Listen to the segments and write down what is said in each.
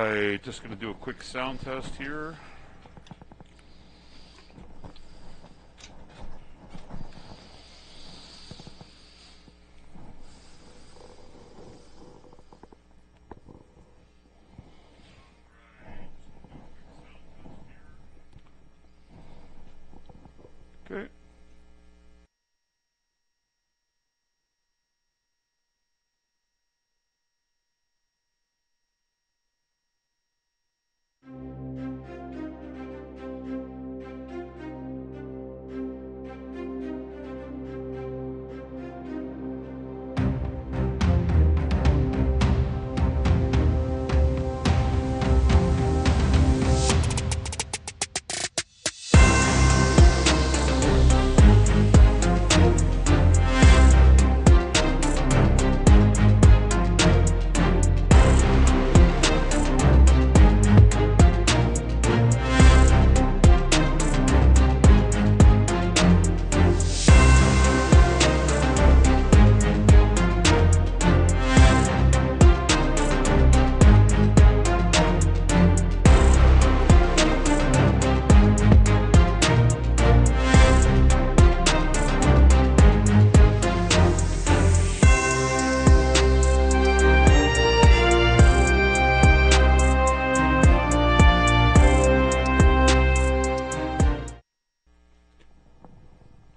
right, just going to do a quick sound test here. Okay.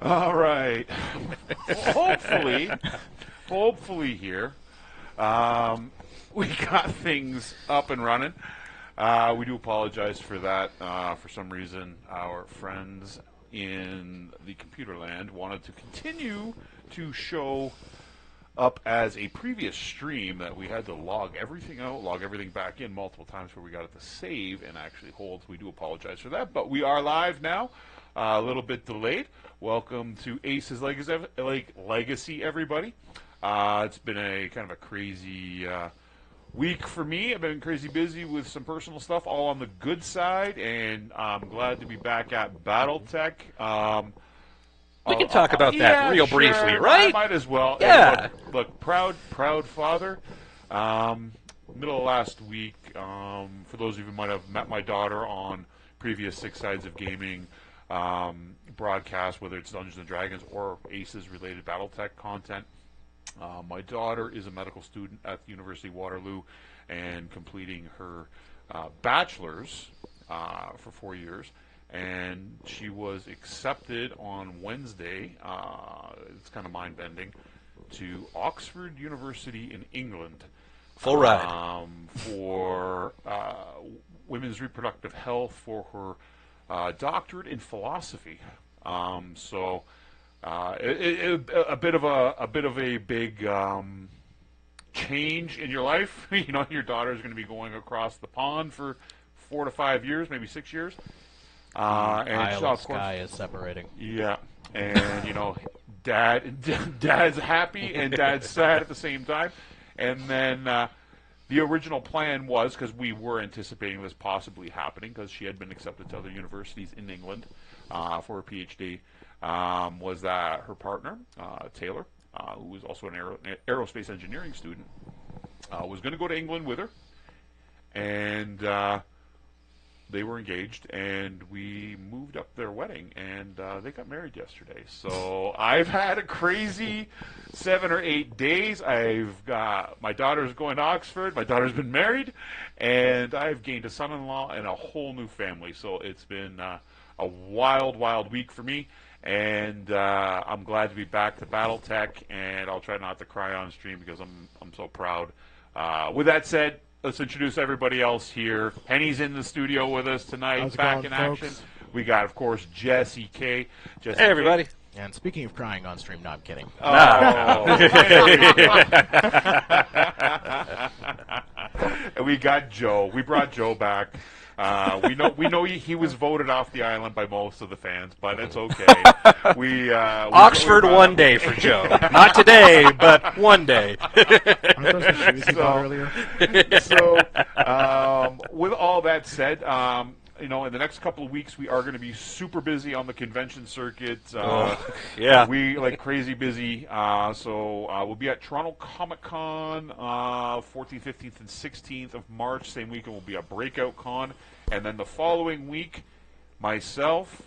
All right. hopefully here, we got things up and running. We do apologize for that. For some reason, our friends in the computer land wanted to continue to show up as a previous stream that we had to log everything out, log everything back in multiple times where we got it to save and actually hold. We do apologize for that, but we are live now. A little bit delayed. Welcome to Ace's Legacy, everybody. It's been a kind of a crazy week for me. I've been crazy busy with some personal stuff, all on the good side, and I'm glad to be back at Battletech. We can talk about that real briefly, right? I might as well. Yeah. Look, proud father. Middle of last week, for those of you who might have met my daughter on previous Six Sides of Gaming broadcast, whether it's Dungeons & Dragons or Aces-related Battletech content. My daughter is a medical student at the University of Waterloo and completing her bachelor's for 4 years. And she was accepted on Wednesday, it's kind of mind-bending, to Oxford University in England. Full ride. For women's reproductive health for her doctorate in philosophy. A bit of a big change in your life. You know, your daughter's going to be going across the pond for 4 to 5 years, maybe 6 years. And Isle of Skye is separating. Yeah, and you know, dad's happy and dad's sad at the same time. And then the original plan was, because we were anticipating this possibly happening, because she had been accepted to other universities in England for her PhD, was that her partner, Taylor, who was also an aerospace engineering student, was going to go to England with her, and they were engaged, and we moved up their wedding, and they got married yesterday. So I've had a crazy 7 or 8 days. I've got my daughter's going to Oxford. My daughter's been married, and I've gained a son-in-law and a whole new family. So it's been a wild, wild week for me, and I'm glad to be back to Battletech, and I'll try not to cry on stream because I'm so proud. With that said, let's introduce everybody else here. Henny's in the studio with us tonight, back in action. We got, of course, Jesse K. Hey, everybody. And speaking of crying on stream, no, I'm kidding. And we got Joe. We brought Joe back. We know he was voted off the island by most of the fans, but it's okay. Oxford one day for Joe. Not today, but one day. So, with all that said, in the next couple of weeks, we are going to be super busy on the convention circuit. Yeah. We crazy busy. So we'll be at Toronto Comicon 14th, 15th, and 16th of March. Same weekend will be a breakout con, and then the following week, myself,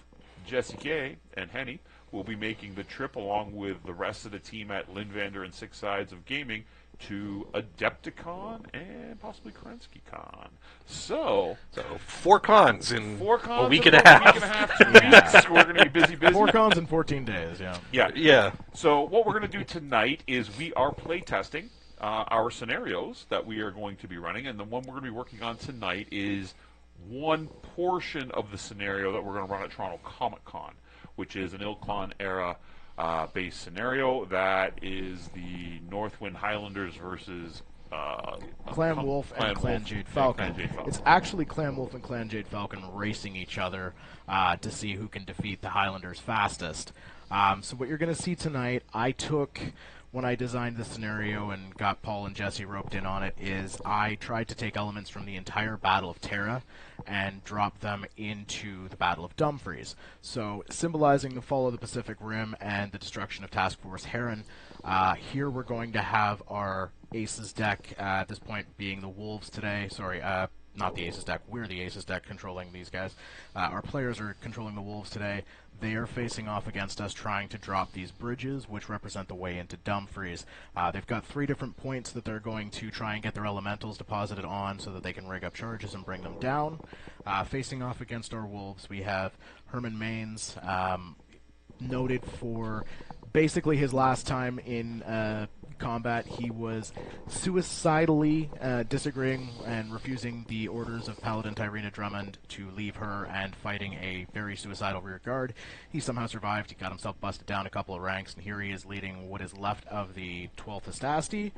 Jesse K, and Henny will be making the trip along with the rest of the team at Lindvander and Six Sides of Gaming to Adepticon and possibly KrenskyCon. So 4 cons in 4 cons a week in and a about half. A week and a half, 2 weeks. We're going to be busy. 4 cons in 14 days, yeah. Yeah. So what we're going to do tonight is we are playtesting our scenarios that we are going to be running, and the one we're going to be working on tonight is one portion of the scenario that we're going to run at Toronto Comicon, which is an Ilklon era based scenario that is the Northwind Highlanders versus Clan Wolf and Clan Jade Falcon. Clan Jade Falcon. It's actually Clan Wolf and Clan Jade Falcon racing each other to see who can defeat the Highlanders fastest. So what you're going to see tonight, I took, when I designed the scenario and got Paul and Jesse roped in on it, is I tried to take elements from the entire Battle of Terra and drop them into the Battle of Dumfries. So, symbolizing the fall of the Pacific Rim and the destruction of Task Force Heron, here we're going to have our Aces deck, at this point being the Wolves today. Sorry, not the Aces deck. We're the Aces deck controlling these guys. Our players are controlling the Wolves today. They are facing off against us trying to drop these bridges, which represent the way into Dumfries. They've got 3 different points that they're going to try and get their elementals deposited on so that they can rig up charges and bring them down. Facing off against our Wolves, we have Herman Maines, noted for basically his last time in combat. He was suicidally disagreeing and refusing the orders of Paladin Tyrina Drummond to leave her and fighting a very suicidal rear guard. He somehow survived. He got himself busted down a couple of ranks, and here he is leading what is left of the 12th Astasti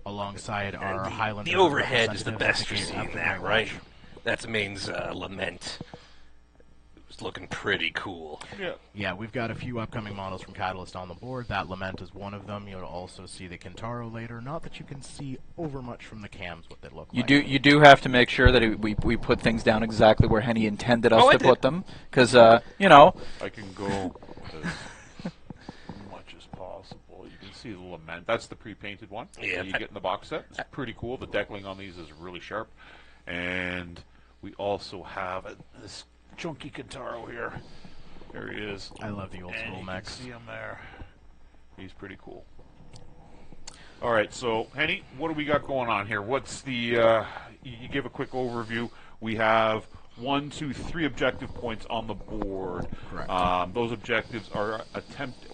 alongside our Highlander. The overhead is the best for seeing that, right? That's Maine's lament. It's looking pretty cool. Yeah, we've got a few upcoming models from Catalyst on the board. That Lament is one of them. You'll also see the Kintaro later. Not that you can see over much from the cams what they look like. You do have to make sure that we put things down exactly where Henny intended us to put them, because I can go as much as possible. You can see the Lament. That's the pre-painted one. Yeah, that you get in the box set. It's pretty cool. The deckling on these is really sharp, and we also have this chunky Kintaro here. There he is. I love the old school mechs. See him there. He's pretty cool. All right, so Henny, what do we got going on here? What's the? You give a quick overview. We have 1, 2, 3 objective points on the board. Correct. Those objectives are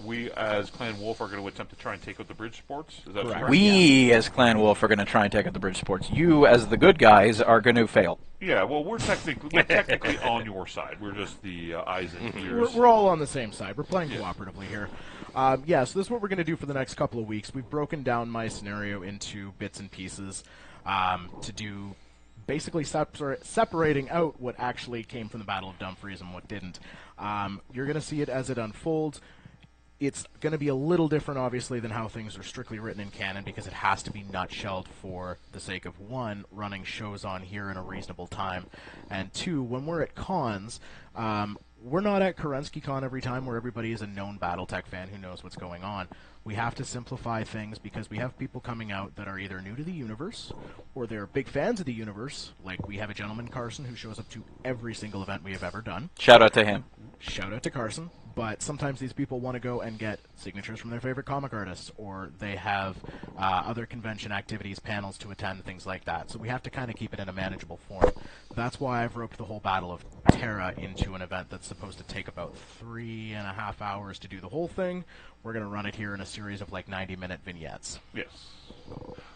we as Clan Wolf are going to attempt to try and take out the bridge sports. Is that correct? We as Clan Wolf are going to try and take out the bridge sports. You as the good guys are going to fail. Yeah, well, we're technically on your side. We're just the eyes and ears. We're all on the same side. We're playing cooperatively here. So this is what we're going to do for the next couple of weeks. We've broken down my scenario into bits and pieces to do basically separating out what actually came from the Battle of Dumfries and what didn't. You're going to see it as it unfolds. It's going to be a little different, obviously, than how things are strictly written in canon, because it has to be nutshelled for the sake of, 1, running shows on here in a reasonable time, and 2, when we're at cons, we're not at KrenskyCon every time where everybody is a known Battletech fan who knows what's going on. We have to simplify things because we have people coming out that are either new to the universe or they're big fans of the universe. Like we have a gentleman, Carson, who shows up to every single event we have ever done. Shout out to him. Shout out to Carson. But sometimes these people want to go and get signatures from their favorite comic artists, or they have other convention activities, panels to attend, things like that. So we have to kind of keep it in a manageable form. That's why I've roped the whole Battle of Terra into an event that's supposed to take about 3.5 hours to do the whole thing. We're going to run it here in a series of like 90-minute vignettes. Yes.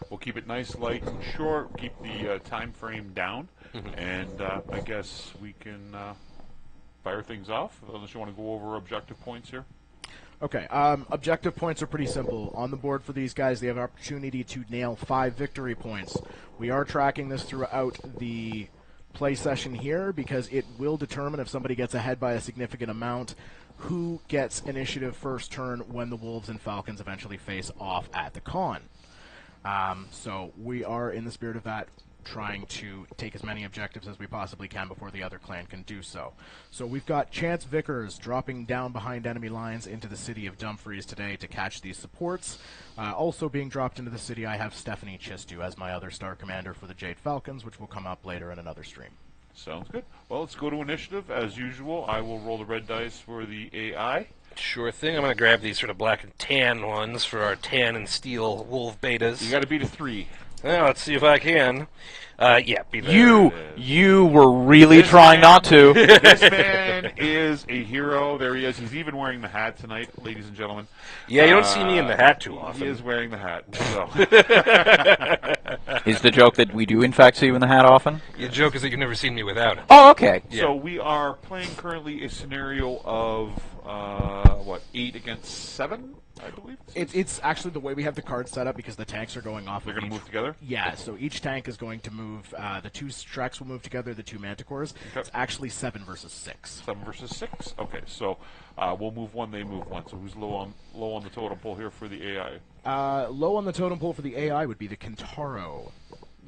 We'll keep it nice, light, and short. Keep the time frame down, and I guess we can fire things off. Unless you want to go over objective points here. Okay. Objective points are pretty simple. On the board for these guys, they have an opportunity to nail 5 victory points. We are tracking this throughout the play session here because it will determine if somebody gets ahead by a significant amount who gets initiative first turn when the Wolves and Falcons eventually face off at the con. So we are, in the spirit of that, trying to take as many objectives as we possibly can before the other clan can do so. So we've got Chance Vickers dropping down behind enemy lines into the city of Dumfries today to catch these supports. Also being dropped into the city, I have Stephanie Chistu as my other star commander for the Jade Falcons, which will come up later in another stream. Sounds good. Well, let's go to initiative. As usual, I will roll the red dice for the AI. Sure thing. I'm going to grab these sort of black and tan ones for our tan and steel wolf betas. You got to beat a 3. Well, let's see if I can. Yeah, be there. You were really trying not to. This man is a hero. There he is. He's even wearing the hat tonight, ladies and gentlemen. Yeah, you don't see me in the hat too often. He is wearing the hat. So. Is the joke that we do, in fact, see you in the hat often? The joke is that you've never seen me without it. Oh, okay. Yeah. So we are playing currently a scenario of, 8 against 7, I believe? It's actually the way we have the cards set up because the tanks are going off. They're of going to each- move together? Yeah, so each tank is going to move. The 2 Streks will move together, the 2 Manticores. Okay. It's actually 7 versus 6. 7 versus 6? Okay, so we'll move 1, they move 1. So who's low on the totem pole here for the AI? Low on the totem pole for the AI would be the Kintaro.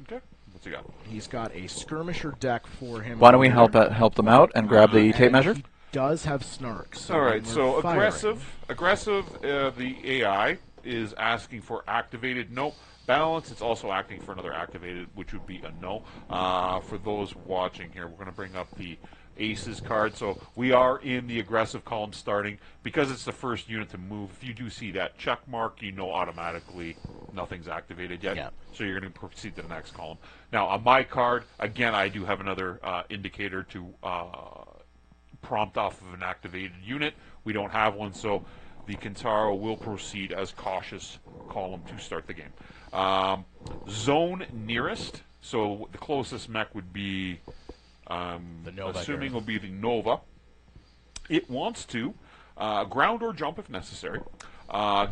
Okay, what's he got? He's got a skirmisher deck for him. Why don't we help them out and grab the tape measure? He does have snarks. All right, when so we're firing- aggressive. The AI is asking for activated. No. Balance. It's also asking for another activated, which would be a no. For those watching here, we're going to bring up the aces card. So we are in the aggressive column starting because it's the first unit to move. If you do see that check mark, you know automatically nothing's activated yet. Yeah. So you're going to proceed to the next column. Now on my card, again, I do have another indicator to prompt off of an activated unit. We don't have one, so the Kintaro will proceed as cautious column to start the game. Zone nearest, so the closest mech would be, The Nova assuming here. will be the Nova. It wants to ground or jump if necessary.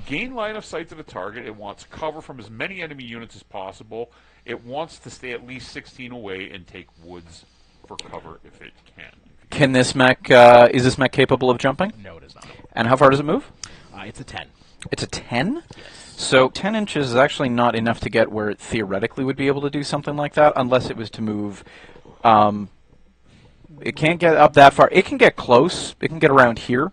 Gain line of sight to the target. It wants cover from as many enemy units as possible. It wants to stay at least 16 away and take woods for cover if it can. Can this mech, is this mech capable of jumping? No, it is not. And how far does it move? It's a 10. It's a 10? Yes. So 10 inches is actually not enough to get where it theoretically would be able to do something like that, unless it was to move. It can't get up that far. It can get close. It can get around here,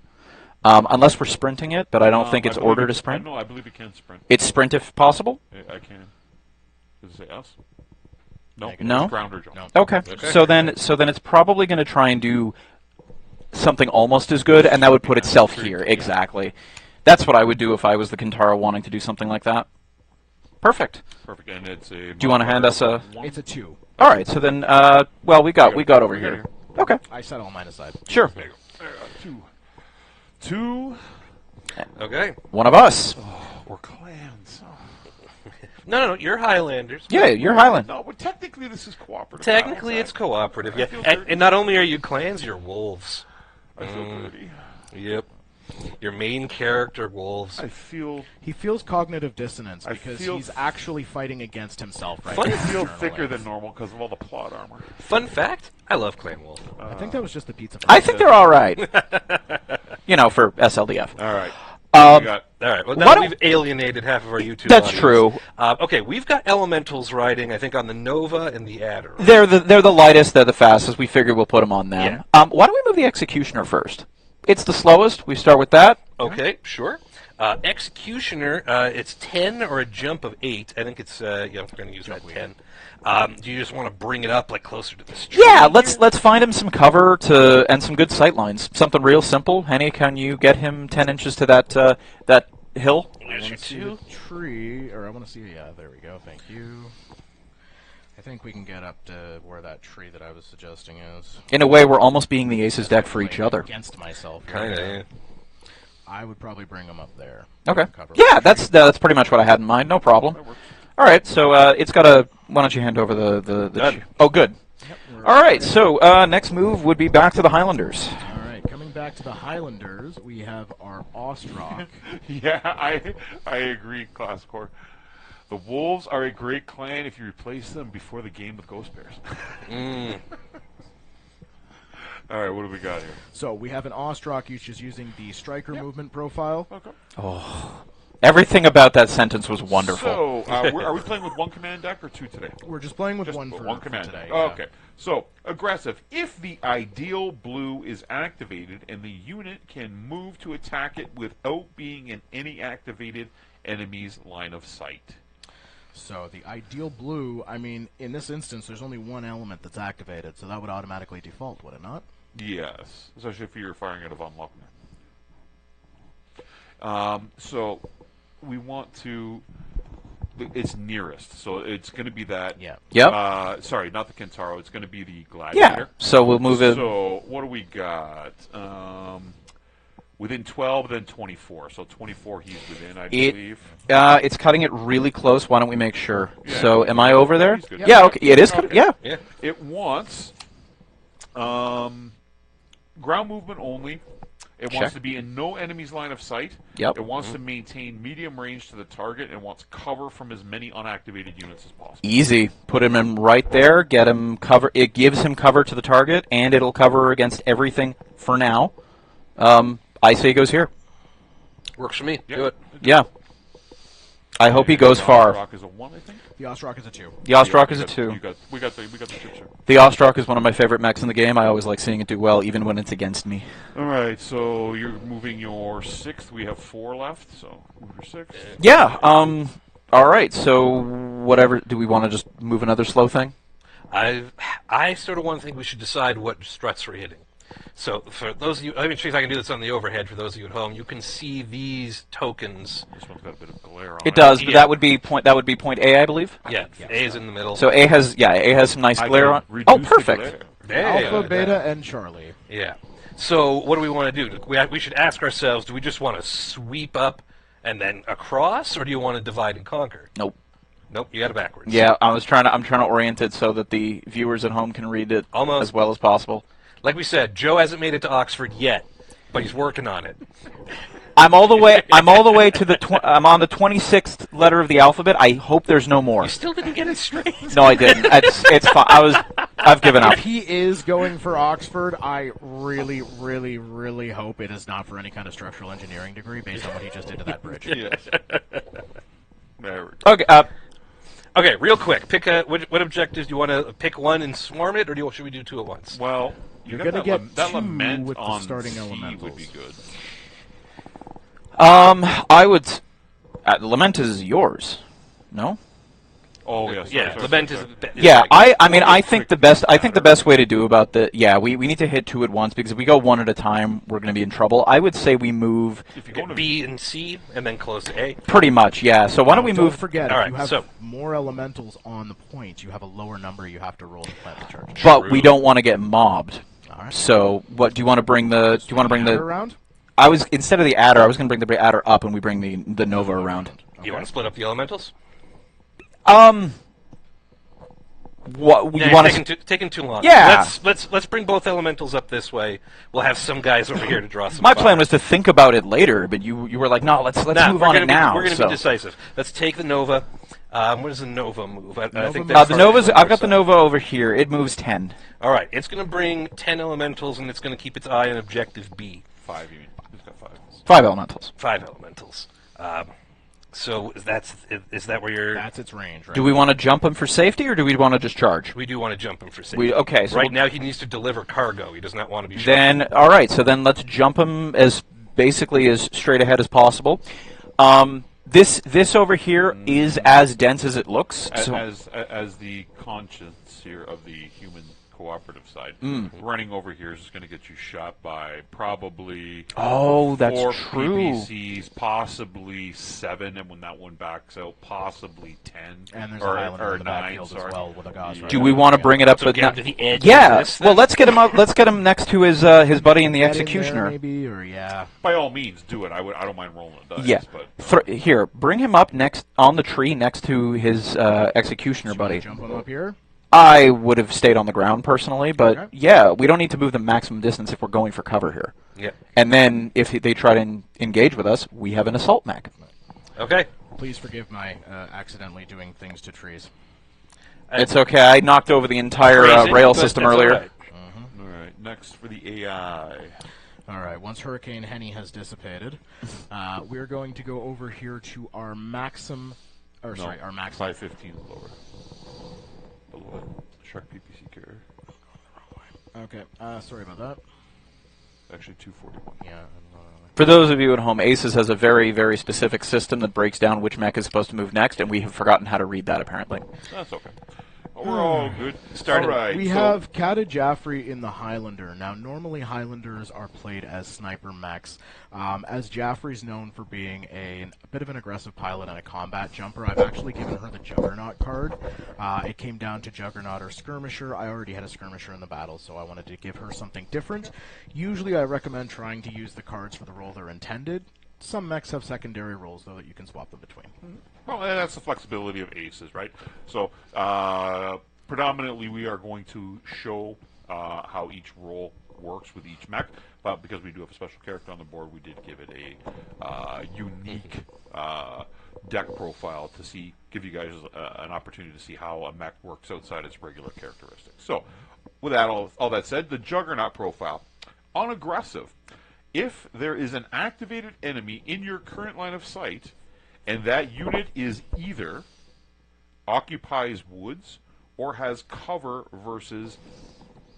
unless we're sprinting it, but I don't think it's ordered to sprint. No, I believe it can sprint. It's sprint if possible? I can. Does it say us? No. No? It's ground or jump. No. Okay. So then it's probably going to try and do something almost as good, and that would put itself here. Exactly. That's what I would do if I was the Kintaro wanting to do something like that. Perfect. Perfect. And it's a. Do you want to hand us a? It's a 2. All right. So then, well, we got over here. Okay. I set all mine aside. Sure. There you go. Two. Okay. One of us. We're clans. No, you're Highlanders. Yeah, you're Highland. No, but technically this is cooperative. Technically, it's cooperative. Yeah, and not only are you clans, you're wolves. I feel dirty. Yep. Your main character, wolves. I feel. He feels cognitive dissonance I because feel- he's actually fighting against himself right Funny now. I feel internally. thicker than normal because of all the plot armor. Fun fact: I love clan wolf. I think that was just the pizza. I think they're all right. You know, for SLDF. All right. Um, We got. All right. Well, Why now don't- we've alienated half of our YouTube. That's audience. true. Okay, we've got elementals riding. I think on the Nova and the Adder. They're the lightest. They're the fastest. We figured we'll put them on them. Yeah. Why don't we move the Executioner first? It's the slowest. We start with that. Okay, sure. Executioner, it's 10 or a jump of 8. I think it's, I'm going to use that 10. Do you just want to bring it up, like, closer to the street? Yeah, let's find him some cover and some good sight lines. Something real simple. Henny, can you get him 10 inches to that hill? I There's want your to see 2. the tree, or I want to see. Yeah, there we go. Thank you. I think we can get up to where that tree that I was suggesting is. In a way, we're almost being the Aces deck for each Playing other. Against myself. Kind of, yeah. I would probably bring him up there. Okay. Cover Yeah, that's pretty much what I had in mind. No problem. All right, so it's got a. Why don't you hand over the Done. oh, good. Yep, we're All right, so next move would be back to the Highlanders. All right, coming back to the Highlanders, we have our Ostrock. Yeah, I agree, Class Core. The Wolves are a great clan if you replace them before the game with Ghost Bears. All right, what do we got here? So we have an Ostrock which is using the striker movement profile. Okay. Everything about that sentence was wonderful. So, are we playing with one command deck or two today? We're just playing with Just one for command today. deck. Yeah. Okay. So, aggressive. If the ideal blue is activated and the unit can move to attack it without being in any activated enemy's line of sight. So the ideal blue, I mean, in this instance, there's only one element that's activated, so that would automatically default, would it not? Yes, especially if you're firing at a von Luckner. So we want to. It's nearest, so it's going to be that. Yeah. Yep. Sorry, not the Kintaro. It's going to be the Yeah. Gladiator. So we'll move it. So what do we got? Within 12, then 24. So 24 he's within, I believe. It's cutting it really close. Why don't we make sure? Yeah. So am I over there? He's good. Yeah. Okay. It is. Okay. Yeah. Yeah. It wants ground movement only. It Check. wants to be in no enemy's line of sight. Yep. It wants to maintain medium range to the target and wants cover from as many unactivated units as possible. Easy. Put him in right there. Get him cover. It gives him cover to the target, and it'll cover against everything for now. I say he goes here. Works for me. Yeah. Do it. Yeah. I hope he goes far. Rock is a 1, I think. The Ostrock is a 2. The Ostrock is we a got- 2. We got the picture. The Ostrock is one of my favorite mechs in the game. I always like seeing it do well, even when it's against me. All right, so you're moving your 6th. We have 4 left, so move your 6th. Yeah. All right. So whatever. Do we want to just move another slow thing? I sort of want to think we should decide what struts we're hitting. So for those of you, let me see if I can do this on the overhead. For those of you at home, you can see these tokens. This one's got a bit of glare on it. It does, but Yeah. that would be point A, I believe. Yeah, A is in the middle. So A has some nice I glare can on. reduce Oh, the perfect. glare. There, Alpha, Beta, and Charlie. Yeah. So what do we want to do? We should ask ourselves: do we just want to sweep up and then across, or do you want to divide and conquer? Nope. Nope, you got it backwards. Yeah, I'm trying to orient it so that the viewers at home can read it Almost. as well as possible. Like we said, Joe hasn't made it to Oxford yet, but he's working on it. I'm all the way to the. I'm on the 26th letter of the alphabet. I hope there's no more. You still didn't get it straight. No, I didn't. It's fine. I've given up. If he is going for Oxford, I really, really, really hope it is not for any kind of structural engineering degree based on what he just did to that bridge. Yes. There we go. Okay. Okay, real quick. Pick what objectives do you want to pick one and swarm it, or should we do two at once? Well, You're got gonna that get that two lament with the on starting C elementals. would be good. I would. Lament is yours. No. Oh yes. Yeah, Lament is. Yeah, like- I mean, I think the best way to do about we need to hit 2 at once, because if we go 1 at a time, we're going to be in trouble. I would say we move If you go to B and C, and then close to A. pretty much, yeah. So why don't we Don't move? forget, All if right, you have so- more elementals on the point, you have a lower number you have to roll to plant the charge. But we don't want to get mobbed. All right. So what do you want to bring the? Do you want to bring the? around? I was instead of the adder, I was going to bring the adder up, and we bring the Nova around. You want to split up the elementals? What Yeah, you want taking too long. Yeah. Let's bring both elementals up this way. We'll have some guys over here to draw some. My fire. plan was to think about it later, but you were like, no, let's Nah, move we're on gonna it now. We're going to so. be decisive. Let's take the Nova. What does the Nova move? I think Nova that's The part Nova's. of I've got the side. Nova over here. It moves 10. All right, it's going to bring 10 elementals, and it's going to keep its eye on objective B. 5. You mean? Who's got 5? 5 elementals. 5 elementals. So is that where you're? That's its range, right? Do we want to jump him for safety, or do we want to just charge? We do want to jump him for safety. Okay, so right we'll- now he needs to deliver cargo. He does not want to be shot. Then, all right. So then, let's jump him as basically as straight ahead as possible. This over here is as dense as it looks. So, As the conscience here of the human cooperative side, running over here is just going to get you shot by probably oh, that's 4 true. PBCs, possibly 7, and when that one backs out, possibly 10. And there's or, a Highlander or in the 9, backfield sorry. as well with a Gauss. Do we want to bring it up? So But get not, him to the edge. yeah. Of this, Well, then? let's get him up. Let's get him next to his buddy in the executioner. Maybe, or yeah. By all means, do it. I don't mind rolling the dice. Yeah. But Here, bring him up next on the tree next to his executioner Should we buddy. jump him up here? I would have stayed on the ground personally, but Okay. yeah, we don't need to move the maximum distance if we're going for cover here. Yeah. And then if they try to engage with us, we have an assault mech. Okay. Please forgive my accidentally doing things to trees. It's okay. I knocked over the entire Crazy, rail but system that's earlier. all right. all right. Next for the AI. All right, once Hurricane Henny has dissipated, we're going to go over here to our maximum... Or, sorry, our maximum... 515 lower. Below it. Shark PPC carrier. Okay, sorry about that. Actually, 241. Yeah. For those of you at home, Aces has a very, very specific system that breaks down which mech is supposed to move next, and we have forgotten how to read that, apparently. That's okay. We're all good. All right. We have Kata Jaffrey in the Highlander. Now, normally Highlanders are played as sniper mechs. As Jaffrey's known for being a bit of an aggressive pilot and a combat jumper, I've actually given her the Juggernaut card. It came down to Juggernaut or Skirmisher. I already had a Skirmisher in the battle, so I wanted to give her something different. Usually I recommend trying to use the cards for the role they're intended. Some mechs have secondary roles, though, that you can swap them between. Well, and that's the flexibility of Aces, right? So, predominantly we are going to show how each role works with each mech, but because we do have a special character on the board, we did give it a unique deck profile to give you guys an opportunity to see how a mech works outside its regular characteristics. So, with that, all that said, the Juggernaut profile. On aggressive, if there is an activated enemy in your current line of sight, and that unit is either occupies woods or has cover versus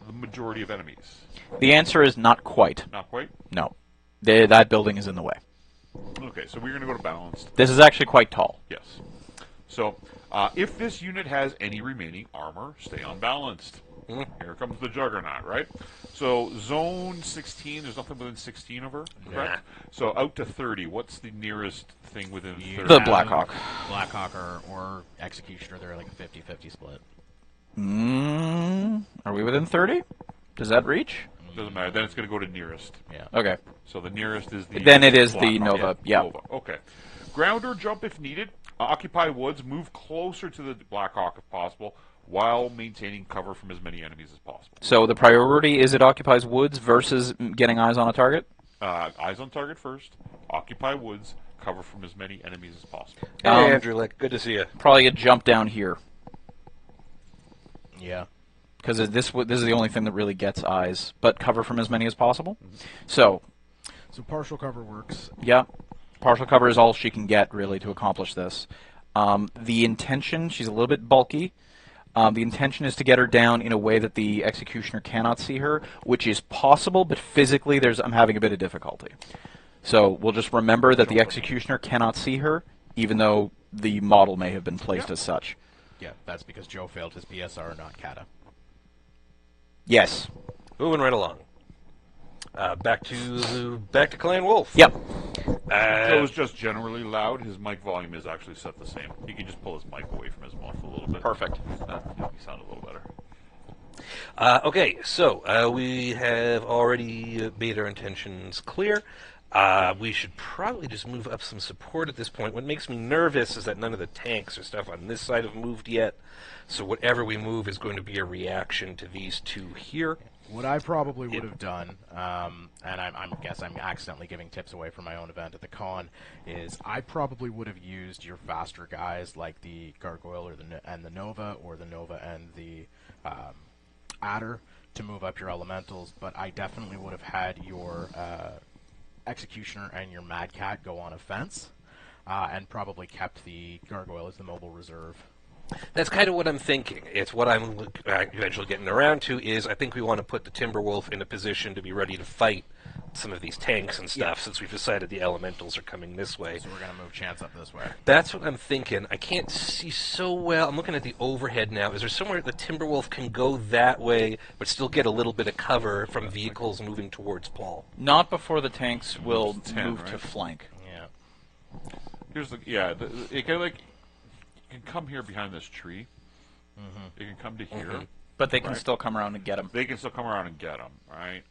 the majority of enemies. The answer is not quite. Not quite? No. That building is in the way. Okay, so we're going to go to balanced. This is actually quite tall. Yes. So, if this unit has any remaining armor, stay unbalanced. Here comes the Juggernaut, right? So, zone 16, there's nothing within 16 of her, correct? Nah. So, out to 30, what's the nearest thing within 30? The Blackhawk. Blackhawk or Executioner, they're like a 50-50 split. Are we within 30? Does that reach? Doesn't matter. Then it's going to go to nearest. Yeah. Okay. So the nearest is the... Then it is the Blackhawk. Nova. Yeah. Nova. Okay. Ground or jump if needed. Occupy woods. Move closer to the Blackhawk if possible, while maintaining cover from as many enemies as possible. So the priority is it occupies woods versus getting eyes on a target? Eyes on target first. Occupy woods. Cover from as many enemies as possible. Hey, Andrew, good to see you. Probably a jump down here. Yeah. Because this is the only thing that really gets eyes, but cover from as many as possible. So partial cover works. yeah, partial cover is all she can get really to accomplish this. The intention, she's a little bit bulky. The intention is to get her down in a way that the Executioner cannot see her, which is possible, but physically I'm having a bit of difficulty. So we'll just remember that the Executioner cannot see her, even though the model may have been placed as such. Yeah, that's because Joe failed his PSR, not Kata. Yes. Moving right along. Back to Clan Wolf. Yep. Joe's just generally loud. His mic volume is actually set the same. He can just pull his mic away from his mouth a little bit. Perfect. He sound a little better. Okay, so we have already made our intentions clear. We should probably just move up some support at this point. What makes me nervous is that none of the tanks or stuff on this side have moved yet. So whatever we move is going to be a reaction to these two here. What I probably would have done, and I guess I'm accidentally giving tips away from my own event at the con, is I probably would have used your faster guys like the Gargoyle and the Nova, or the Nova and the Adder to move up your elementals, but I definitely would have had your Executioner and your Mad Cat go on offense, and probably kept the Gargoyle as the mobile reserve. That's kind of what I'm thinking. It's what I'm eventually getting around to is I think we want to put the Timberwolf in a position to be ready to fight some of these tanks and stuff since we've decided the elementals are coming this way. So we're going to move Chance up this way. That's what I'm thinking. I can't see so well. I'm looking at the overhead now. Is there somewhere the Timberwolf can go that way but still get a little bit of cover from vehicles moving towards Paul? Not before the tanks will 10, move right? to flank. Yeah. Here's the it can can come here behind this tree. It can come to here. But they can still come around and get him. They can still come around and get them, right?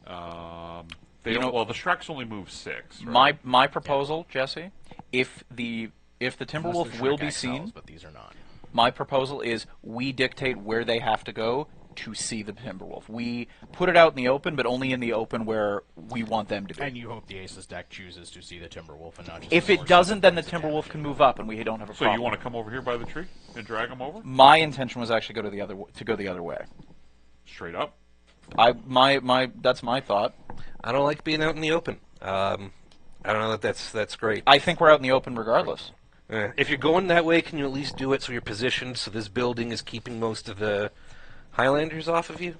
They don't. Well, the Shreks only move 6. Right? My proposal, Jesse, if the Timberwolf will be seen, but these are not. my proposal is we dictate where they have to go to see the Timberwolf. We put it out in the open, but only in the open where we want them to be. And you hope the Aces deck chooses to see the Timberwolf and not just... If it doesn't, then the Timberwolf can move up, and we don't have a So problem. you want to come over here by the tree and drag them over? My intention was actually go the other way. Straight up? That's my thought. I don't like being out in the open. I don't know that's great. I think we're out in the open regardless. If you're going that way, can you at least do it so you're positioned so this building is keeping most of the Highlanders off of you?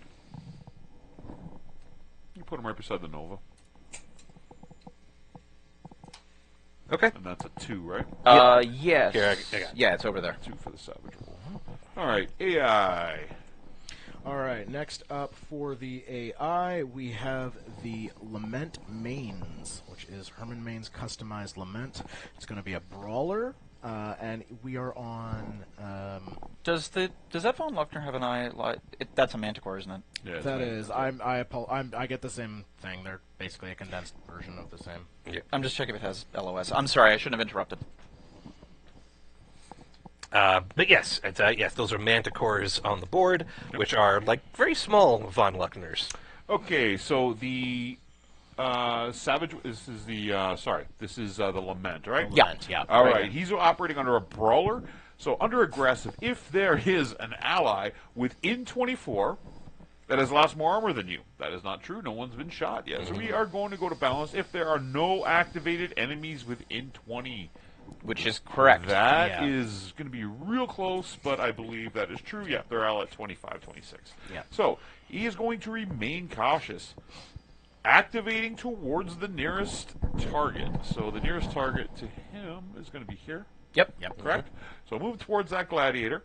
You put them right beside the Nova. Okay. And that's a 2, right? Yes. Here, I got it. Yeah, it's over there. 2 for the Savage roll. All right, AI. All right, next up for the AI, we have the Lament Mains, which is Herman Main's customized Lament. It's going to be a brawler, and we are on... Does that Von Luckner have an eye? That's a Manticore, isn't it? Yeah, that is. I get the same thing. They're basically a condensed version of the same. Yeah. I'm just checking if it has LOS. I'm sorry, I shouldn't have interrupted. But yes, yes, those are Manticores on the board, which are like very small Von Luckners. Okay, so the Savage. This is the the Lament, right? Lament, yeah. All Right. right. He's operating under a brawler. So under aggressive, if there is an ally within 24 that has lost more armor than you, that is not true. No one's been shot yet. So we are going to go to balance if there are no activated enemies within 20. Which is correct. That is going to be real close, but I believe that is true. Yeah, they're all at 25, 26. Yeah. So he is going to remain cautious, activating towards the nearest target. So the nearest target to him is going to be here. Yep. Correct? So move towards that gladiator.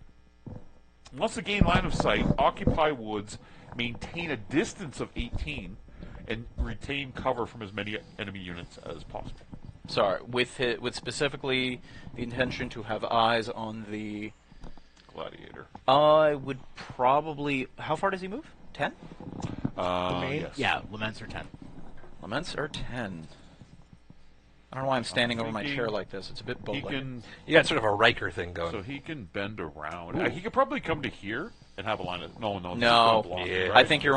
Once they gain line of sight, occupy woods, maintain a distance of 18, and retain cover from as many enemy units as possible. Sorry, with specifically the intention to have eyes on the Gladiator. I would probably. How far does he move? 10? Yes. Yeah, Laments are 10. Laments are 10. I don't know why I'm standing over my thinking chair like this. It's a bit He bold. can, You got sort of a Riker thing going. so he can bend around. He could probably come to here and have a line of no. This is No, gonna block yeah. it, I right? think your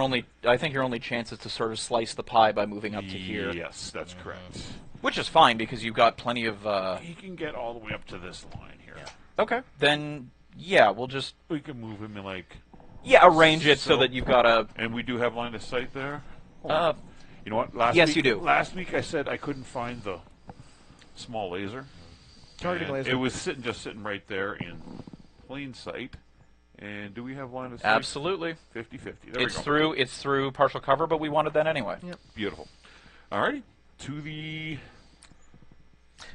only chance is to sort of slice the pie by moving up to here, Yes, that's correct. which is fine because you've got plenty of. He can get all the way up to this line here. Okay, then yeah, we'll just We can move him in like, arrange it so So- that you've got a. and we do have line of sight there. You know what? Yes, you do. Last week I said I couldn't find the small laser. Targeting And laser. It was sitting right there in plain sight. And do we have line of sight? Absolutely, 50-50. There it's we go. it's through partial cover, but we wanted that anyway. Yep. Beautiful. Alrighty. To the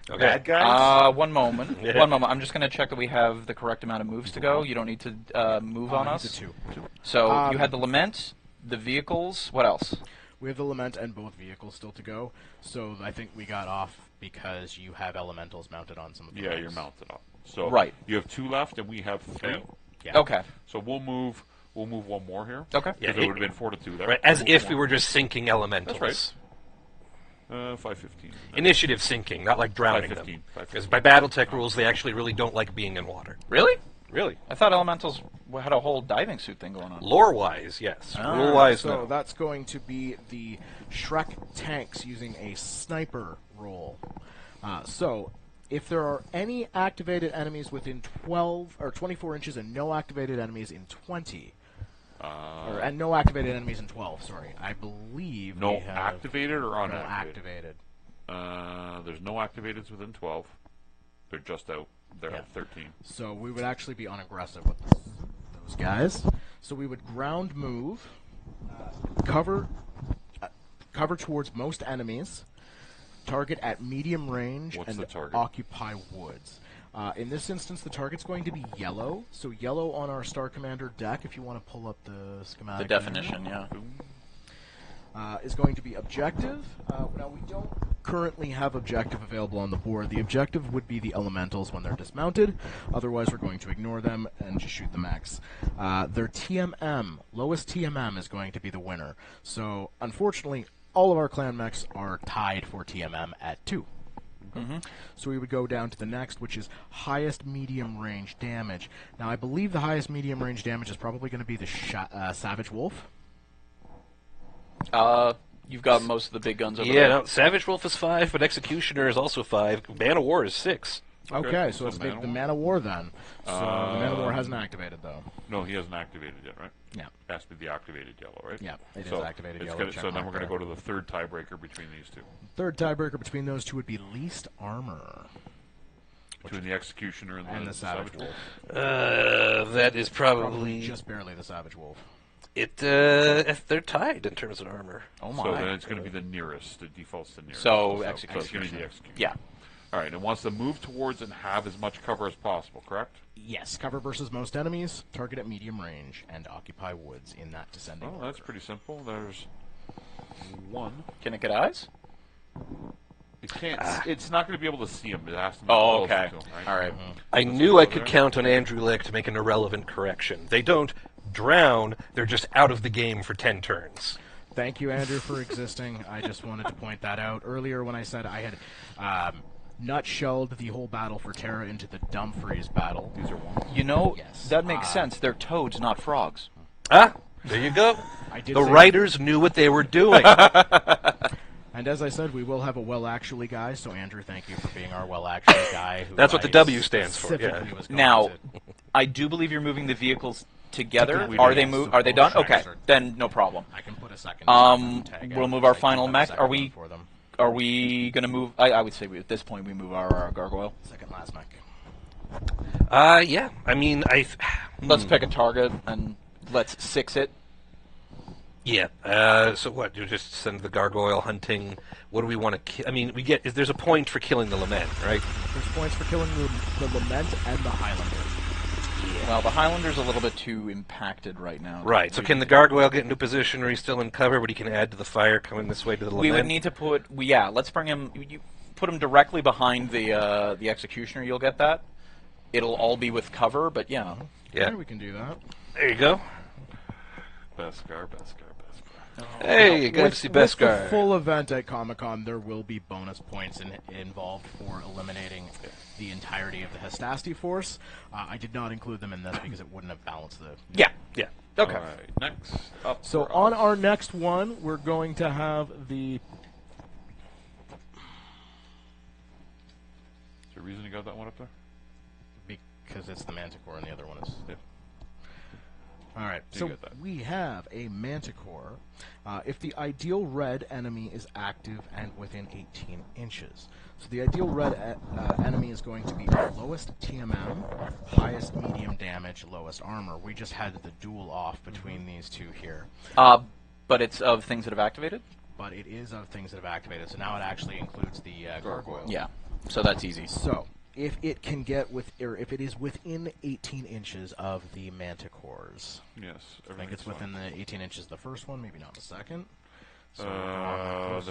Okay. bad guys. One moment. Yeah. One moment. I'm just going to check that we have the correct amount of moves to go. You don't need to move on us. He's a 2. So you had the Lament, the vehicles. What else? We have the Lament and both vehicles still to go, so I think we got off because you have elementals mounted on some of the Yeah, legs. you're mounted up. So Right. you have 2 left, and we have 3. Yeah. Okay. So we'll move one more here. Okay. Yeah, Because it would have been 4 to 2 there. Right, as Move if one we more. were just sinking elementals. That's right. 5-15. Initiative sinking, not like drowning 5-15. them. Because by Battletech rules, they actually really don't like being in water. Really? Really? I thought elementals had a whole diving suit thing going on. Lore-wise, yes. Ah. Rule-wise, So no. that's going to be the Shrek tanks using a sniper roll. So if there are any activated enemies within 12 or 24 inches and no activated enemies in 20, and no activated enemies in 12. Sorry, I believe No we have activated or no unactivated? activated. There's no activateds within 12. They're just out. They're at 13. So we would actually be unaggressive with those guys. So we would ground move, cover towards most enemies, target at medium range, What's and the target? occupy woods. In this instance, the target's going to be yellow. So yellow on our Star Commander deck, if you want to pull up the schematic. The definition, yeah. Is going to be objective. Now, we don't currently have objective available on the board. The objective would be the elementals when they're dismounted. Otherwise, we're going to ignore them and just shoot the max. Their TMM, lowest TMM, is going to be the winner. So, unfortunately, all of our clan mechs are tied for TMM at 2. So we would go down to the next, which is highest medium range damage. Now, I believe the highest medium range damage is probably going to be the Savage Wolf. You've got most of the big guns over Yeah, there. no, Savage Wolf is 5, but Executioner is also 5. Man of War is 6. Okay, so it's the Man-O-War? Man of War then. So the Man of War hasn't activated though. No, he hasn't activated yet, right? Yeah. Has to be the activated yellow, right? Yeah, it is so activated it's yellow. Gonna, check so then mark we're going to there. go to the third tiebreaker between these two. Third tiebreaker between those two would be least armor. Between the Executioner and the Savage Wolf. That is Probably probably just barely the Savage Wolf. They're tied in terms of armor. Oh my. So then it's going to be the nearest. It defaults to nearest. So, So it's going to be the Executioner. Yeah. All right, and wants to move towards and have as much cover as possible, correct? Yes, cover versus most enemies, target at medium range, and occupy woods in that descending Oh, order. that's pretty simple. There's one. Can it get eyes? It can't. It's not going to be able to see him. It has to be Oh, closer okay. to him, right? All right. I knew I could count on Andrew Leck to make an irrelevant correction. They don't drown, they're just out of the game for 10 turns. Thank you, Andrew, for existing. I just wanted to point that out. Earlier when I said I had nutshelled the whole battle for Terra into the Dumfries battle. These are ones. You know, Yes. that makes sense. They're toads, not frogs. Ah, there you go. I did The say- writers knew what they were doing. And as I said, we will have a well actually guy, so Andrew, thank you for being our well actually guy. Who That's what the I W stands for, specifically yeah. was going Now, to- I do believe you're moving the vehicles together. Together, Are they yes, of Are they done? course. Okay, Sure. then no problem. I can put a second. tag We'll out move because our I do final have a mech. second Are one we? for them. Are we gonna move? I would say at this point we move our gargoyle. Second last mech. Yeah. I mean, Let's pick a target and let's six it. Yeah. So what? You just send the gargoyle hunting. What do we want to kill? I mean, there's a point for killing the lament, right? There's points for killing the Lament and the Highlander. Well, the Highlander's a little bit too impacted right now. Right. So can the gargoyle get into position where he's still in cover, but he can add to the fire coming this way to the lament? We would need to put. Yeah, let's bring him. You put him directly behind the executioner. You'll get that. It'll all be with cover, but yeah. Yeah. We can do that. There you go. Beskar. Hey, you got to With- see with the Beskar. full event at Comicon, there will be bonus points involved for eliminating the entirety of the Hastasti force. I did not include them in this because it wouldn't have balanced the... Yeah. Yeah. Okay. All right, next up. So for on us. our next one, we're going to have the... Is there a reason you got that one up there? Because it's the Manticore and the other one is... Yeah. All right, You so got that. we have a Manticore. If the ideal red enemy is active and within 18 inches. So the ideal red enemy is going to be lowest TMM, highest medium damage, lowest armor. We just had the duel off between these two here. But it's of things that have activated. But it is of things that have activated, so now it actually includes the gargoyle. Yeah. So that's easy. So, if it can get if it is within 18 inches of the Manticores. Yes. I think it's within the 18 inches of the first one, maybe not the second. So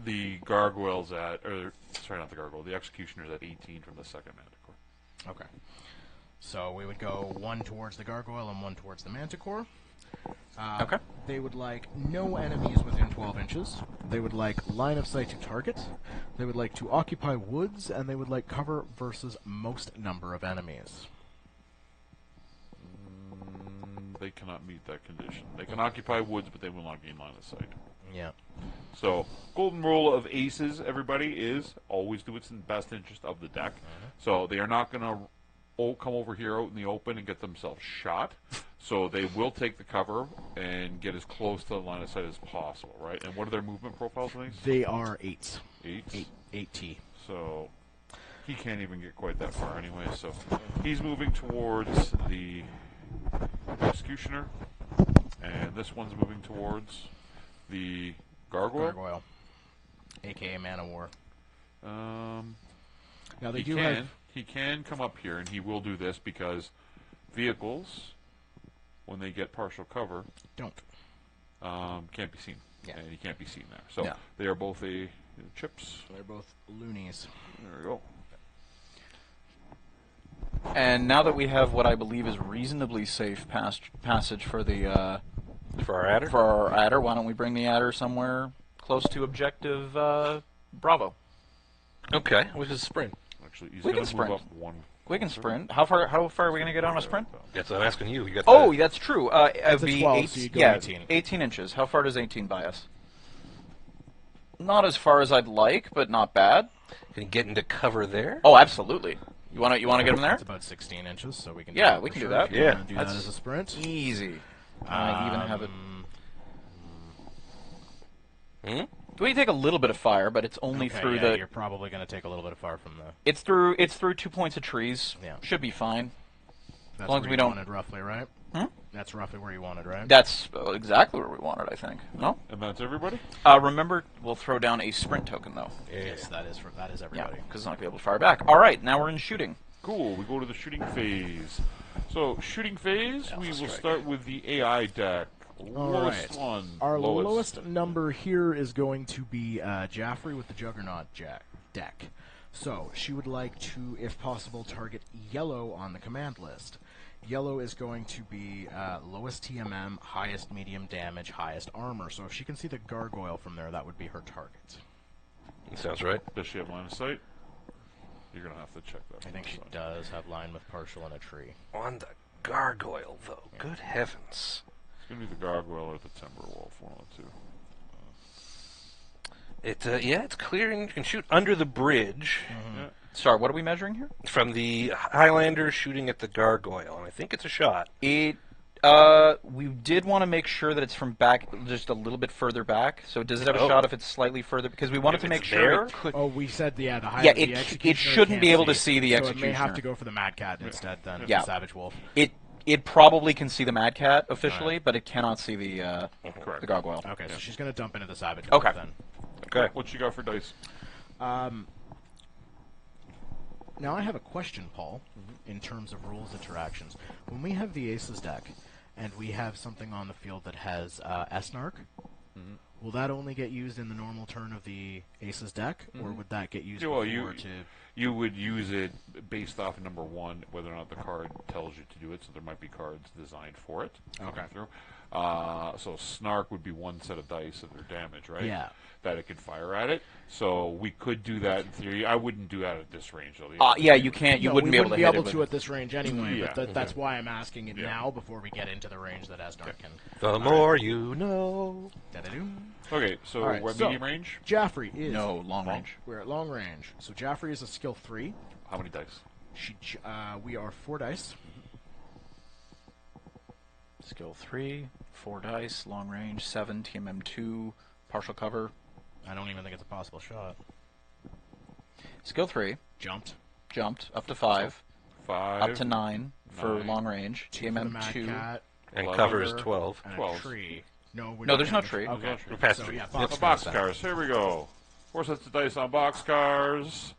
the gargoyle's at, or sorry, not the gargoyle. The executioner's at 18 from the second Manticore. Okay. So we would go one towards the gargoyle and one towards the Manticore. Okay. They would like no enemies within 12 inches. They would like line of sight to target. They would like to occupy woods, and they would like cover versus most number of enemies. They cannot meet that condition. They can occupy woods, but they will not gain line of sight. Yeah. So, golden rule of aces, everybody, is always do what's in the best interest of the deck. So they are not going to come over here out in the open and get themselves shot. So they will take the cover and get as close to the line of sight as possible, right? And what are their movement profiles on these? They are 8s. Eights? 8T. So he can't even get quite that far anyway. So he's moving towards the executioner, and this one's moving towards the gargoyle. Gargoyle. AKA Man of War. Now they He do can. have... He can come up here, and he will do this because vehicles, when they get partial cover, Don't. can't be seen. Yeah. And he can't be seen there. So Yeah. they are both chips. They're both loonies. There we go. And now that we have what I believe is reasonably safe passage for the For our adder? for our adder, why don't we bring the adder somewhere close to objective Bravo? Okay, with his sprint. Actually, he's We going can to move sprint. up one. We can sprint. How far are we going to get on a sprint? That's what I'm asking you. You got Oh, the- that's true. That's It'd a be 12, so you go 18. 18 inches. How far does 18 buy us? Not as far as I'd like, but not bad. Can you get into cover there? Oh, absolutely. You want to get him there? It's about 16 inches, so we can. Yeah, do we for can do sure that. if you Yeah. wanna do that as a sprint. Easy. I even have it. We take a little bit of fire, but it's only Okay, through yeah, the. You're probably going to take a little bit of fire from the. It's through 2 points of trees. Yeah. Should be fine. That's long as where we you don't- wanted, roughly, right? Hmm? That's roughly where you wanted, right? That's exactly where we want it, I think. No? And that's everybody? Remember, we'll throw down a sprint token, though. Yes, that is Yeah, everybody. because it's not going to be able to fire back. All right, now we're in shooting. Cool. We go to the shooting phase. So, shooting phase, we will strike. start with the AI deck. All Lowest right. one. Our lowest number here is going to be Jaffrey with the Juggernaut deck. So she would like to, if possible, target yellow on the command list. Yellow is going to be lowest TMM, highest medium damage, highest armor. So if she can see the gargoyle from there, that would be her target. Sounds right. Does she have line of sight? You're going to have to check that. I think she does have line with partial and a tree. On the gargoyle, though. Good heavens. It's going to be the gargoyle or the Timberwolf, one of the two. It's clearing. You can shoot under the bridge Yeah. Sorry, what are we measuring here? from the Highlander shooting at the gargoyle, and I think it's a shot. We did want to make sure that it's from back, just a little bit further back. So does it have a Oh. shot if it's slightly further? Because we wanted If to make it's sure there? it could. Oh, we said the high. Yeah, the it Executioner shouldn't be can't able to see the so it may Executioner. have to go for the Mad Cat instead than Yeah. the Savage Wolf. It probably can see the Mad Cat officially, but it cannot see the Correct. gargoyle. Okay, so she's going to dump into the Savage Wolf Okay. then. Okay. What you got for dice? Now I have a question, Paul, in terms of rules interactions. When we have the Aces deck, and we have something on the field that has Snark, will that only get used in the normal turn of the Aces deck, or would that get used Yeah, well, before to... You would use it based off number one, whether or not the card tells you to do it. So there might be cards designed for it. Okay. Through. So Snark would be one set of dice of their damage, right? Yeah. That it could fire at it. So we could do that in theory. I wouldn't do that at this range, though. Yeah, you can't. You No, wouldn't we be able to hit it. to at this range anyway, Yeah. but that's why I'm asking it Yeah. now before we get into the range that Snark can... The more you know. Da-da-doo. Okay, so All right, we're so- medium range. Jaffrey is... No, long range. We're at long range. So Jaffrey is a skill 3. How many dice? We are 4 dice. Skill 3, 4 dice, long range, 7, TMM 2, partial cover. I don't even think it's a possible shot. Skill 3, Jumped. jumped up to 5, 5. up to 9 for 9. long range, For the TMM Mad 2. Cat, And 11. cover is 12. and 12. a tree. No, No, there's no tree. Okay. There's no tree. Past So, three. yeah, Yep. Boxcars. Here we go. 4 sets of dice on boxcars.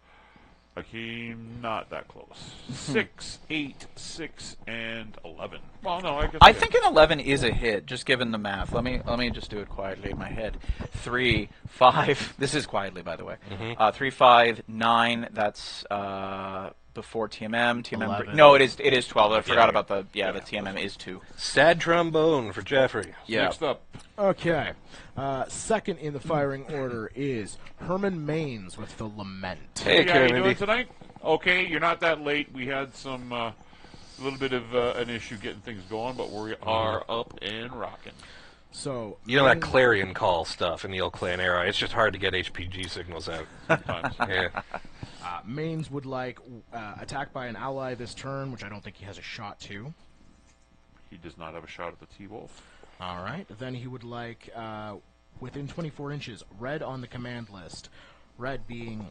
I came not that close. 6, 8, 6, and 11. Well, no, I guess. I think an 11 is a hit, just given the math. Let me just do it quietly in my head. 3, 5. This is quietly, by the way. 3, 5, 9. That's before TMM. TMM. 11. No, it is 12. I forgot Yeah. about the the TMM is 2. Sad trombone for Jeffrey. Yeah. Next up, Okay. Second in the firing order is Herman Maines with the Lament. Hey, how you doing Mindy. tonight? Okay, you're not that late. We had some little bit of an issue getting things going, but we are up and rocking. So You know that Maines- clarion call stuff in the old clan era. It's just hard to get HPG signals out. Sometimes. Yeah. Maines would like attack by an ally this turn, which I don't think he has a shot to. He does not have a shot at the T-Wolf. All right. Then he would like, within 24 inches, red on the command list. Red being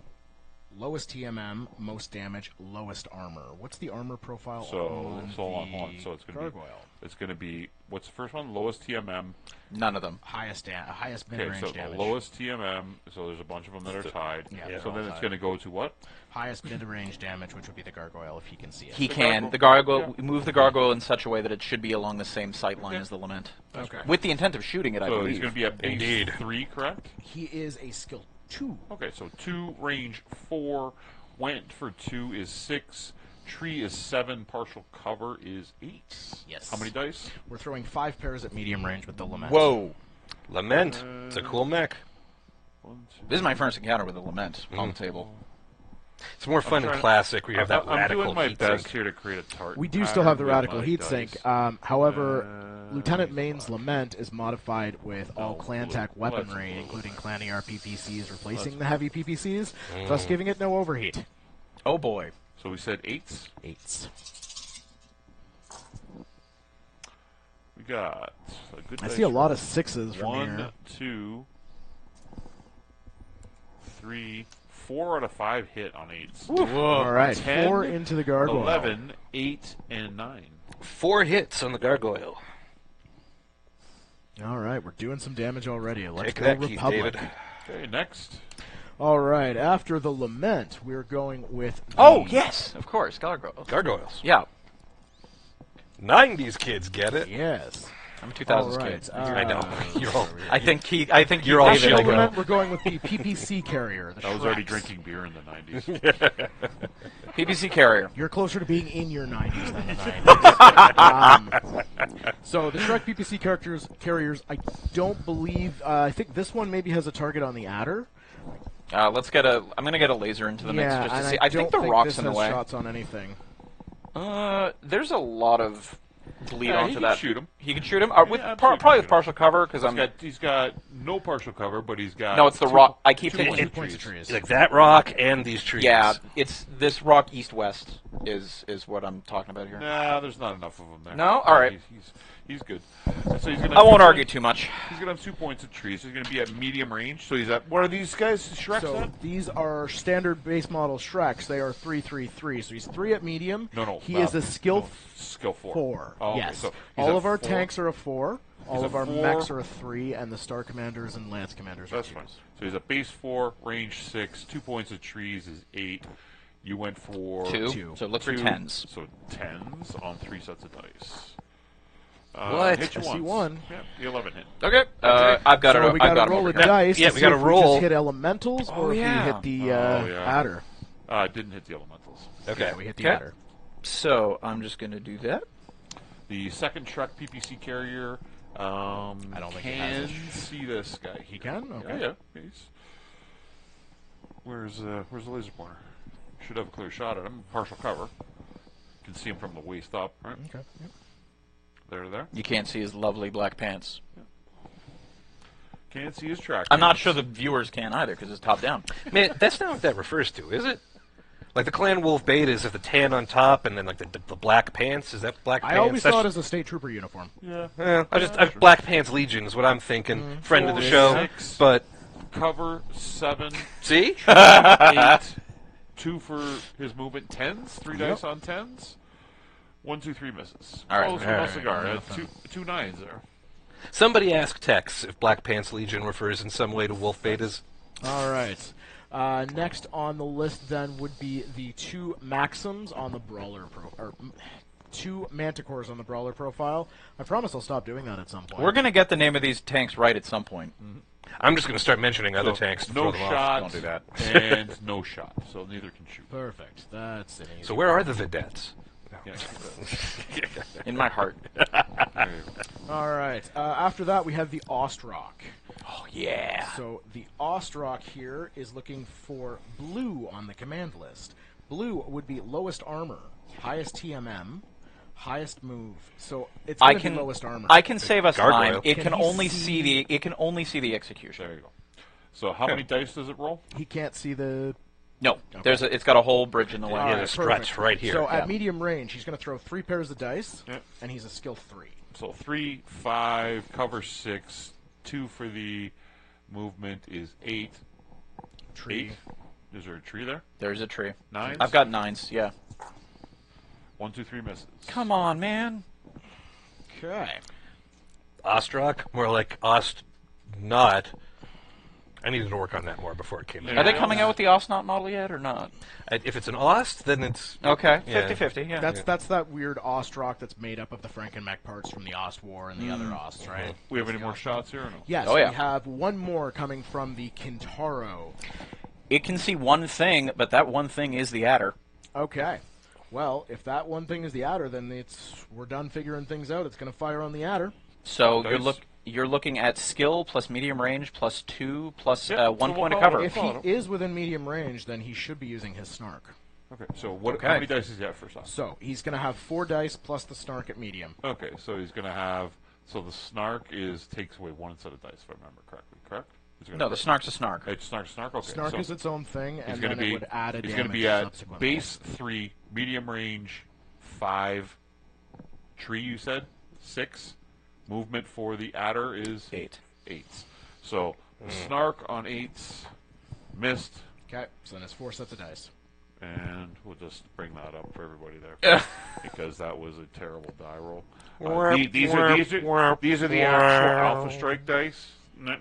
lowest TMM, most damage, lowest armor. What's the armor profile So, on hold on. the So it's going to be. gargoyle? It's going to be. What's the first one? Lowest TMM. None of them. Highest Okay, mid-range so damage. the lowest TMM. So there's a bunch of them that are tied. Yeah, So they're then all it's tied. going to go to what? Highest mid-range damage, which would be the gargoyle if he can see it. He The can. gargoyle. Move the gargoyle in such a way that it should be along the same sight line as the lament. Okay. With the intent of shooting it, I So believe. he's going to be at base Indeed. 3, correct? He is a skill 2. Okay, so 2, range 4, went for 2 is 6, tree is 7, partial cover is 8. Yes. How many dice? We're throwing 5 pairs at medium range with the lament. Whoa. Lament. It's a cool mech. 1, 2. This is my first encounter with a lament on the table. It's more fun in trying- classic where you have that I'm radical doing my heat best sink. here to create a tart. We do still have the pattern with radical my heat dice. sink. However, Lieutenant Maine's Lament is modified with all clan blue. tech Well, weaponry, that's including clan ER PPCs, replacing the heavy PPCs, thus giving it no overheat. Oh boy. So we said 8s. 8s. We got a good I dice see a lot roll. of 6s from 1, here. 2, 3, 4 out of 5 hit on 8s. All right, 10, 4 into the gargoyle. 11, 8, and 9. 4 hits on the gargoyle. All right, we're doing some damage already. Let's Take go that, Keith Republic. David. Okay, next. All right, after the Lament, we're going with the... Oh yes, of course, gargoyles. Gargoyles. Yeah, 90s kids get it. Yes. I'm a 2000s All kid. right, I know. You're all, I think You're all After shit the ago. Lament, we're going with the PPC carrier. The I was already Shreks. drinking beer in the 90s. PPC carrier. You're closer to being in your 90s than the 90s. So the Shrek PPC carriers, I don't believe. I think this one maybe has a target on the adder. Let's get a. I'm gonna get a laser into the mix Yeah, just to and see. I I think don't the rock's this in the has way. shots on anything. There's a lot of bleed Yeah, he onto can that. shoot him. He can shoot him with Yeah, absolutely probably can with shoot partial cover because I'm. He's got no partial cover, but he's got. No, it's the two- rock. I keep 2 thinking. points of Points of trees. trees. like that rock and these trees. Yeah, it's this rock east-west is what I'm talking about here. Nah, there's not enough of them there. No? All right. He's good. So he's gonna I won't argue too much. He's gonna have 2 points of trees. He's gonna be at medium range. So he's at. What are these guys? Shreks So at? these are standard base model Shreks. They are 3/3/3. So he's 3 at medium. No. He is a skill skill 4. 4. Oh, okay. Yes. So he's all a of our 4. tanks are a 4. All a of our 4. mechs are a 3, and the Star Commanders and Lance Commanders That's are 2s. fine. So he's a base 4, range 6, 2 points of trees is 8. You went for Two. So look for 2. tens. So 10s on 3 sets of dice. What? Hit you I see once. one. Yeah, the 11 hit. Okay. I've got So it. we I've got got to him roll over a here. dice Yeah, to we see gotta if roll. we just hit elementals or Oh, if yeah. we hit the yeah. adder. Didn't hit the elementals. Okay. Yeah, we hit the Okay. adder. So I'm just gonna do that. The second Shrek PPC carrier don't think he has can it. see this guy. He can? Okay. Yeah. He's, where's the laser pointer? Should have a clear shot at him. Partial cover. Can see him from the waist up. Right Okay. Yep. there. You can't see his lovely black pants. Can't see his track. I'm not sure the viewers can either because it's top down. Man, that's not what that refers to, is it? Like the Clan Wolf beta is the tan on top and then like the black pants. Is that black pants? I always That's- thought it as a state trooper uniform. Yeah. Black Pants Legion is what I'm thinking. Friend of the 4, show, 6. but Cover 7. see, 8. 2 for his movement. 10s. 3 dice on 10s. 1, 2, 3 misses. All right. Oh, so All no right. cigar. Two 9s there. somebody asked Tex if Black Pants Legion refers in some way to Wolf betas. All right. Next on the list then would be the 2 Maxims on the Brawler or 2 Manticores on the Brawler profile. I promise I'll stop doing that at some point. We're gonna get the name of these tanks right at some point. I'm just going to start mentioning other tanks to No throw them off. shot. Don't do that. And no shot. So neither can shoot. Perfect. That's an easy. So where are the vedettes? Yeah. In my heart. There you go. All right. After that, we have the Ostrock. Oh yeah. So the Ostrock here is looking for blue on the command list. Blue would be lowest armor, highest TMM, highest move. So it's I going to can be lowest armor. I can save us Gargoyle. time. It Can can he only see- see the execution. There you go. So how many dice does it roll? He can't see the. No, it's got a whole bridge in the way. All Yeah, right, the stretch perfect. right here. So Yeah. at medium range, he's going to throw 3 pairs of dice, Yeah. and he's a skill 3. So 3, 5, cover 6, 2 for the movement is 8. Tree. 8. Is there a tree there? There's a tree. 9s? I've got 9s. Yeah. 1, 2, 3 misses. Come on, man. Okay. Ostrock, more like Ost not. I needed to work on that more before it came out. Are they coming out with the Osnaut model yet or not? If it's an Ost, then it's Okay, Yeah. 50-50. Yeah. That's that weird Ostrock that's made up of the Frankenmech parts from the Ost War and the other Osts, right? We have any more shots here or no? Yes, Oh, yeah. we have one more coming from the Kintaro. It can see one thing, but that one thing is the adder. Okay. Well, if that one thing is the adder, then we're done figuring things out. It's going to fire on the adder. So Dice. you're looking at skill plus medium range plus 2 plus Yeah, 1 so point of we'll cover. If he Follow. is within medium range, then he should be using his Snark. Okay, so what? Okay. How many dice does he have first off? So he's going to have 4 dice plus the Snark at medium. Okay, so he's going to have So the snark takes away 1 set of dice, if I remember correctly. Correct? No, the snark's a snark. It's snark. Okay. Snark so is its own thing, and then it would add a he's damage going to be at subsequently. base 3, medium range 5, tree. You said 6. Movement for the adder is 8. 8s. So snark on 8s, missed, Okay, so then it's 4 sets of dice. and we'll just bring that up for everybody there because that was a terrible die roll. These are the actual Alpha Strike dice. No.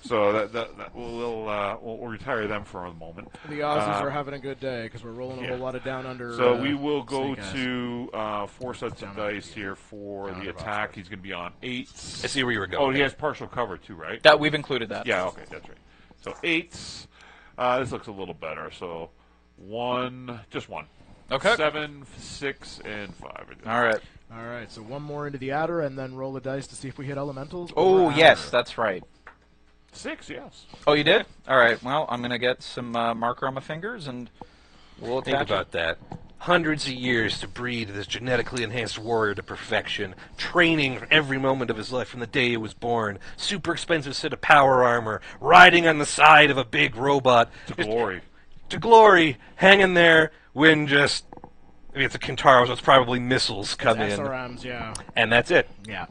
So we'll retire them for a moment. The Aussies are having a good day because we're rolling a whole lot of down under. So we will go snake eyes. to 4 sets Down of under dice here for Down the under attack. box. He's going to be on 8s. I see where you were going. Oh, he has partial cover too, right? That we've included that. Yeah, okay, that's right. So 8s. This looks a little better. So 1, just 1. Okay. 7, 6, and 5. All right. All right, so 1 more into the adder, and then roll the dice to see if we hit elementals. Oh, or yes, adder. that's right. 6, yes. Oh, you did? All right. Well, I'm going to get some marker on my fingers, and we'll Think attach about that. Hundreds of years to breed this genetically enhanced warrior to perfection, training for every moment of his life from the day he was born, super expensive set of power armor, riding on the side of a big robot. To glory. To glory, hanging there when just... I mean, it's a Kintaro, so it's probably missiles come in. SRMs, yeah. And that's it. Yeah.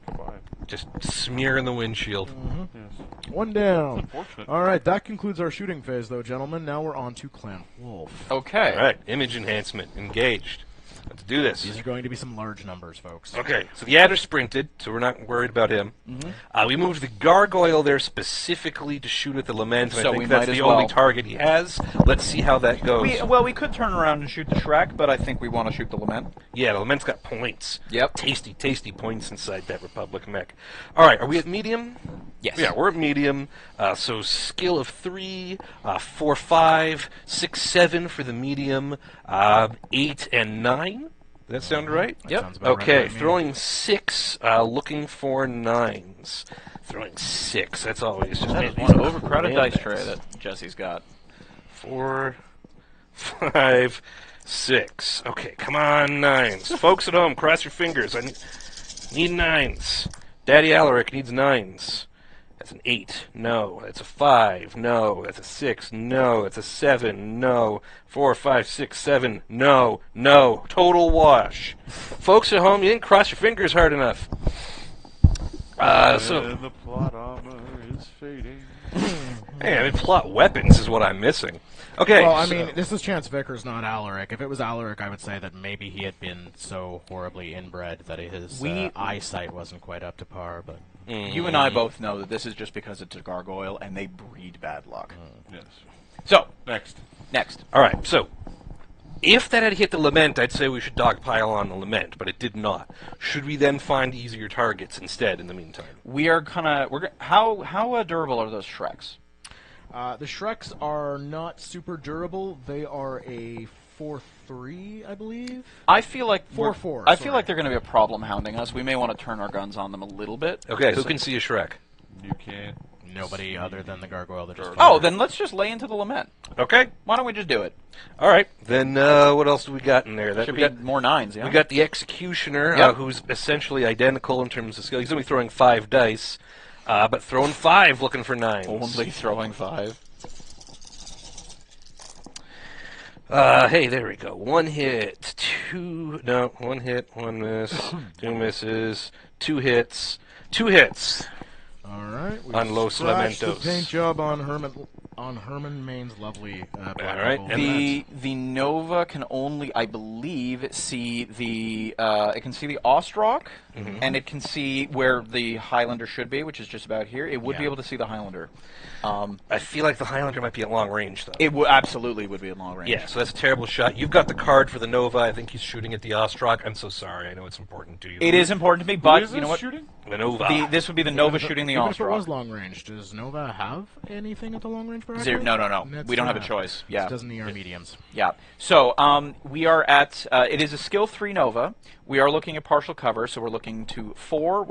Goodbye. Just smear in the windshield. Yes. 1 down. Unfortunate. All right, that concludes our shooting phase, though, gentlemen. Now we're on to Clan Wolf. Okay. All right, image enhancement, engaged. Let's do this. These are going to be some large numbers, folks. Okay, so the adder sprinted, so we're not worried about him. We moved the gargoyle there specifically to shoot at the lament, and So I think we that's might the as only well. target he has. Let's see how that goes. We could turn around and shoot the Shrek, but I think we want to shoot the Lament. Yeah, the lament's got points. Yep. Tasty, tasty points inside that Republic mech. All right, are we at medium? Yes. Yeah, we're at medium. So skill of 3, 4, 5, 6, 7 for the medium, 8 and 9. Does that sound right? That Yep. sounds about Okay, right by me. throwing 6, looking for 9s. Throwing 6, that's always just... That is these one are overcrowded dice crammets. tray that Jesse's got. 4, 5, 6. Okay, come on, 9s. Folks at home, cross your fingers. I need 9s. Daddy Alaric needs 9s. That's an 8. No. That's a 5. No. That's a 6. No. That's a 7. No. 4, 5, 6, 7. No. No. Total wash. Folks at home, you didn't cross your fingers hard enough. So, And the plot armor is fading. hey, I mean, plot weapons is what I'm missing. Okay. Well, I so- mean, this is Chance Vickers, not Alaric. If it was Alaric, I would say that maybe he had been so horribly inbred that his eyesight wasn't quite up to par, but... You and I both know that this is just because it's a gargoyle and they breed bad luck. Yes. So, Next. next. All right, so if that had hit the lament, I'd say we should dogpile on the lament, but it did not. Should we then find easier targets instead in the meantime? We are how durable are those Shreks? The Shreks are not super durable. They are a 4-3, I believe. I feel like 4-4, I feel sorry. like they're going to be a problem hounding us. We may want to turn our guns on them a little bit. Okay, who can see a Shrek? You can't. Nobody other than the gargoyle that just Oh, then let's just lay into the lament. Okay, Why don't we just do it? all right. Then what else do we got in there? That Should we be got, more 9s, yeah? we got the executioner, Yep. who's essentially identical in terms of skill. He's only throwing 5 dice, but throwing 5, looking for 9s. only throwing 5. Hey, there we go. 1 hit, 2... No, 1 hit, 1 miss, 2 misses, 2 hits, 2 hits. All right. We On Los scratched the Lamentos. paint job on Herman Maine's lovely black All right, Bull. and The Nova can only, I believe, see the it can see the Ostrock, and it can see where the Highlander should be, which is just about here. It would be Yeah. able to see the Highlander. I feel like the Highlander might be at long range, though. It absolutely would be at long range. Yeah, so that's a terrible shot. You've got the card for the Nova. I think he's shooting at the Ostrock. I'm so sorry. I know it's important to you. It is important to me, Who but is you know this what? shooting? The Nova. This would be the Nova shooting the Even if it was Ostrock. long range, does Nova have anything at the long range bracket? No. That's We don't have a not. choice. Yeah. It doesn't need our mediums. Yeah. So we are at. It is a skill 3 Nova. We are looking at partial cover, so we're looking to 4.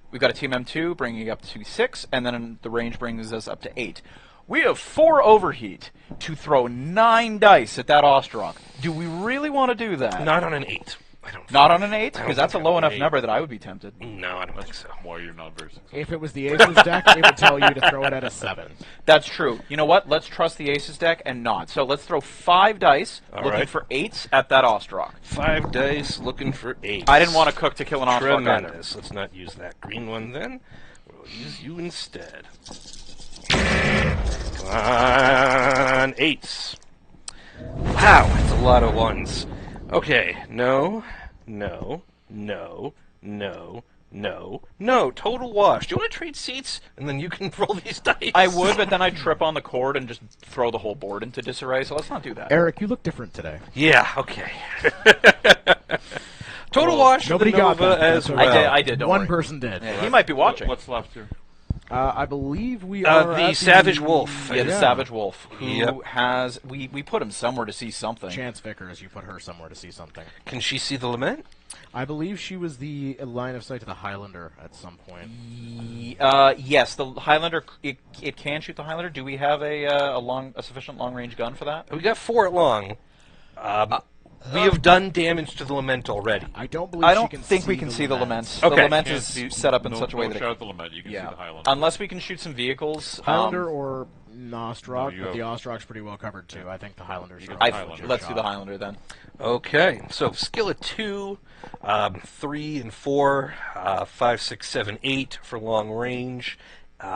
We've got a TMM2 bringing up to 6, and then the range brings us up to 8. We have 4 overheat to throw 9 dice at that Ostrock. Do we really want to do that? Not on an 8. I don't. Not on an 8? I don't Because that's a think low on an enough 8. number that I would be tempted. No, I don't think so. Why you're not very successful. If it was the Aces deck, it would tell you to throw it at a 7. That's true. You know what? Let's trust the Aces deck and not. So let's throw 5 dice All looking right. for 8s at that Ostrock. 5 dice looking for 8. I didn't want to cook to kill an Ostrock either. Tremendous. Let's not use that green one then. We'll use you instead. Come on, 8s. Wow, that's a lot of 1s. Okay, no. Total wash. Do you want to trade seats? And then you can roll these dice. I would, but then I'd trip on the cord and just throw the whole board into disarray, so let's not do that. Eric, you look different today. Yeah, okay. Total wash. nobody the got Nova that. as That's well. I did, don't One worry. person did. Yeah, he might be watching. What's left here? I believe we are The at Savage Wolf. Yeah, the Yeah. Savage Wolf, who Yep. has... We put him somewhere to see something. Chance Vickers. You put her somewhere to see something. Can she see the lament? I believe she was the line of sight to the Highlander at some point. Yes, the Highlander, it can shoot the Highlander. Do we have a sufficient long-range gun for that? We got 4 at long. We have done damage to the lament already. I don't believe I she don't can think see we can see the laments. Okay. The lament Can't is see- set up in no, such a way no that shout it... at the lament. You can see Yeah. the Highlander. Unless we can shoot some vehicles. Highlander or Nostrock, you but have- the Ostrock's pretty well covered too. I think the Highlander's You a got legit Highlander. Let's do shot. the Highlander then. Okay, so skill of 2, 3 and 4, 5, 6, 7, 8 for long range.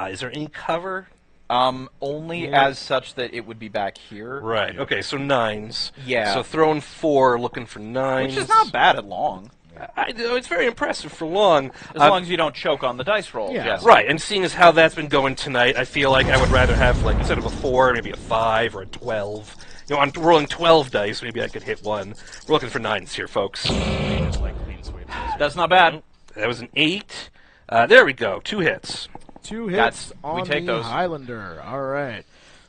Is there any cover? Only as such that it would be back here. Right. Okay, so 9s. Yeah. So throwing 4, looking for 9s. Which is not bad at long. It's very impressive for long. As long as you don't choke on the dice roll. Yeah. Yes. Right, and seeing as how that's been going tonight, I feel like I would rather have, like, instead of a 4, maybe a 5 or a 12. You know, I'm rolling 12 dice, maybe I could hit 1. We're looking for 9s here, folks. Just like clean sweep. That's not bad. That was an 8. There we go, 2 hits. 2 That's- hits we on take the those. Highlander. All right.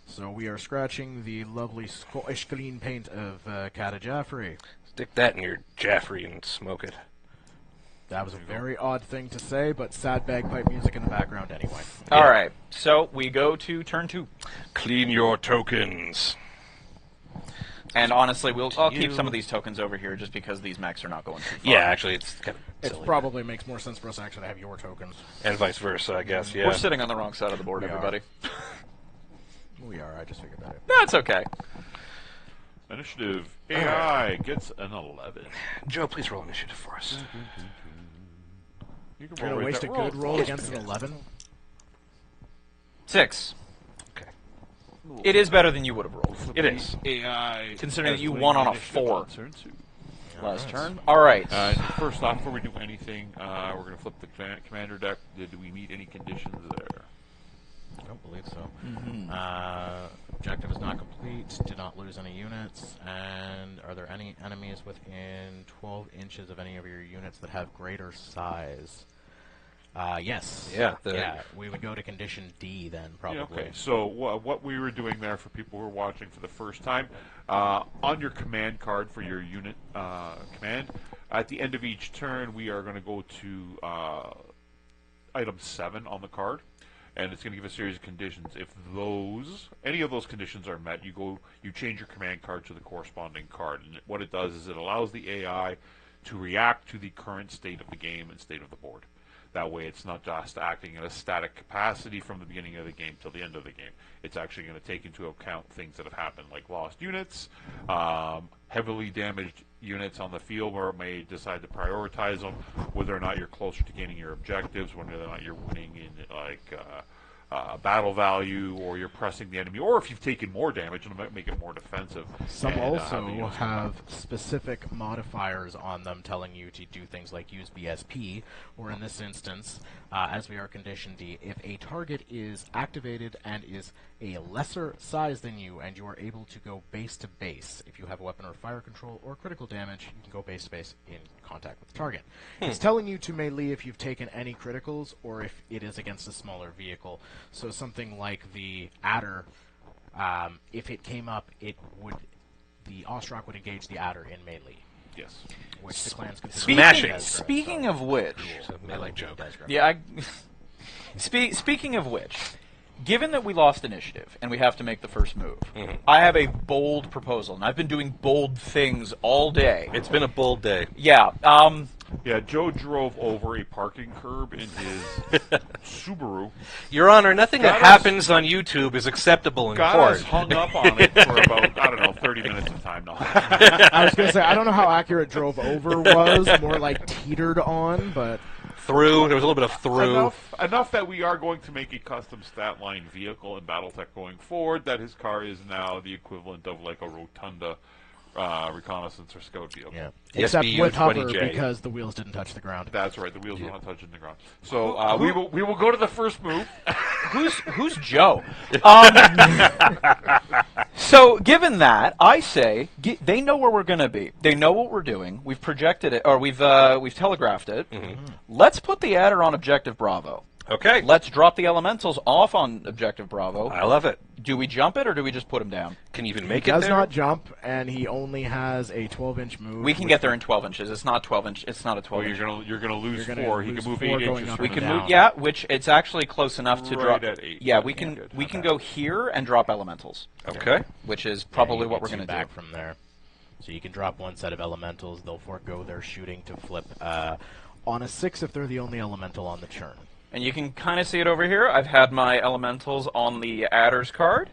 So we are scratching the lovely Scottish clean paint of Cata Jaffrey. Stick that in your Jaffrey and smoke it. That was a very odd thing to say, but sad bagpipe music in the background anyway. Yeah. All right. So we go to turn 2. Clean your tokens. And honestly, I'll keep you. some of these tokens over here just because these mechs are not going too far. Yeah, actually, it's kind of It silly. probably makes more sense for us to actually have your tokens. And vice versa, I guess, yeah. We're sitting on the wrong side of the board, We are. everybody. We are. I just figured that out. That's okay. Initiative. AI gets an 11. Joe, please roll initiative for us. You can You're roll gonna right waste a there. good roll against an 11. 6. Okay. It is better than you would have rolled. It is. AI. Considering has that you lead won on a initiative 4. on turn 2. Last turn. All right. First off, before we do anything, we're going to flip the commander deck. Did we meet any conditions there? I don't believe so. Objective is not complete. Did not lose any units. And are there any enemies within 12 inches of any of your units that have greater size? Yes. Yeah, Yeah. We would go to condition D then, probably. Yeah, okay, so what we were doing there for people who are watching for the first time, on your command card for your unit command, at the end of each turn, we are going to go to item 7 on the card, and it's going to give a series of conditions. If any of those conditions are met, you change your command card to the corresponding card, and what it does is it allows the AI to react to the current state of the game and state of the board. That way it's not just acting in a static capacity from the beginning of the game till the end of the game. It's actually going to take into account things that have happened, like lost units, heavily damaged units on the field where it may decide to prioritize them, whether or not you're closer to gaining your objectives, whether or not you're winning in battle value, or you're pressing the enemy, or if you've taken more damage and make it more defensive. Some and, also the units have specific modifiers on them telling you to do things like use BSP, or in this instance, as we are condition D, if a target is activated and is a lesser size than you, and you are able to go base to base, if you have a weapon or fire control or critical damage, you can go base to base in contact with the target. It's telling you to melee if you've taken any criticals, or if it is against a smaller vehicle. So something like the Adder, if it came up, the Ostrock would engage the Adder in melee, Yes. which the clans consider Smashing. Speaking of which, It's a melee joke. yeah. Speaking of which, given that we lost initiative and we have to make the first move, I have a bold proposal, and I've been doing bold things all day. It's been a bold day. Yeah. Yeah, Joe drove over a parking curb in his Subaru. Your Honor, nothing that Got us- happens on YouTube is acceptable in Got court. us hung up on it for about, I don't know, 30 minutes of time now. I was going to say, I don't know how accurate drove over was, more like teetered on, but... Through. There was a little bit of through. Enough that we are going to make a custom stat line vehicle in Battletech going forward, that his car is now the equivalent of like a Rotunda reconnaissance or scout vehicle. Yeah. The Except SBU with hover 20J. because the wheels didn't touch the ground. That's right, the wheels are not touching the ground. So we will go to the first move. Who's Joe? So, given that, I say they know where we're going to be. They know what we're doing. We've projected it, or we've telegraphed it. Let's put the adder on Objective Bravo. Okay. Let's drop the elementals off on Objective Bravo. I love it. Do we jump it, or do we just put them down? Can you even He make it does there? not jump, and he only has a 12-inch move. We can get there in 12 inches. It's not 12 inch. It's not a 12 Well, inch. you're gonna lose You're gonna 4. He lose can move 4 8 going inches. up from We and the can down. move, yeah, which it's actually close enough to Right drop. at 8. Yeah, Yeah, we can good. we Not can bad. go here and drop elementals, Okay. which is Yeah, probably he what we're gets you going to back do. from there. So you can drop one set of elementals. They'll forego their shooting to flip on a 6 if they're the only elemental on the churn. And you can kind of see it over here. I've had my elementals on the adders card,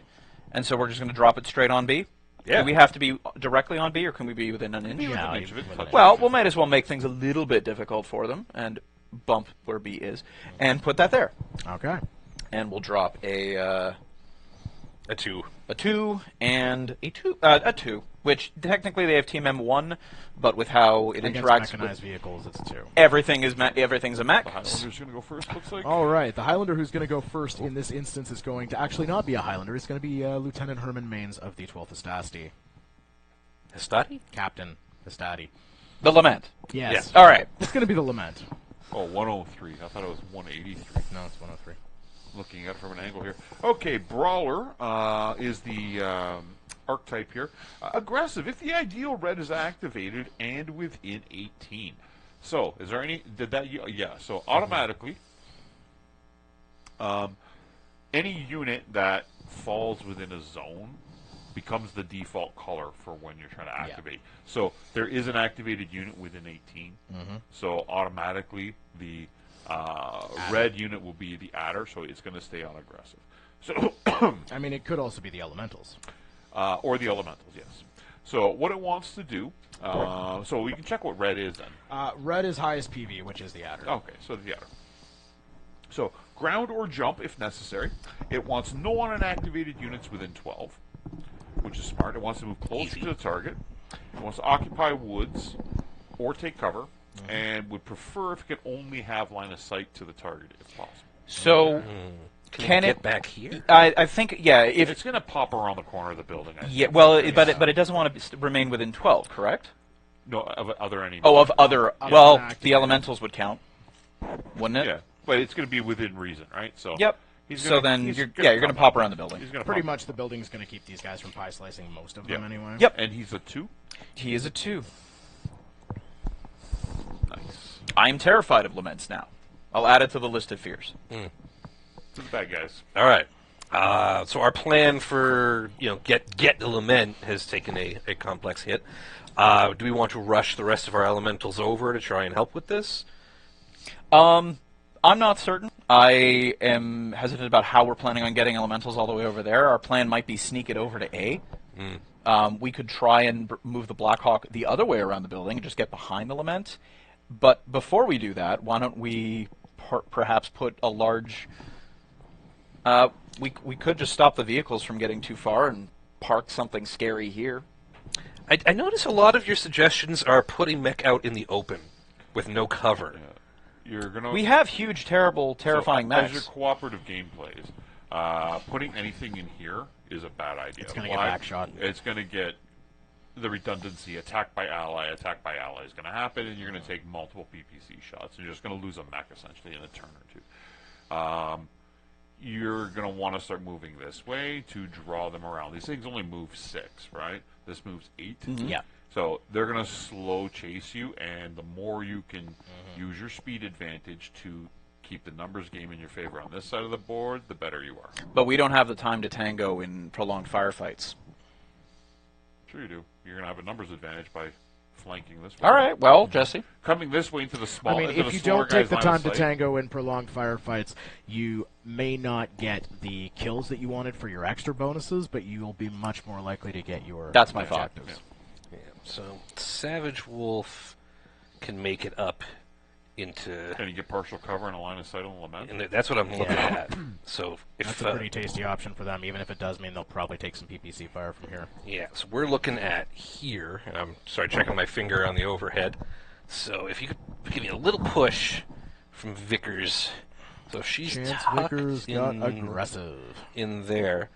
and so we're just going to drop it straight on B. Yeah. Do we have to be directly on B, or can we be within an inch? Yeah, inch of it. within an Well, inch. we might as well make things a little bit difficult for them and bump where B is, and put that there. Okay. And we'll drop A 2. a 2 and a 2, which technically they have Team M1, but with how it Against interacts mechanized with vehicles, it's 2. everything's a mech. The Highlander's gonna go first. Looks like. All right, the Highlander who's going to go first in this instance is going to actually not be a Highlander. It's going to be Lieutenant Herman Maines of the 12th Estasti. Estati? Captain Estati. The Lament. Yes. All right. It's going to be the Lament. Oh, 103. I thought it was 183. No, it's 103. Looking at it from an angle here. Okay, Brawler is the archetype here. Aggressive. If the ideal red is activated and within 18. So, is there any... Did that... Yeah, so automatically, any unit that falls within a zone becomes the default color for when you're trying to activate. So, there is an activated unit within 18. So, automatically, the... red unit will be the adder, so it's going to stay on aggressive. So, I mean, it could also be the Elementals. or the elementals, yes. So what it wants to do, so we can check what red is then. Red is highest PV, which is the Adder. Okay, so the adder. So ground or jump if necessary. It wants no unactivated units within 12, which is smart. It wants to move closer to the target. It wants to occupy woods or take cover, and would prefer if it could only have line of sight to the target if possible. So, Can it it get back here? I think, yeah, if It's going to pop around the corner of the building. I yeah, think. well, but it doesn't want to remain within 12, correct? No, of other enemies. Oh, of other. Other Well, than active. the elementals would count, wouldn't it? Yeah, but it's going to be within reason, right? So Yep. He's So gonna- then he's you're gonna going to pop pop around the building. He's gonna Pretty pop. much the building's going to keep these guys from pie slicing most of them Yeah. anyway. Yep. And he's a 2. He is a 2. Nice. I'm terrified of laments now. I'll add it to the list of fears. To the bad guys. All right. So our plan for get the lament has taken a complex hit. Do we want to rush the rest of our elementals over to try and help with this? I'm not certain. I am hesitant about how we're planning on getting elementals all the way over there. Our plan might be sneak it over to A. We could try and move the Blackhawk the other way around the building and just get behind the lament. But before we do that, why don't we perhaps put a large... we could just stop the vehicles from getting too far and park something scary here. I notice a lot of your suggestions are putting mech out in the open with no cover. You're gonna. We have huge, terrifying so, As mechs. your cooperative game plays, putting anything in here is a bad idea. It's gonna get Why? backshot. It's going to get the redundancy. Attack by ally is going to happen, and you're going to take multiple PPC shots, and you're just going to lose a mech essentially in a turn or two. You're going to want to start moving this way to draw them around. These things only move 6, right? This moves 8. Yeah. So they're going to slow chase you, and the more you can use your speed advantage to keep the numbers game in your favor on this side of the board, the better you are. But we don't have the time to tango in prolonged firefights. Sure you do. You're going to have a numbers advantage by flanking this way. All right, well, Jesse. Coming this way into the small. I mean, into if the you slower don't take guy's the line time of to sight. tango in prolonged firefights, you may not get the kills that you wanted for your extra bonuses, but you will be much more likely to get your That's my thought. objectives. Yeah. So Savage Wolf can make it up into. Can you get partial cover and a line of sight on the lament? And that's what I'm looking Yeah. at. So if That's a pretty tasty option for them, even if it does mean they'll probably take some PPC fire from here. yeah, so we're looking at here, and I'm sorry, checking my finger on the overhead. So if you could give me a little push from Vickers, so if she's Chance tucked Vickers got in, aggressive. in there,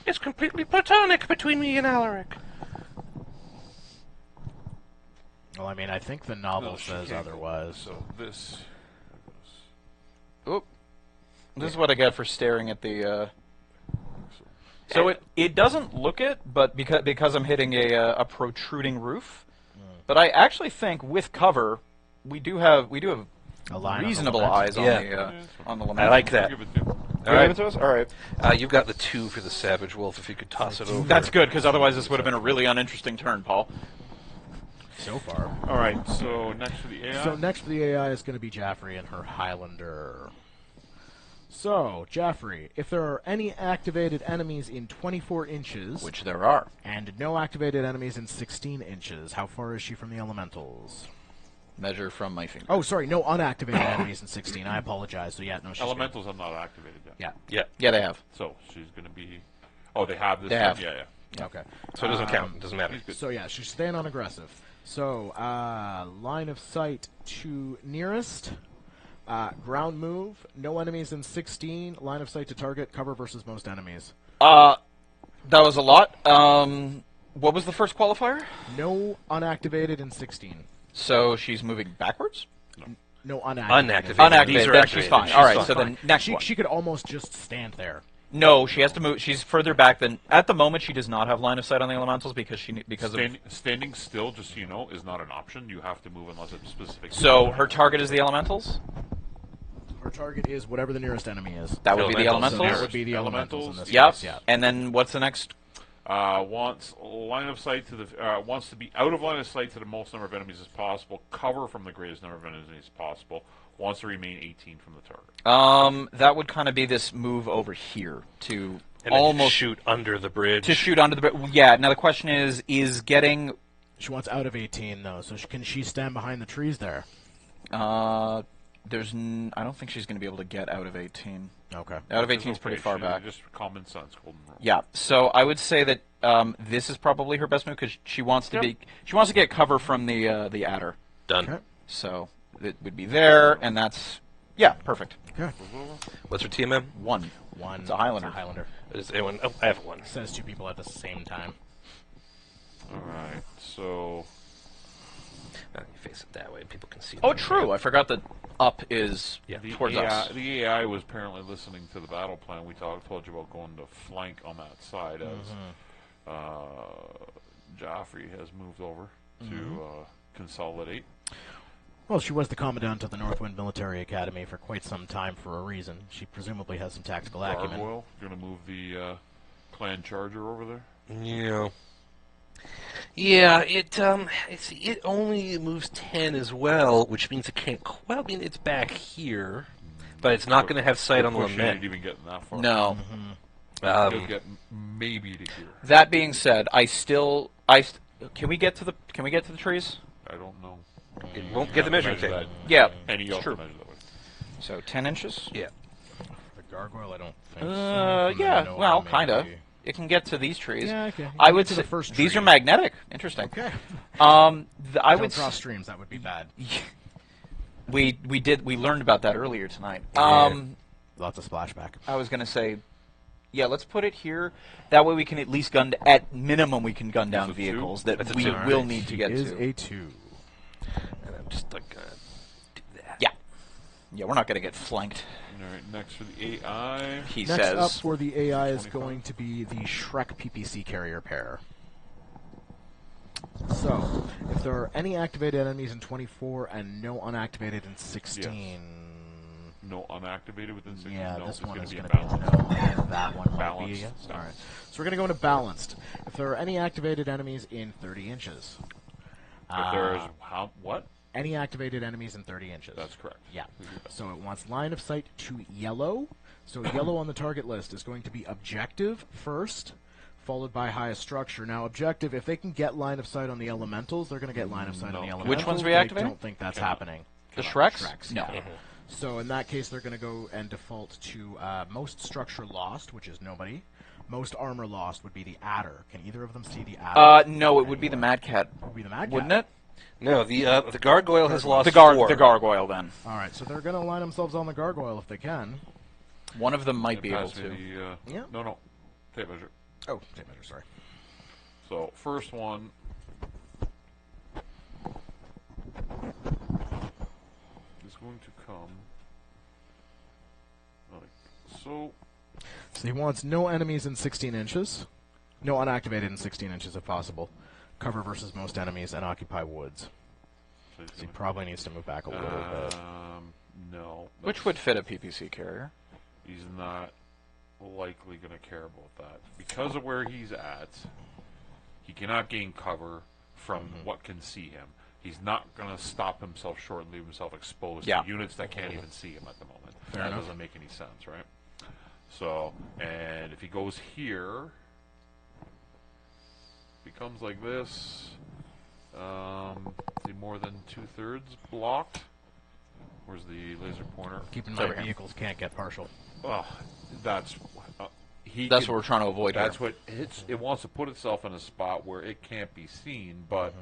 it's completely platonic between me and Alaric. Well, I mean, I think the novel No, she says can't go. otherwise. So this. Oop. This is what I get for staring at the. So it doesn't look it, but because I'm hitting a protruding roof. But I actually think with cover, we do have A line on the reasonable lament. eyes Yeah. on the lament. I like that. Give it to. All Give right, it to us? All right. you've got the 2 for the Savage Wolf. If you could toss it over. That's good, because otherwise this would have been a really uninteresting turn, Paul. So far. All right. So next for the AI. So next for the AI is going to be Jaffrey and her Highlander. So, Jaffrey, if there are any activated enemies in 24 inches, Which there are. and no activated enemies in 16 inches, how far is she from the elementals? Measure from my finger. Oh, sorry, no unactivated enemies in 16. I apologize. So, yeah, no, she's good. Elementals have not activated yet. Yeah. Yeah, Yeah, they have. So she's going to be. Oh, they have this. They one? have. Yeah, yeah. Okay. so it doesn't count. It doesn't matter. He's good. So, yeah, she's staying on aggressive. So, line of sight to nearest. Ground move, no enemies in 16. Line of sight to target, cover versus most enemies. That was a lot. What was the first qualifier? No unactivated in 16. So she's moving backwards? No unactivated. Unactivated. These Unactivated. are Then activated. she's fine. She's All right, fine. so then next one. She could almost just stand there. No, she has to move. She's further back than at the moment. She does not have line of sight on the elementals because Standing still, just so you know, is not an option. You have to move unless it's specific. So her target is the elementals. Her target is whatever the nearest enemy is. That would be the Elementals. So elementals. that would be the elementals in Elementals. this Yep. case, yeah. And then what's the next? Wants line of sight to the wants to be out of line of sight to the most number of enemies as possible. Cover from the greatest number of enemies as possible. Wants to remain 18 from the target. That would kind of be this move over here to And then almost shoot under the bridge. to shoot onto the. Yeah. Now the question is getting. She wants out of 18, though, so can she stand behind the trees there? I don't think she's going to be able to get out of 18. Okay. Out of 18 is pretty Okay, far she- back. Just common sense, golden rule. Yeah, so I would say that this is probably her best move because she wants to get cover from the adder. Done. Okay. So it would be there, and that's perfect. Okay. What's her TMM? One. One. It's a Highlander. Does anyone? Oh, I have one. Says two people at the same time. All right. So You face it that way, people can see. Oh, them. true. I forgot that up is Yeah. towards us. The AI was apparently listening to the battle plan. We told you about going to flank on that side as Joffrey has moved over to consolidate. Well, she was the commandant of the Northwind Military Academy for quite some time for a reason. She presumably has some tactical acumen. Gargoyle, going to move the clan charger over there. Yeah. Yeah, it only moves 10 as well, which means it can't. Well, I mean, it's back here, but it's not going to have sight on the Push ain't lament. even getting that far. No. He'll get maybe to here. That being said, can we get to the trees? I don't know. It won't get the measuring Measure tape. that. Yeah. And you it's also true. measure that way. So 10 inches. Yeah. The gargoyle, I don't think so. Yeah. No, Well, maybe. kind of. It can get to these trees. Yeah, okay. I You would get to the say first these tree. are magnetic. Interesting. Okay. I Don't would. cross streams. That would be bad. We learned about that earlier tonight. Lots of splashback. I was gonna say, yeah, let's put it here. That way we can at least at minimum we can gun down That's a vehicles two? that That's a we two. will need to get Is to. a 2. And I'm just like gonna do that. Yeah. Yeah, we're not gonna get flanked. All right, next for the AI. He Next says. up for the AI is 25. going to be the Shrek PPC carrier pair. So, if there are any activated enemies in 24 and no unactivated in 16, No unactivated within 60. Yeah, no, this one is going going to be a no, and that one might Balanced. be a yes. All right. So we're going to go into balanced. If there are any activated enemies in 30 inches. If there's what? Any activated enemies in 30 inches. That's correct. Yeah. So it wants line of sight to yellow. So yellow on the target list is going to be objective first, followed by highest structure. Now, objective, if they can get line of sight on the elementals, they're going to get line of sight on the elementals. Which one's but reactivating? I don't think that's happening. The Shreks? Shreks, No. yeah. So in that case, they're going to go and default to most structure lost, which is nobody. Most armor lost would be the adder. Can either of them see the adder? No, it would be the Mad Cat, It would be the Mad Cat. wouldn't it? No, the gargoyle has lost The 4. gargoyle, then. All right, so they're going to line themselves on the gargoyle if they can. One of them might be able Pass me to. the, Yeah. No. Tape measure. Oh, tape measure, sorry. So, first one. Is going to come. Like so. So he wants no enemies in 16 inches. No unactivated in 16 inches if possible. Cover versus most enemies and occupy woods. So he's So he gonna, probably needs to move back a little bit. no. Which would fit a PPC carrier. He's not likely going to care about that. Because of where he's at, he cannot gain cover from what can see him. He's not going to stop himself short and leave himself exposed to units that can't even see him at the moment. That doesn't make any sense, right? So, and if he goes here, becomes like this, is he more than 2/3 blocked? Where's the laser pointer? Keep in mind, vehicles can't get partial. Oh, that's That's what we're trying to avoid That's here. what it wants to put itself in a spot where it can't be seen, but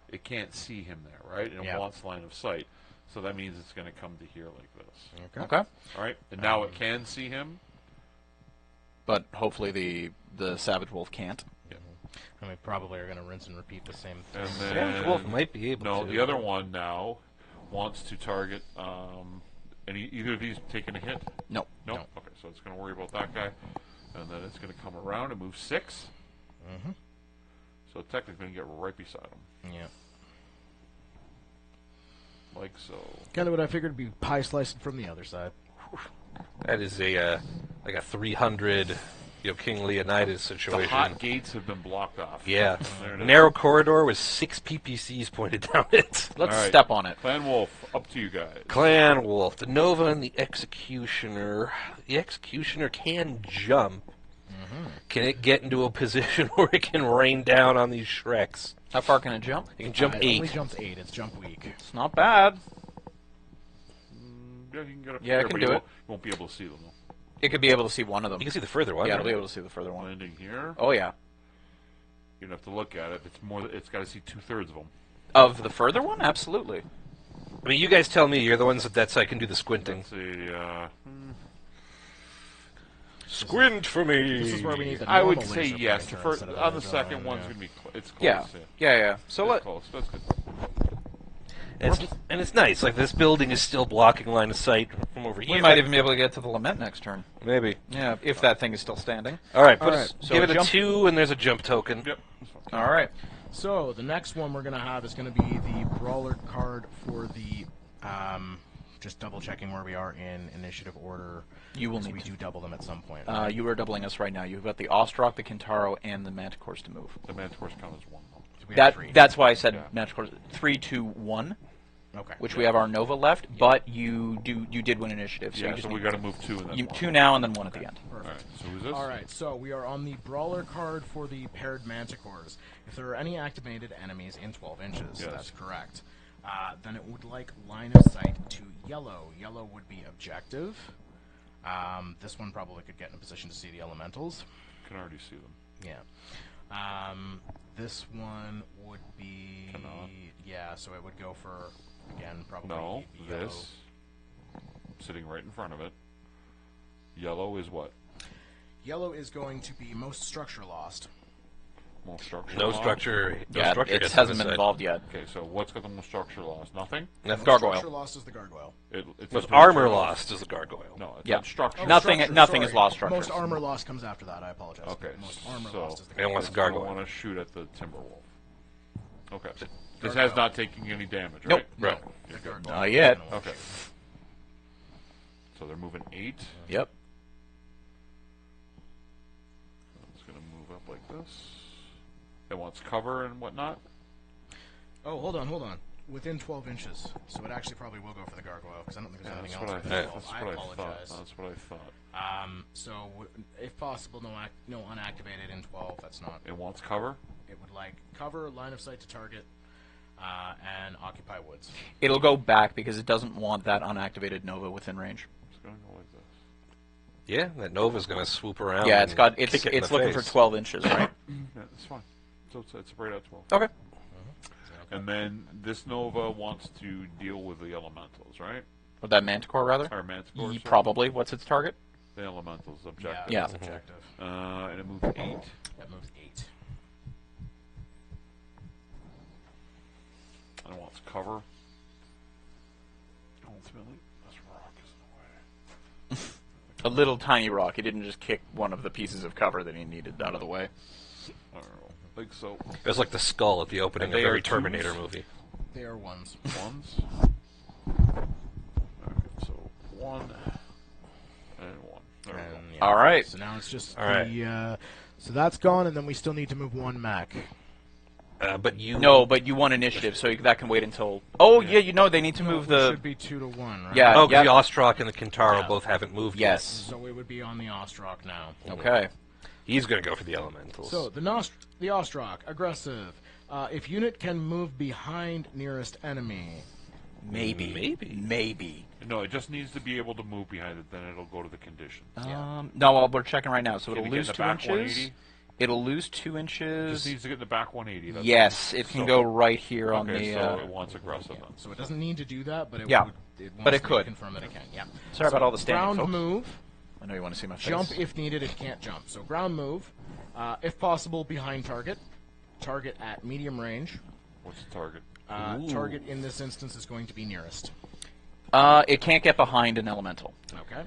it can't see him there, right? And it wants line of sight, so that means it's going to come to here like this. Okay. All right, and now it can see him. But hopefully the Savage Wolf can't. And we probably are going to rinse and repeat the same thing. And Savage then Wolf might be able to. the other one now wants to target. Either of these taking a hit? No. No. Okay, so it's going to worry about that guy, and then it's going to come around and move 6. So technically, going to get right beside him, Yeah. like so. Kind of what I figured would be pie slicing from the other side. That is a like a 300, King Leonidas The situation. hot gates have been blocked off. Yeah, There it is. narrow corridor with 6 PPCs pointed down it. Let's All right. step on it. Clan Wolf, up to you guys. Clan Wolf, the Nova, and the Executioner. The Executioner can jump. Can it get into a position where it can rain down on these Shreks? How far can it jump? It can jump It 8. only jumps 8. It's jump weak. It's not bad. Yeah, you can get up Yeah, I here, can but do you it. won't be able to see them though. It could be able to see one of them. You can see the further one. Yeah, right? it'll be able to see the further one. Landing here, Oh yeah. you'd have to look at it. It's more. It's got to see 2/3 of them. Of the further one, absolutely. I mean, you guys tell me. You're the ones that's I can do the squinting. Let's see. Squint for me. This is where we need the I would normal say laser yes. pointer First, instead of on the laser second eye, one's yeah. gonna be. It's close. Yeah. Yeah. So It's let. close. That's good. And it's nice. Like, this building is still blocking line of sight from over here. We might even be able to get to the lament next turn. Maybe. Yeah, if that thing is still standing. All right. All right, so Give it a jump- 2, and there's a jump token. Yep. All right. So the next one we're going to have is going to be the Brawler card for the... just double checking where we are in initiative order. You will because need we to. do double them at some point. You are doubling us right now. You've got the Ostrock, the Kintaro, and the Manticores to move. The Manticore's count as 1 though. So we have 3. That's why I said Yeah. Manticores. 3, 2, 1. Okay. Which we have our Nova left, but you did win initiative. So you Yeah. just So we need got to move 2 and then 1. 2 now and then 1 at the end. All Perfect. right. So who's this? All right, so we are on the Brawler card for the paired Manticores. If there are any activated enemies in 12 inches, Yes. that's correct. Then it would like line of sight to yellow. Yellow would be objective. This one probably could get in a position to see the elementals. Can already see them. Yeah. This one would be... Cannot. Yeah, so it would go for, again, probably No. yellow. This. Sitting right in front of it. Yellow is what? Yellow is going to be most structure lost. Most structure. No lost? structure. No Yeah, structure it gets hasn't been inside. involved yet. Okay, so what's got the most structure lost? Nothing? Nothing. Most structure Gargoyle. lost is the gargoyle. It's Most just armor material. lost is the gargoyle. No, it's Yeah. not structure. Oh, Nothing- structure, nothing sorry. is lost structure. Most armor loss comes after that. I apologize. Okay, Most armor so- lost is the And what's It's gargoyle? gonna want to shoot at the Timberwolf. Okay. This Gargoyle. has not taken any damage, Nope. right? Right. Okay, The good. gargoyle. Not yet. Okay. they're moving 8. Yep. It's going to move up like this. It wants cover and whatnot. Oh, hold on. Within 12 inches. So it actually probably will go for the gargoyle, because I don't think there's anything else. That's I what I apologize. thought. That's what I thought. So, if possible, no unactivated in 12. That's not. It wants cover. It would like cover, line of sight to target, and occupy woods. It'll go back because it doesn't want that unactivated Nova within range. It's going to go like this. Yeah, that Nova's going to swoop around. Yeah, and it's kick it in the looking for face. 12 inches, right? Yeah, that's fine. So it's right at 12. Okay. And then this Nova wants to deal with the elementals, right? Or that Manticore, rather? Or Manticore, sorry. Probably. What's its target? The elementals objective. Yeah. That's objective. And it moves 8. That moves 8. And it wants cover. Ultimately, this rock is in the way. A little tiny rock. He didn't just kick one of the pieces of cover that he needed out of the way. I don't know. Like so. It was like the skull at the opening of They are every twos? Terminator movie. They are ones. Ones. Alright, so 1 and 1. There we go. And, All right. So now it's just All right. the. So that's gone, and then we still need to move 1 mech. But you... No, but you won initiative, so that can wait until... Oh, yeah, they need to move It the... should be 2 to 1, right? Yeah. Oh, because the Ostrak and the Kintaro both haven't moved Yes. So it would be on the Ostrak now. Okay. yet. He's going to go for the elementals. So the Ostrak, aggressive. If unit can move behind nearest enemy. Maybe. No, it just needs to be able to move behind it, then it'll go to the condition. No, well, we're checking right now. So Can it'll it get in lose the 2 back inches. 180? It'll lose 2 It inches. just needs to get in the back 180. That's Yes, it can So- go right here on Okay, the... so it wants aggressive then. So it doesn't need to do that, but it Yeah. would. It wants But it me to could. confirm that it can. Yeah. Sorry about all the standing, Ground folks. move. I know you want to see my face. Jump if needed. It can't jump. So ground move, if possible, behind target. Target at medium range. What's the target? Target in this instance is going to be nearest. It can't get behind an elemental. Okay.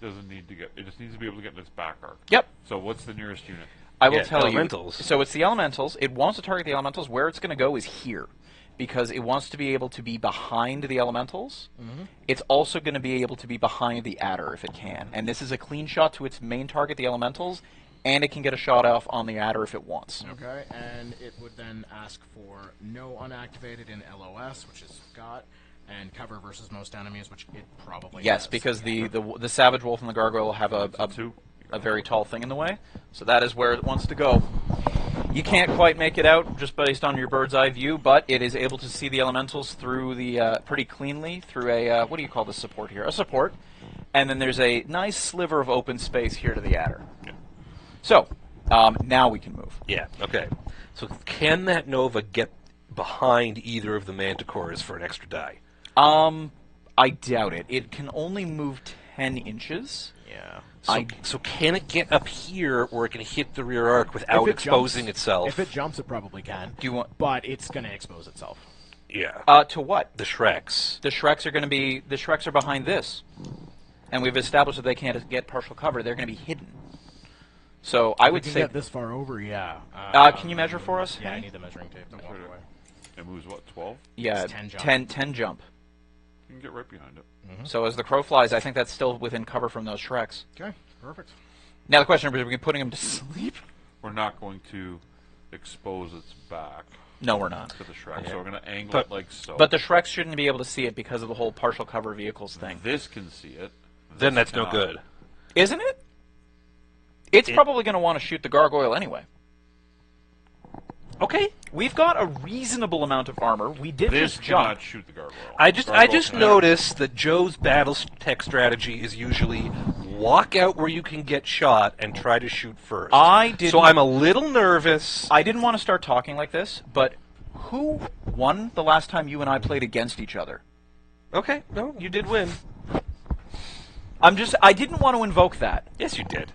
Doesn't need to get. It just needs to be able to get in its back arc. Yep. So what's the nearest unit? I will Yeah, tell elementals. you. So it's the elementals. It wants to target the elementals. Where it's going to go is here, because it wants to be able to be behind the elementals. It's also going to be able to be behind the adder if it can. And this is a clean shot to its main target, the elementals, and it can get a shot off on the adder if it wants. Okay, and it would then ask for no unactivated in LOS, which it's got, and cover versus most enemies, which it probably Yes, has. because the Savage Wolf and the Gargoyle will have a 2. very tall thing in the way. So that is where it wants to go. You can't quite make it out just based on your bird's eye view, but it is able to see the elementals through the pretty cleanly through a what do you call this support here? A support, and then there's a nice sliver of open space here to the adder. Yeah. So now we can move. Yeah, okay. So can that Nova get behind either of the Manticores for an extra die? I doubt it. It can only move 10 inches. Yeah. So can it get up here where it can hit the rear arc without If it exposing jumps- itself? If it jumps, it probably can. Do you want But it's going to expose itself. Yeah. to what? The Shreks. The Shreks are going to be behind this, and we've established that they can't get partial cover. They're going to be hidden. So I We would can say, get this far over, yeah. can you measure for us? Yeah, I Henny? need the measuring tape. Don't walk Sure. away. It moves what? 12. Yeah, It's 10 jump. 10 jump. You can get right behind it. So as the crow flies, I think that's still within cover from those Shreks. Okay, perfect. Now the question is, are we putting him to sleep? We're not going to expose its back No, we're not. to the Shrek, so we're going to angle But- it like so. But the Shreks shouldn't be able to see it because of the whole partial cover vehicles thing. This can see it. Then This that's no cannot. good. Isn't it? It's probably going to want to shoot the gargoyle anyway. Okay, we've got a reasonable amount of armor. We did This just jump. cannot shoot the gargoyle. I just Gargoyle cannot. noticed that Joe's Battletech strategy is usually walk out where you can get shot and try to shoot first. I didn't- So I'm a little nervous. I didn't want to start talking like this, but who won the last time you and I played against each other? Okay, no, you did win. I didn't want to invoke that. Yes, you did.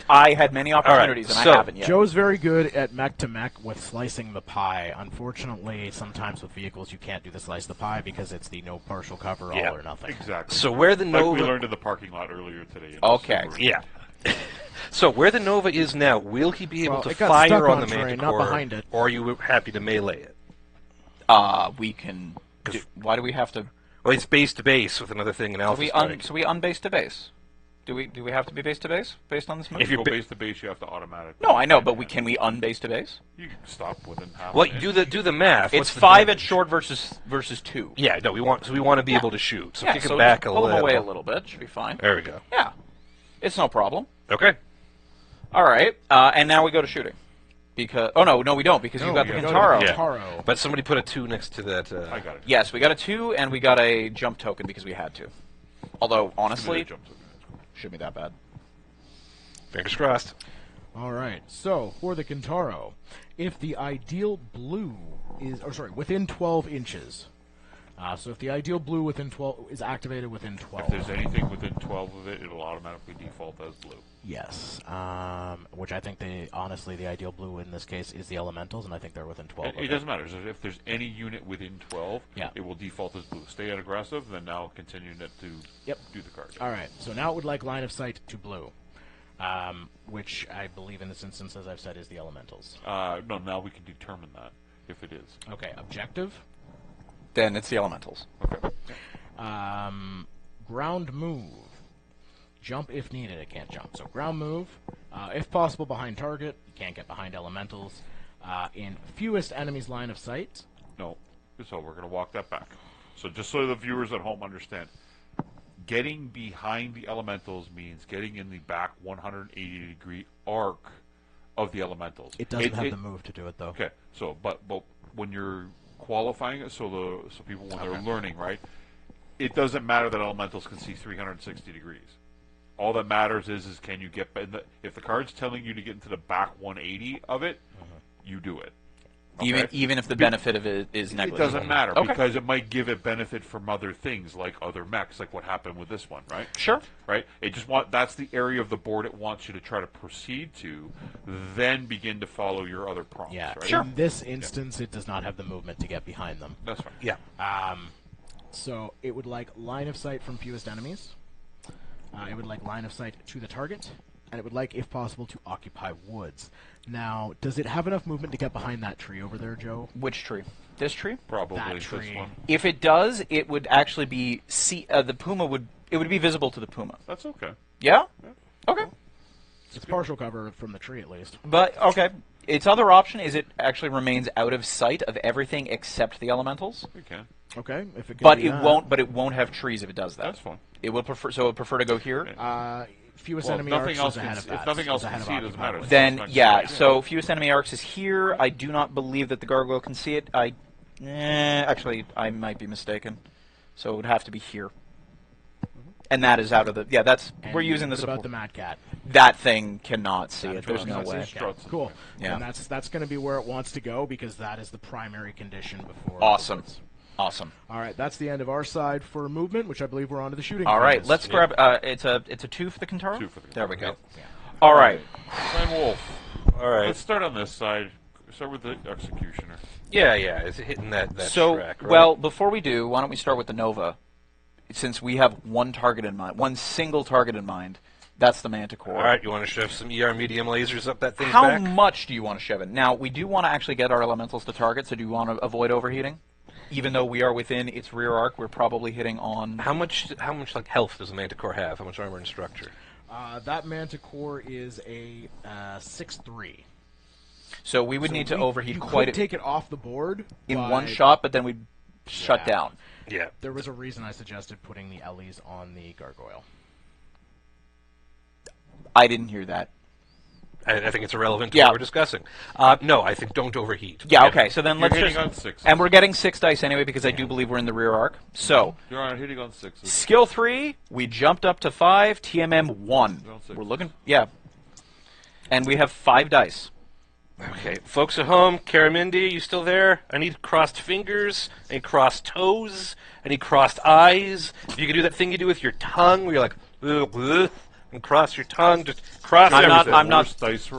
I had many opportunities, and so- I haven't yet. Joe's very good at mech to mech with slicing the pie. Unfortunately, sometimes with vehicles you can't do the slice the pie because it's the no partial cover, Yeah, all or nothing. Exactly. So where the like Nova... we learned in the parking lot earlier today. in Okay. Super. Yeah. So where the Nova is now, will he be able Well, to it got fire stuck on on the terrain, Manticore, not behind it. or are you happy to melee it? We can. Why do we have to? Well, it's base to base with another thing in Alpha Strike. So we unbase to base. Do we have to be base to base based on this move? If you go base to base, you have to automatically. No, I know, but can we unbase to base? You can stop within half. Well, a minute. do the math. It's What's the 5 at damage? short versus 2. Yeah, no, we want to be able to shoot. So Yeah, kick so it back just a pull little. them away a little bit. Should be fine. There we go. Yeah, it's no problem. Okay. All right, and now we go to shooting. Because no, we don't because you've got the you go to Kintaro. Yeah. Kintaro. But somebody put a 2 next to that. I got it. Yes, we got a 2 and we got a jump token because we had to. Although honestly, Jump token, that's cool. shouldn't be that bad. Fingers crossed. All right. So for the Kintaro, if the ideal blue is, within 12 inches. So if the ideal blue within 12 is activated within 12. If there's anything within 12 of it, it'll automatically default as blue. Yes. Which I think honestly the ideal blue in this case is the elementals, and I think they're within 12. It doesn't matter. So if there's any unit within 12, Yeah. it will default as blue. Stay at aggressive, then now continue to do the card. All right. So now it would like line of sight to blue, which I believe in this instance, as I've said, is the elementals. No, now we can determine that if it is. Okay. Objective. Then it's the elementals. Okay. Ground move. Jump if needed. It can't jump. So ground move. If possible, behind target. You can't get behind elementals. In fewest enemies line of sight. No. So we're going to walk that back. So just so the viewers at home understand, getting behind the elementals means getting in the back 180-degree arc of the elementals. It doesn't have the move to do it, though. Okay. So, but when you're qualifying it, so people when they're learning, right, it doesn't matter that elementals can see 360 degrees. All that matters is can you get if the card's telling you to get into the back 180 of it, you do it. Okay? Even if the benefit of it is It negligible. doesn't matter Okay. because it might give it benefit from other things like other mechs, like what happened with this one, right? Sure. Right. It just that's the area of the board it wants you to try to proceed to, then begin to follow your other prompts. Yeah. Right? In this instance, it does not have the movement to get behind them. That's fine. Yeah. So it would like line of sight from fewest enemies. It would like line of sight to the target, and it would like, if possible, to occupy woods. Now, does it have enough movement to get behind that tree over there, Joe? Which tree? This tree? Probably That this tree. one. If it does, it would actually be the puma would be visible to the puma. That's okay. Yeah? Okay. It's partial cover from the tree, at least. But okay. Its other option is it actually remains out of sight of everything except the elementals. We can. Okay, if it can But do it that. won't. But it won't have trees if it does that. That's fine. It would prefer. So it would prefer to go here. Fewest Well, enemy nothing arcs else is ahead can of see- that. if nothing else It's can ahead see, of it doesn't occupy matter. woods. Then It's yeah. not- So fewest enemy arcs is here. I do not believe that the gargoyle can see it. Actually, I might be mistaken. So it would have to be here. And that is out of the. Yeah, that's And we're using this. it's about the Mad Cat. That thing cannot see it. There's no That's way. it. Struts. Cool. Yeah. And that's going to be where it wants to go because that is the primary condition before. Awesome. woods. Awesome. All right, that's the end of our side for movement, which I believe we're on to the shooting. All right, phase. let's grab. It's a 2 for the Kintaro. 2 for the There we go. Yeah. All right. Fine Wolf. All right. Let's start on this side. Start with the Executioner. Yeah. It's hitting that So, track, right? well, before we do, why don't we start with the Nova? Since we have one target in mind, one single target in mind, that's the Manticore. All right, you want to shove some ER medium lasers up that thing's How back? much do you want to shove it? Now, we do want to actually get our elementals to target, so do you want to avoid overheating? Even though we are within its rear arc, we're probably hitting on... How much like health does a Manticore have? How much armor and structure? That Manticore is a 6/3. So we would need to overheat you quite could take it off the board in but one shot, but then we'd shut Yeah. down. Yeah. There was a reason I suggested putting the Ellies on the gargoyle. I didn't hear that. I think it's irrelevant to Yeah. what we're discussing. No, I think don't overheat. Yeah, okay, so then You're let's hitting just... on 6. And we're getting 6 dice anyway because I do believe we're in the rear arc. So, You're on hitting on 6. skill 3, we jumped up to 5, TMM 1. You're on 6. We're looking... Yeah. And we have 5 dice. Okay, folks at home, Karamindi, you still there? I need crossed fingers, I need crossed toes, I need crossed eyes. If you can do that thing you do with your tongue, where you're like, ugh, ugh, and cross your tongue, just cross I'm not- everything. I'm not- Worst dice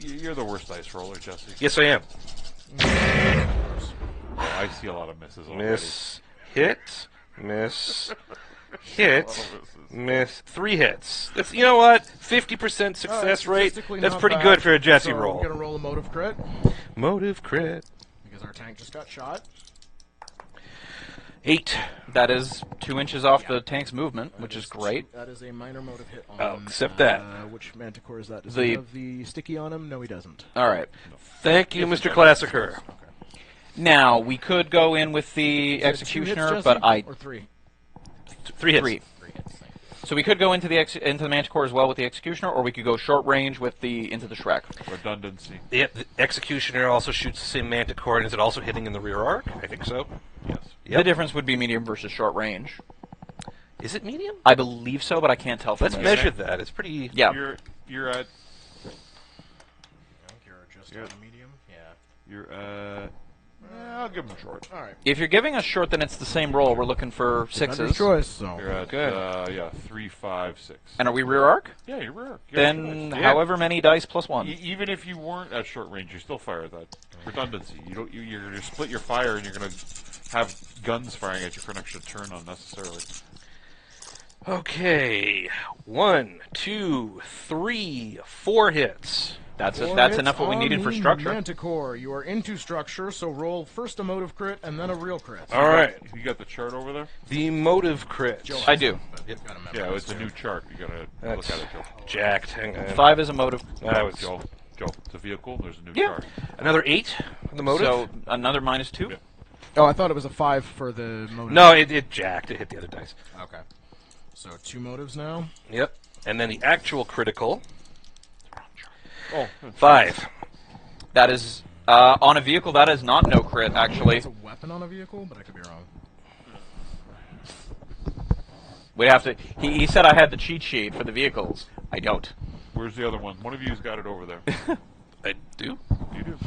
you're the worst dice roller, Jesse. Yes, I am. Oh, I see a lot of misses already. Miss, hit, miss, hit, miss. 3 hits. That's, you know what? 50% success rate. Statistically That's not pretty bad. good for a Jesse So roll. We're going to roll a motive crit Motive crit. because our tank just got shot. 8. That is 2 inches off the tank's movement, which is great. That is a minor motive hit on. Oh, except that. Which Manticore is that? Does The- he have the sticky on him? No, he doesn't. All right. Thank you, Mr. Classicer. Now we could go in with the Is it 2 hits, executioner, Jesse, but I or 3. 3 hits. 3. 3 hits. So we could go into the Manticore as well with the executioner, or we could go short range with the into the Shrek. Redundancy. Yep, the Executioner also shoots the same Manticore, and is it also hitting in the rear arc? I think so. Yes. Yep. The difference would be medium versus short range. Is it medium? I believe so, but I can't tell from Let's this. measure that. It's pretty... Yeah. You're at You're just Yeah. on a medium? Yeah. you're at. I'll give him short. Alright. If you're giving us short, then it's the same roll. We're looking for sixes. choice, so. You're at Okay. 3, 5, 6. And are we rear arc? Yeah, you're rare. Then Yeah. however many dice plus 1. Even if you weren't at short range, you still fire that redundancy. You don't. You're going to split your fire, and you're going to have guns firing at you for an extra turn unnecessarily. Okay. 1, 2, 3, 4 hits. That's Four that's hits enough what we on needed for the structure. Manticore. You are into structure, so roll first a motive crit and then a real crit. All right. You got the chart over there? The motive crit. Joe I do. Yep. Gotta Yeah, memorize it's a too. new chart. You got to That's look at it, Joe. jacked. Hang on. 5 is a motive. That was Joe, it's a vehicle. There's a new Yeah. chart. another 8 on the motive. So another minus 2. Yeah. Oh, I thought it was a 5 for the motive. No, it jacked. It hit the other dice. Okay. So 2 motives now. Yep. And then the actual critical. Oh, 5. That is on a vehicle. That is not no crit actually. It's a weapon on a vehicle, but I could be wrong. We have to. He said I had the cheat sheet for the vehicles. I don't. where's the other one? One of you's got it over there. I do. You do.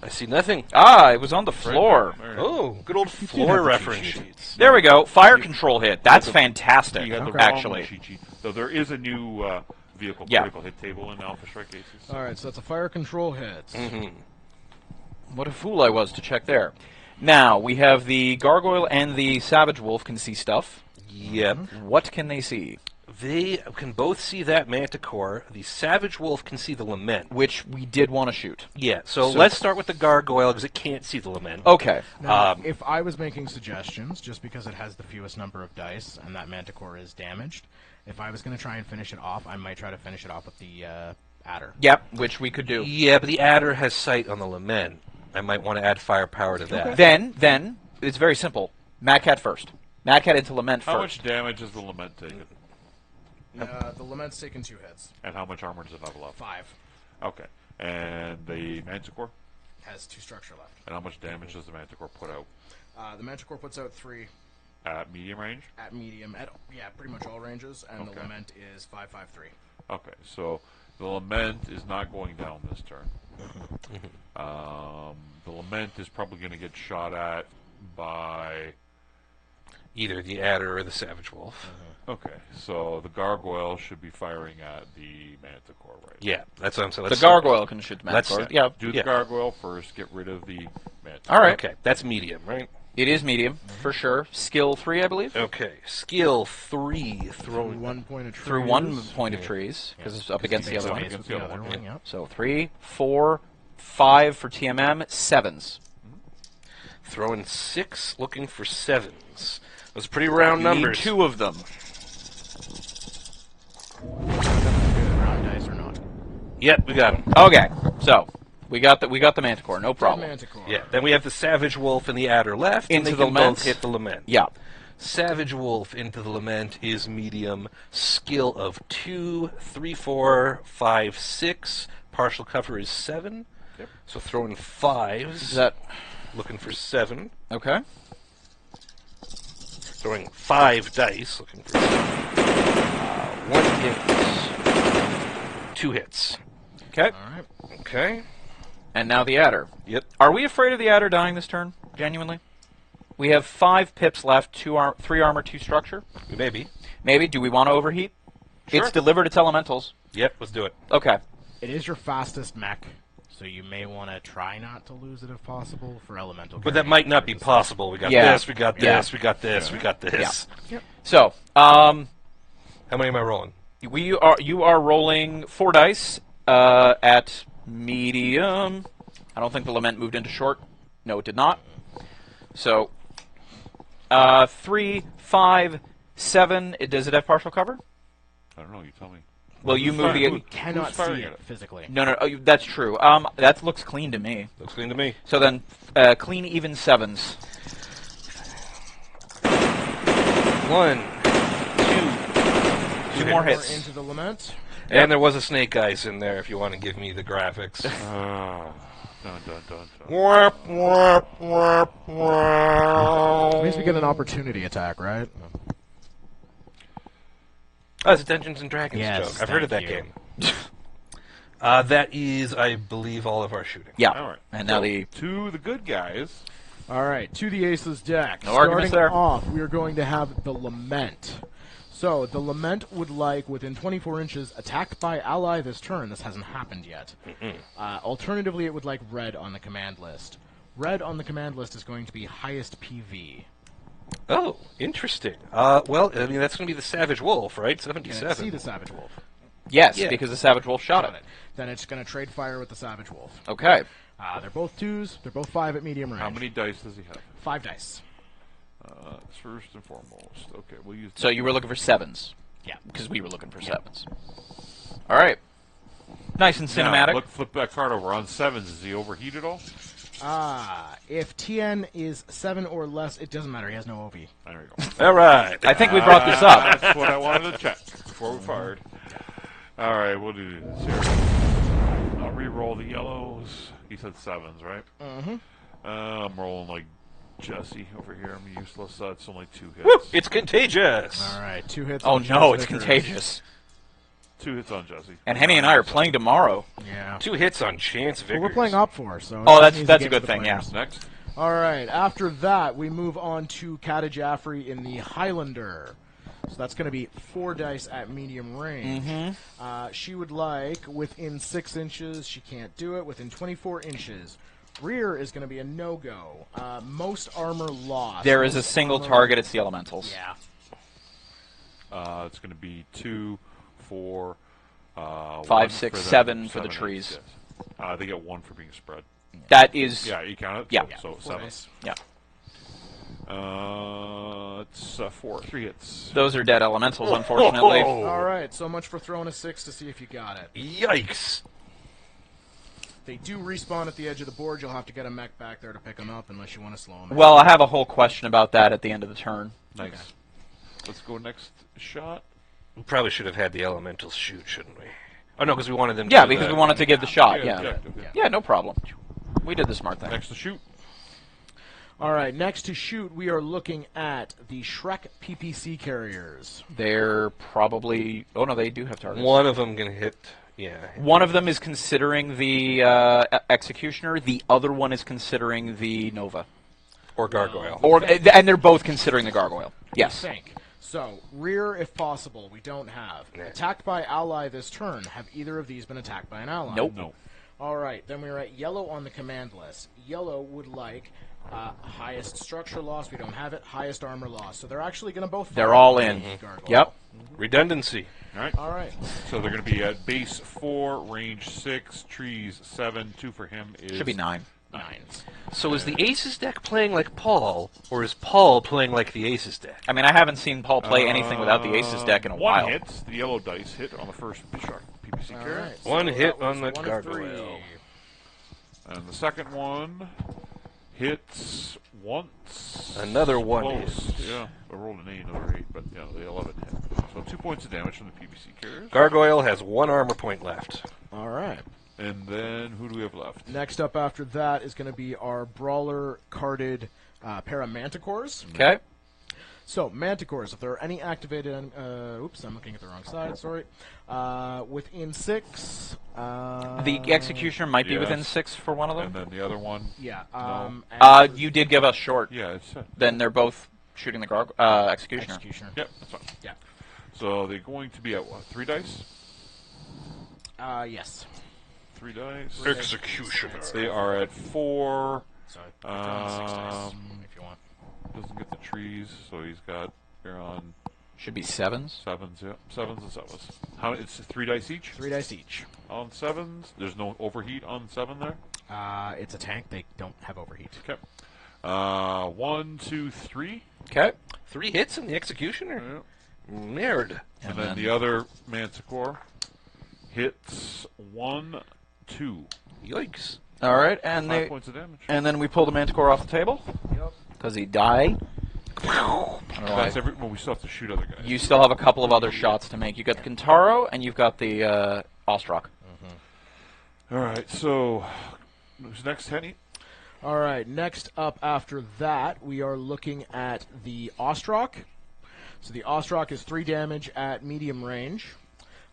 I see nothing. Ah, it was on the floor. Right there. Oh, good old have floor the reference cheat sheet. sheets. There we go. Fire control hit. That's fantastic. You got the Okay. wrong Actually. cheat sheet. So there is a new vehicle Yeah. critical hit table in Alpha Strike cases. Alright, so that's a fire control hit. What a fool I was to check there. Now we have the gargoyle and the savage wolf can see stuff. Yep. What can they see? They can both see that Manticore. The Savage Wolf can see the Lament. Which we did want to shoot. Yeah, so So- let's start with the Gargoyle because it can't see the Lament. Okay. Now, if I was making suggestions, just because it has the fewest number of dice and that Manticore is damaged, if I was going to try and finish it off, I might try to finish it off with the Adder. Yep. Which we could do. Yeah, but the Adder has sight on the Lament. I might want to add firepower to that. Then it's very simple. Mad Cat first. Mad Cat into Lament How first. much damage is the Lament taken? The Lament's taken 2 hits. And how much armor does it have left? 5. Okay. And the Manticore? Has 2 structure left. And how much damage does the Manticore put out? The Manticore puts out 3 At medium range? at medium, at pretty much all ranges, and the Okay. Lament is 553. Okay, so the Lament is not going down this turn. The Lament is probably going to get shot at by... Either the Adder or the Savage Wolf. Okay, so the Gargoyle should be firing at the Manticore, right? Yeah, that's what I'm saying. The Let's gargoyle can shoot the let's- Manticore. Yeah. Do the Yeah. Gargoyle first, get rid of the Manticore. All right. Okay, that's medium, right? It is medium for sure. Skill 3, I believe. Okay, skill 3, Through throwing 1 point of trees. Through 1 point of trees because it's up against the Makes other up one. against the the other other one, one, yep. So 3, 4, 5 for TMM, 7s. throwing 6, looking for 7s. Those are pretty round You need numbers. 2 of them. Good, round dice or not. Yep, we got him. Okay, so we got the Manticore, no problem. Manticore. Yeah, then we have the Savage Wolf and the Adder left, and Into they the can Lament. both hit the Lament. Yeah. Savage Wolf into the Lament is medium. Skill of 2, 3, 4, 5, 6. Partial cover is 7. Yep. So throwing 5s. Is that Looking for 7. okay? Throwing 5 dice. Looking for 1 hit. 2 hits. Okay. Alright. Okay. And now the Adder. Yep. Are we afraid of the Adder dying this turn? Genuinely? We have 5 pips left, 3 armor, 2 structure. Maybe. Maybe. Do we want to overheat? Sure. It's delivered its elementals. Yep, let's do it. Okay. It is your fastest mech, so you may want to try not to lose it if possible for elemental. But that might not be possible. We got Yeah. this, we got Yeah. this, we got this, we got this. So, How many am I rolling? you are rolling 4 dice at medium. I don't think the Lament moved into short. No, it did not. So, 3, 5, 7. Does it have partial cover? I don't know. You tell me. Well, you move the. We cannot Who's firing see at it it? physically. No, that's true. That looks clean to me. Looks clean to me. So then, clean even 7s. 1, 2. Two more hits. Into the lament. And there was a snake eyes in there if you want to give me the graphics. Dun, dun, dun, dun. Warp, warp, warp, warp. Means we get an opportunity attack, right? Oh, it's a Dungeons and Dragons Yes, joke. I've heard of that thank you. game. That is, I believe, all of our shooting. Yeah. All right. And So, now the. to the good guys. All right, to the Aces deck. No arguments Starting there. off, we are going to have the Lament. So, the Lament would like, within 24 inches, attacked by ally this turn. This hasn't happened yet. Alternatively, it would like red on the command list. Red on the command list is going to be highest PV. Oh, interesting. Well, I mean, that's going to be the Savage Wolf, right? Can it 77. see the Savage Wolf? Yes, Yeah. because the Savage Wolf shot Got it. Then it's going to trade fire with the Savage Wolf. Okay. They're both 2s. They're both 5 at medium range. How many dice does he have? 5 dice. First and foremost. Okay, we'll use. So you were looking for 7s. Yeah. Because we were looking for 7s. All right. Nice and cinematic. Now, look, flip that card over. On 7s, is he overheated all? If TN is 7 or less, it doesn't matter. He has no OV. There you go. All right. I think we brought this up. That's what I wanted to check before we fired. All right, we'll do this here. I'll re-roll the yellows. He said 7s, right? Mm-hmm. I'm rolling like Jesse over here. I'm useless. It's only 2 hits. Woo, it's contagious. All right, 2 hits. Oh on no, Jess it's Vickers. contagious. 2 hits on Jesse. And Henny and I are playing tomorrow. Yeah. 2 hits on Chance Vickers. Well, we're playing op 4, so. Oh, it's an easy that's a game good for the thing, yeah. players. Next. All right. After that, we move on to Kata Jaffrey in the Highlander. So that's going to be 4 dice at medium range. She would like within 6 inches. She can't do it. Within 24 inches. Rear is going to be a no-go. Most armor lost. There is a Most single armor- target. It's the elementals. Yeah. It's going to be 2, 4, 5, 1 6, for them, 7 for the 7, trees. yes. They get 1 for being spread. That is. Yeah, you count it? Yeah. So 4 7. dice. Yeah. It's 4. 3 hits. Those are dead elementals, unfortunately. All right. So much for throwing a 6 to see if you got it. Yikes. They do respawn at the edge of the board. You'll have to get a mech back there to pick them up unless you want to slow them. Well, I have a whole question about that at the end of the turn. Nice. Okay. Let's go next shot. We probably should have had the elementals shoot, shouldn't we? Oh, no, because we wanted them to Yeah, do because the- we wanted to give the shot. Yeah. objective, Yeah, no problem. We did the smart thing. Next to shoot. All right, next to shoot, we are looking at the Shrek PPC carriers. They're probably. Oh no, they do have targets. One of them can hit. Yeah. One of them is considering the Executioner. The other one is considering the Nova. Or Gargoyle. And they're both considering the Gargoyle. Yes. Think. So, rear if possible, we don't have. Yeah. Attacked by ally this turn. Have either of these been attacked by an ally? Nope. No. All right, then we're at yellow on the command list. Yellow would like highest structure loss. We don't have it. Highest armor loss. So they're actually going to both. They're fire all on in. the Gargoyle. Yep. Redundancy. All right. All right. So they're going to be at base 4, range 6, trees 7. 2 for him is Should be 9. 9s. So is the Aces deck playing like Paul, or is Paul playing like the Aces deck? I mean, I haven't seen Paul play anything without the Aces deck in a 1 while. hits. The yellow dice hit on the first Shark PPC All carrier. right. One so hit that was on the 1 of 3. Gargoyle. And the second one hits once. Another 1 Close. hit. Yeah. I rolled an 8, another 8, but yeah, the 11 hit. So 2 points of damage from the PPC carriers. Gargoyle has 1 armor point left. All right. And then who do we have left? Next up after that is going to be our brawler carded Paramanticores. Okay. So, Manticores, if there are any activated... oops, I'm looking at the wrong side, sorry. Within 6... The Executioner might be Yes. within 6 for one of And them. then the other one. Yeah. No. and You did give us short. Yeah, it's Then they're both shooting the Executioner. Executioner. yep, that's fine. Yeah. So they're going to be at what? 3 dice? Yes. 3 dice. Executioner. They are at 4. So, put down 6 dice, if you want. Doesn't get the trees, so he's got. You're on Should be 7s. 7s, yeah. 7s and 7s. How? It's 3 dice each? 3 dice each. On 7s? There's no overheat on 7 there? It's a tank. They don't have overheat. Okay. 1, 2, 3. Okay. 3 hits in the Executioner? Yeah. Nerd. And then the other Manticore hits 1, 2. Yikes. All right, and 5 points of damage. and then we pull the Manticore off the table Yep. because he died. I don't know That's why. well, we still have to shoot other guys. You still have a couple of other shots to make. You got the Kintaro and you've got the Ostrak. All right, so who's next, Henny? All right, next up after that, we are looking at the Ostrak. So the Ostrak is 3 damage at medium range.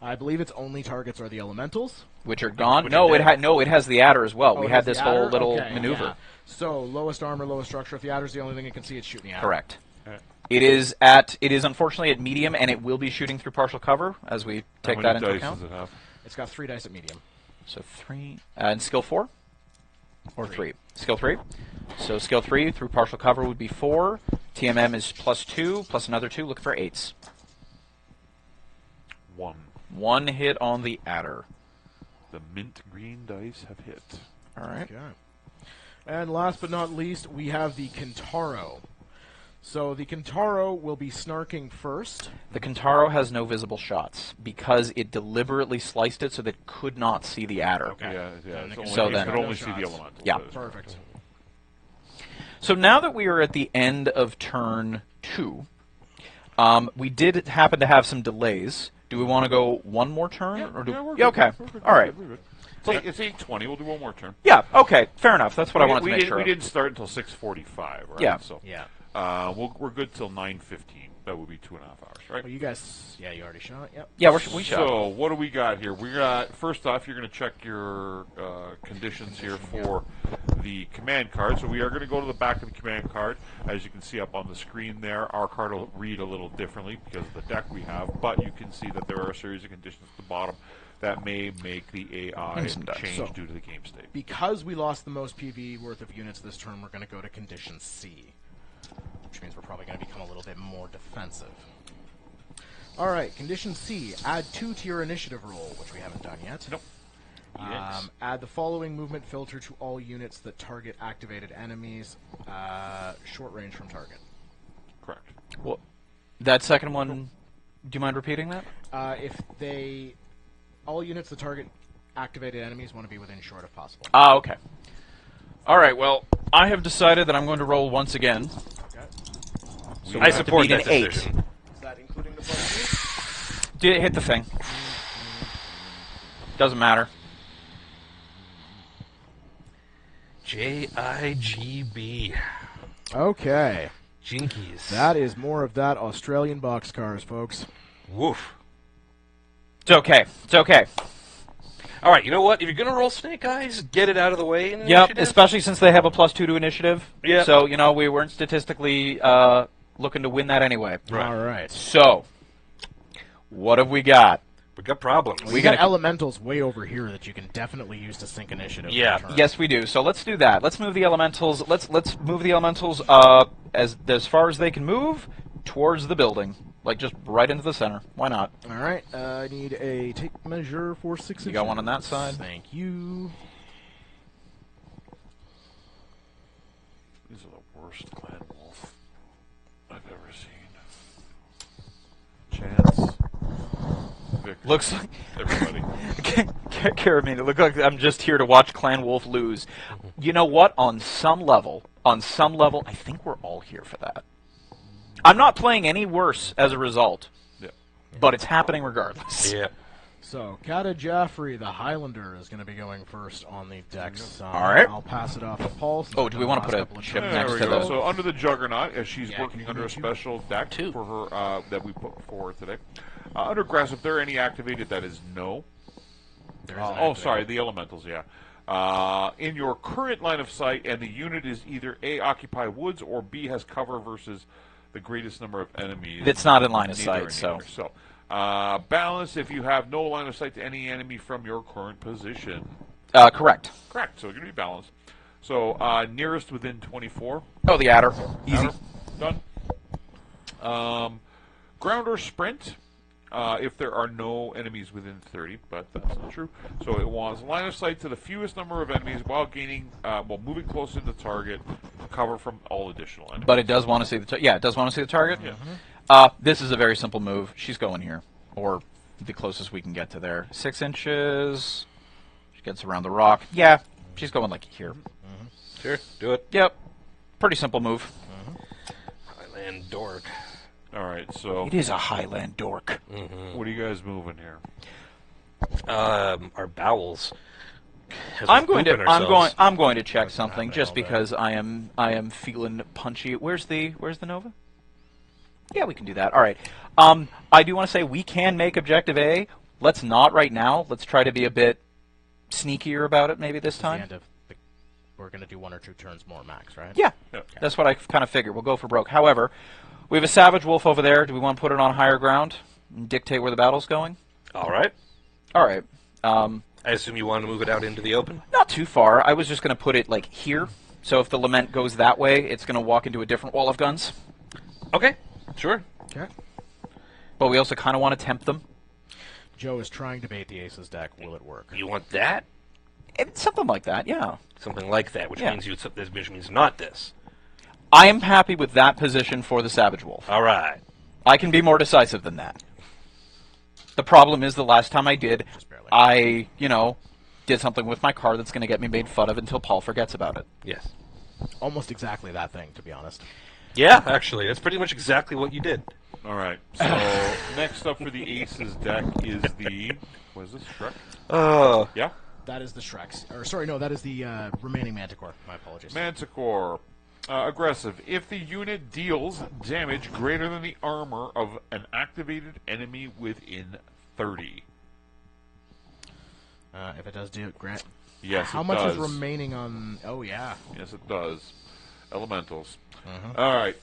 I believe its only targets are the elementals. Which are gone? Which No, are it dead. it has the adder as well. Oh, We it had has this the whole adder? little Okay, maneuver. yeah. So lowest armor, lowest structure. If the adder's the only thing it can see, it's shooting the adder. Correct. Alright. It is unfortunately at medium, and it will be shooting through partial cover as we take How that many into dice account. does it have? It's got 3 dice at medium. So 3 and skill 4 or 3. Skill 3. So skill 3 through partial cover would be 4. TMM is +2 plus another 2. Look for 8s. 1. 1 hit on the adder. The mint green dice have hit. All right. Okay. And last but not least, we have the Kintaro. So the Kintaro will be snarking first. The Kintaro has no visible shots because it deliberately sliced it so that it could not see the adder. Okay. Yeah. Then It's the only, So you then- can no only see the shots. elemental. Yeah. That is Perfect. So now that we are at the end of turn 2, we did happen to have some delays. Do we want to go one more turn? Yeah, or do... yeah, we're yeah, good. okay. We're good. All right. We're good. It's 8:20. We'll do one more turn. Yeah, okay. Fair enough. That's what I wanted to make didn't, sure we of. didn't start until 6:45, right? Yeah. So Yeah. we're good till 9:15. That would be 2.5 hours, right? Well, you guys, yeah, you already shot. Yep. Yeah, we shot. So what do we got here? We got, first off, you're going to check your conditions here for the command card. So we are going to go to the back of the command card. As you can see up on the screen there, our card will read a little differently because of the deck we have, but you can see that there are a series of conditions at the bottom that may make the AI Some dice. change So- due to the game state. Because we lost the most PV worth of units this turn, we're going to go to condition C, which means we're probably going to become a little bit more defensive. All right, condition C: add 2 to your initiative roll, which we haven't done yet. Nope. Add the following movement filter to all units that target activated enemies, short range from target. Correct. Well, that second one, do you mind repeating that? If all units that target activated enemies want to be within short if possible. Ah, okay. All right, well, I have decided that I'm going to roll once again. Okay. So we I have to support beat that an 8. decision. Is that including the +2? Did it hit the thing? Doesn't matter. JIGB. Okay. Jinkies. That is more of that Australian boxcars, folks. Woof. It's okay. It's okay. All right, you know what? If you're going to roll Snake Eyes, get it out of the way. In Yep, initiative. especially since they have a +2 to initiative. Yep. So, we weren't statistically looking to win that anyway. Right. All right. So, what have we got? We got problems. We gotta- got elementals way over here that you can definitely use to sync initiative. Yeah. for a turn. Yes, we do. So let's do that. Let's move the elementals. Let's move the elementals as far as they can move towards the building, like just right into the center. Why not? All right. I need a tape measure for 6 You got one on that side? Thank you. These are the worst Clan Wolf I've ever seen. Chance. Victor. Looks like Everybody. Carabiner. Look like I'm just here to watch Clan Wolf lose. You know what? On some level, I think we're all here for that. I'm not playing any worse as a result, Yeah. but it's happening regardless. Yeah. So, Kata Jaffrey, the Highlander, is going to be going first on the decks. All right. I'll pass it off to Paul. since Oh, I've do we done wanna the put a last couple of chip turns. There next we to go. the- So under the Juggernaut, as she's Yeah, working can under you a do two? special deck Two. for her that we put forward today. Under Grass, if there are any activated, that is no. There is an Oh, activated. sorry, the Elementals, yeah. In your current line of sight, and the unit is either A, occupy woods, or B, has cover versus the greatest number of enemies. It's not in line of Neither sight, and neither. So, balance if you have no line of sight to any enemy from your current position. Correct. Correct, so you're going to be balanced. So, nearest within 24. Oh, the adder. Easy. Done. Ground or sprint, if there are no enemies within 30, but that's not true. So it wants line of sight to the fewest number of enemies while moving closer to the target cover from all additional enemies. But it does want to see the it does want to see the target. Yeah. This is a very simple move. She's going here, or the closest we can get to there. 6 inches. She gets around the rock. Yeah, she's going like here. Sure, do it. Yep. Pretty simple move. Highland dork. All right, so It is a Highland dork. what are you guys moving here? Our bowels. As I'm we're going to pooping ourselves. I'm going to check something happening just all day. because I am feeling punchy. Where's the Nova? Yeah, we can do that. All right. I do want to say we can make objective A. Let's not right now. Let's try to be a bit sneakier about it maybe this The time. end of the, we're going to do 1 or 2 turns more max, right? Yeah. Yeah. That's what I kind of figured. We'll go for broke. However, we have a Savage Wolf over there. Do we want to put it on higher ground and dictate where the battle's going? All right. All right. I assume you want to move it out into the open? Not too far. I was just going to put it like here. So if the Lament goes that way, it's going to walk into a different wall of guns. Okay, sure. Okay. But we also kind of want to tempt them. Joe is trying to bait the Aces deck. Will it work? You want that? It's something like that, yeah. Something like that, which Yeah. means which means not this. I am happy with that position for the Savage Wolf. All right. I can be more decisive than that. The problem is the last time I did, Just barely. I, did something with my card that's going to get me made fun of until Paul forgets about it. Yes. Almost exactly that thing, to be honest. Yeah, actually, that's pretty much exactly what you did. All right, so next up for the Aces deck is the... What is this, Shrek? Oh. Yeah? That is the Shreks. Or, sorry, no, that is the remaining Manticore. My apologies. Manticore. Aggressive. If the unit deals damage greater than the armor of an activated enemy within 30. If it does do Grant. Yes, How it much does. is remaining on... Oh, yeah. Yes, it does. Elementals. All right.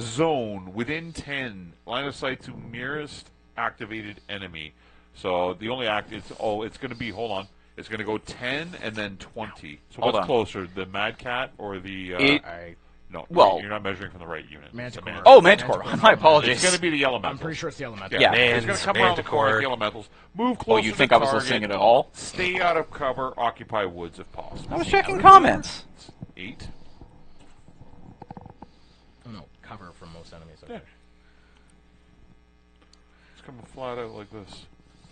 Zone. Within 10. Line of sight to nearest activated enemy. So the only it's going to be, hold on. It's going to go 10 and then 20. So Hold what's on. closer, the Mad Cat or the... I, no, well- you're not measuring from the right unit. It's the Manticore. Manticore. Oh, Manticore. My It's apologies. going to be the Elementals. I'm pretty sure it's the Elemental. Yeah. It's going to come around the corner with the Elementals. Move Oh, closer you to think the I was target, listening at all? Stay out of cover. Occupy woods if possible. I was checking comments. 8. Oh, no, cover from most enemies. Okay. Yeah. It's coming flat out like this.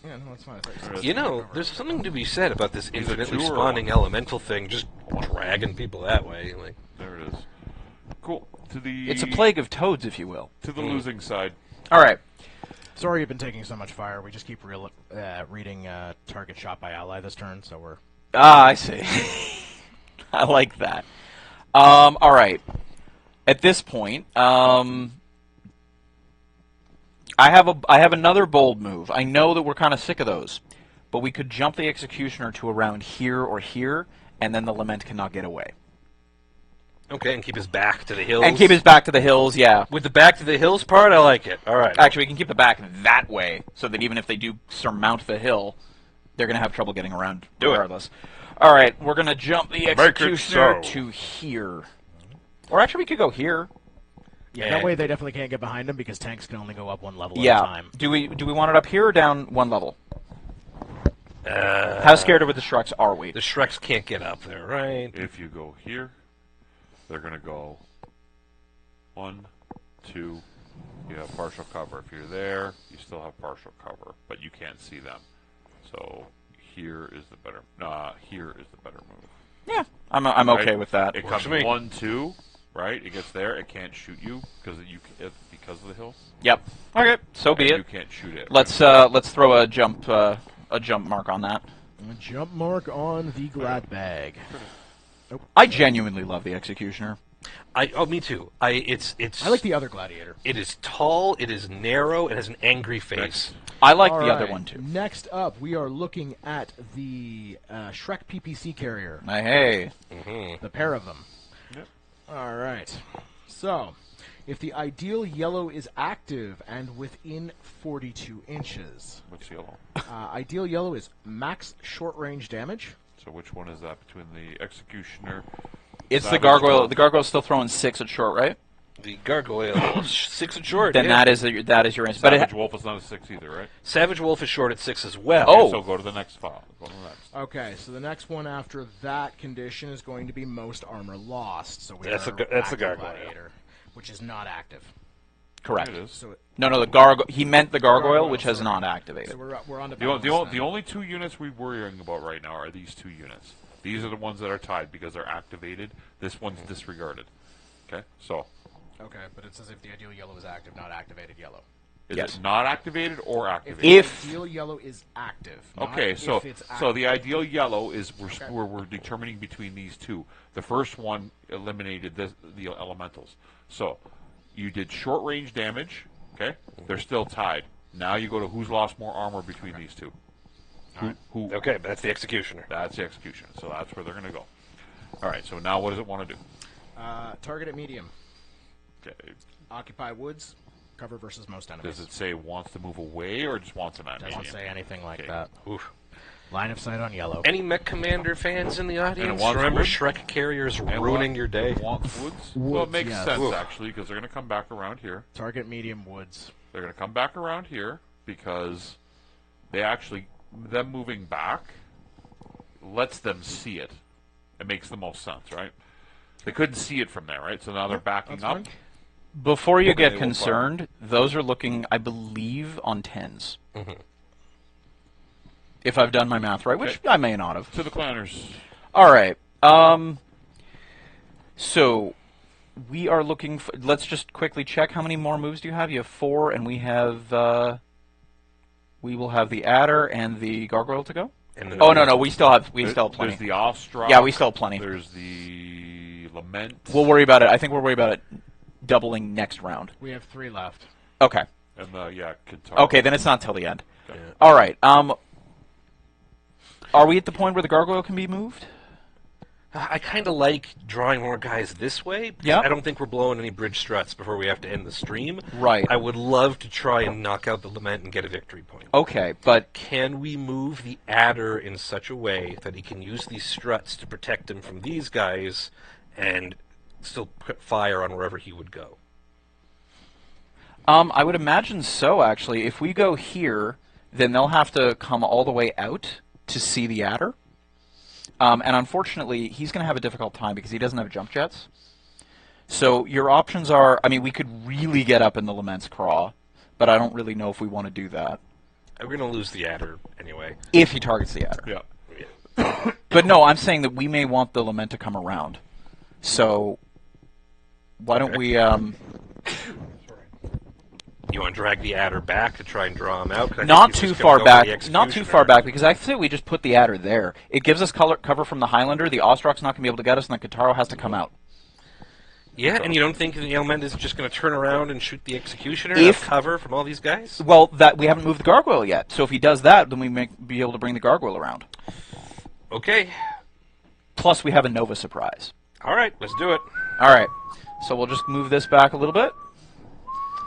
Yeah, no, it's fine. I thought There said it is. You know, there's something to be said about this Is it infinitely 2 or spawning 1? elemental thing just dragging people that way. Like, There it is. Cool. To the It's a plague of toads, if you will. to the losing side. All right. Sorry you've been taking so much fire. We just keep reading target shot by ally this turn, so we're... Ah, I see. I like that. All right. At this point, I have another bold move. I know that we're kind of sick of those, but we could jump the Executioner to around here or here, and then the Lament cannot get away. okay, and keep his back to the hills. And keep his back to the hills, yeah. With the back to the hills part, I like it. All right. Actually, we can keep the back that way, so that even if they do surmount the hill, they're going to have trouble getting around Do it. regardless. All right, we're going to jump the it Executioner so. to here. Or actually, we could go here. Yeah, And- that way they definitely can't get behind him because tanks can only go up 1 level at a Yeah. time. Do we want it up here or down 1 level? How scared of the Shreks are we? The Shreks can't get up there, right? If you go here, they're going to go 1, 2. You have partial cover. If you're there, you still have partial cover, but you can't see them. So here is the better. Here is the better move. Yeah, I'm okay Right? with that. It Works comes for me. 1, 2. Right? It gets there. It can't shoot you because of the hill. Yep. Okay, so be And it. you can't shoot it. Let's throw a jump mark on that. A jump mark on the glad bag. I genuinely love the Executioner. Me too. It's. I like the other gladiator. It is tall. It is narrow. It has an angry face. Next. I like All the other right, one too. Next up, we are looking at the Shrek PPC carrier. Hey. The pair of them. Yep. All right. So, if the ideal yellow is active and within 42 inches, What's yellow? ideal yellow is max short range damage. So which one is that between the Executioner? It's the Savage gargoyle. Wolf. The gargoyle's still throwing 6 at short, right? The gargoyle 6 and short. Then yeah. that is your answer. But Savage Wolf is not a 6 either, right? Savage Wolf is short at 6 as well. Oh. So go to the next file. Go to the next. Okay, so the next one after that condition is going to be most armor lost. So we That's are the active gargoyle. gladiator, which is not active. correct. It is. So, No, the gargoyle. He meant the gargoyle, Gargoyle, which has sorry. not activated. so we're on to The, balance the then. only 2 units we're worrying about right now are these 2 units. These are the ones that are tied because they're activated. This one's disregarded. Okay, so Okay, but it says if the ideal yellow is active, not activated yellow. is Yes. it not activated or activated? If- the ideal yellow is active. Not Okay, so if it's so the active. ideal yellow is we're determining between these 2. The first one eliminated the elementals. So you did short range damage. Okay, they're still tied. Now you go to who's lost more armor between these 2. Who? Okay, that's the executioner. That's the execution. So that's where they're going to go. All right. So now what does it want to do? Target at medium. Okay. Occupy woods. Cover versus most enemies. Does it say wants to move away or just wants them at Doesn't medium? say anything like Okay. that. Oof. Line of sight on yellow. Any Mech Commander fans in the audience? wants Remember wood? Shrek carriers And ruining what? your day? Wants woods? Well, it Woods, makes yes. sense Oof. actually because they're going to come back around here. Target medium woods. They're going to come back around here because they actually them moving back lets them see it. It makes the most sense, right? They couldn't see it from there, right? So now they're backing that's up. fine. Before you Okay, get we'll concerned, those are looking, I believe, on 10s. If I've done my math right, which Okay. I may not have. To the clanners. All right. So we are looking for. Let's just quickly check. How many more moves do you have? You have 4, and we have. We will have the adder and the gargoyle to go. And Oh no, we still have plenty. There's the Ostrak. Yeah, we still have plenty. There's the Lament. We'll worry about it. I think we'll worry about it doubling next round. We have 3 left. Okay. And the, Qatar. Okay, then it's not till the end. Okay. All right. Are we at the point where the gargoyle can be moved? I kind of like drawing more guys this way. Because Yeah. I don't think we're blowing any bridge struts before we have to end the stream. Right. I would love to try and knock out the Lament and get a victory point. Okay, but Can we move the adder in such a way that he can use these struts to protect him from these guys and still put fire on wherever he would go? I would imagine so. Actually, if we go here, then they'll have to come all the way out to see the adder. And unfortunately, he's going to have a difficult time because he doesn't have jump jets. So your options are, I mean, we could really get up in the Lament's craw, but I don't really know if we want to do that. We're going to lose the adder anyway. If he targets the adder. Yeah. But no, I'm saying that we may want the Lament to come around. So why don't we... You want to drag the adder back to try and draw him out? 'Cause I think Not he was too gonna far go back. for the Not too far executioner. back because I say we just put the adder there. It gives us cover from the Highlander. The Ostrak's not going to be able to get us, and the Kataro has to come out. Yeah, and you don't think the Element is just going to turn around and shoot the executioner If- and have cover from all these guys? Well, that we haven't moved the gargoyle yet. So if he does that, then we may be able to bring the gargoyle around. Okay. Plus, we have a Nova surprise. All right, let's do it. All right. So we'll just move this back a little bit.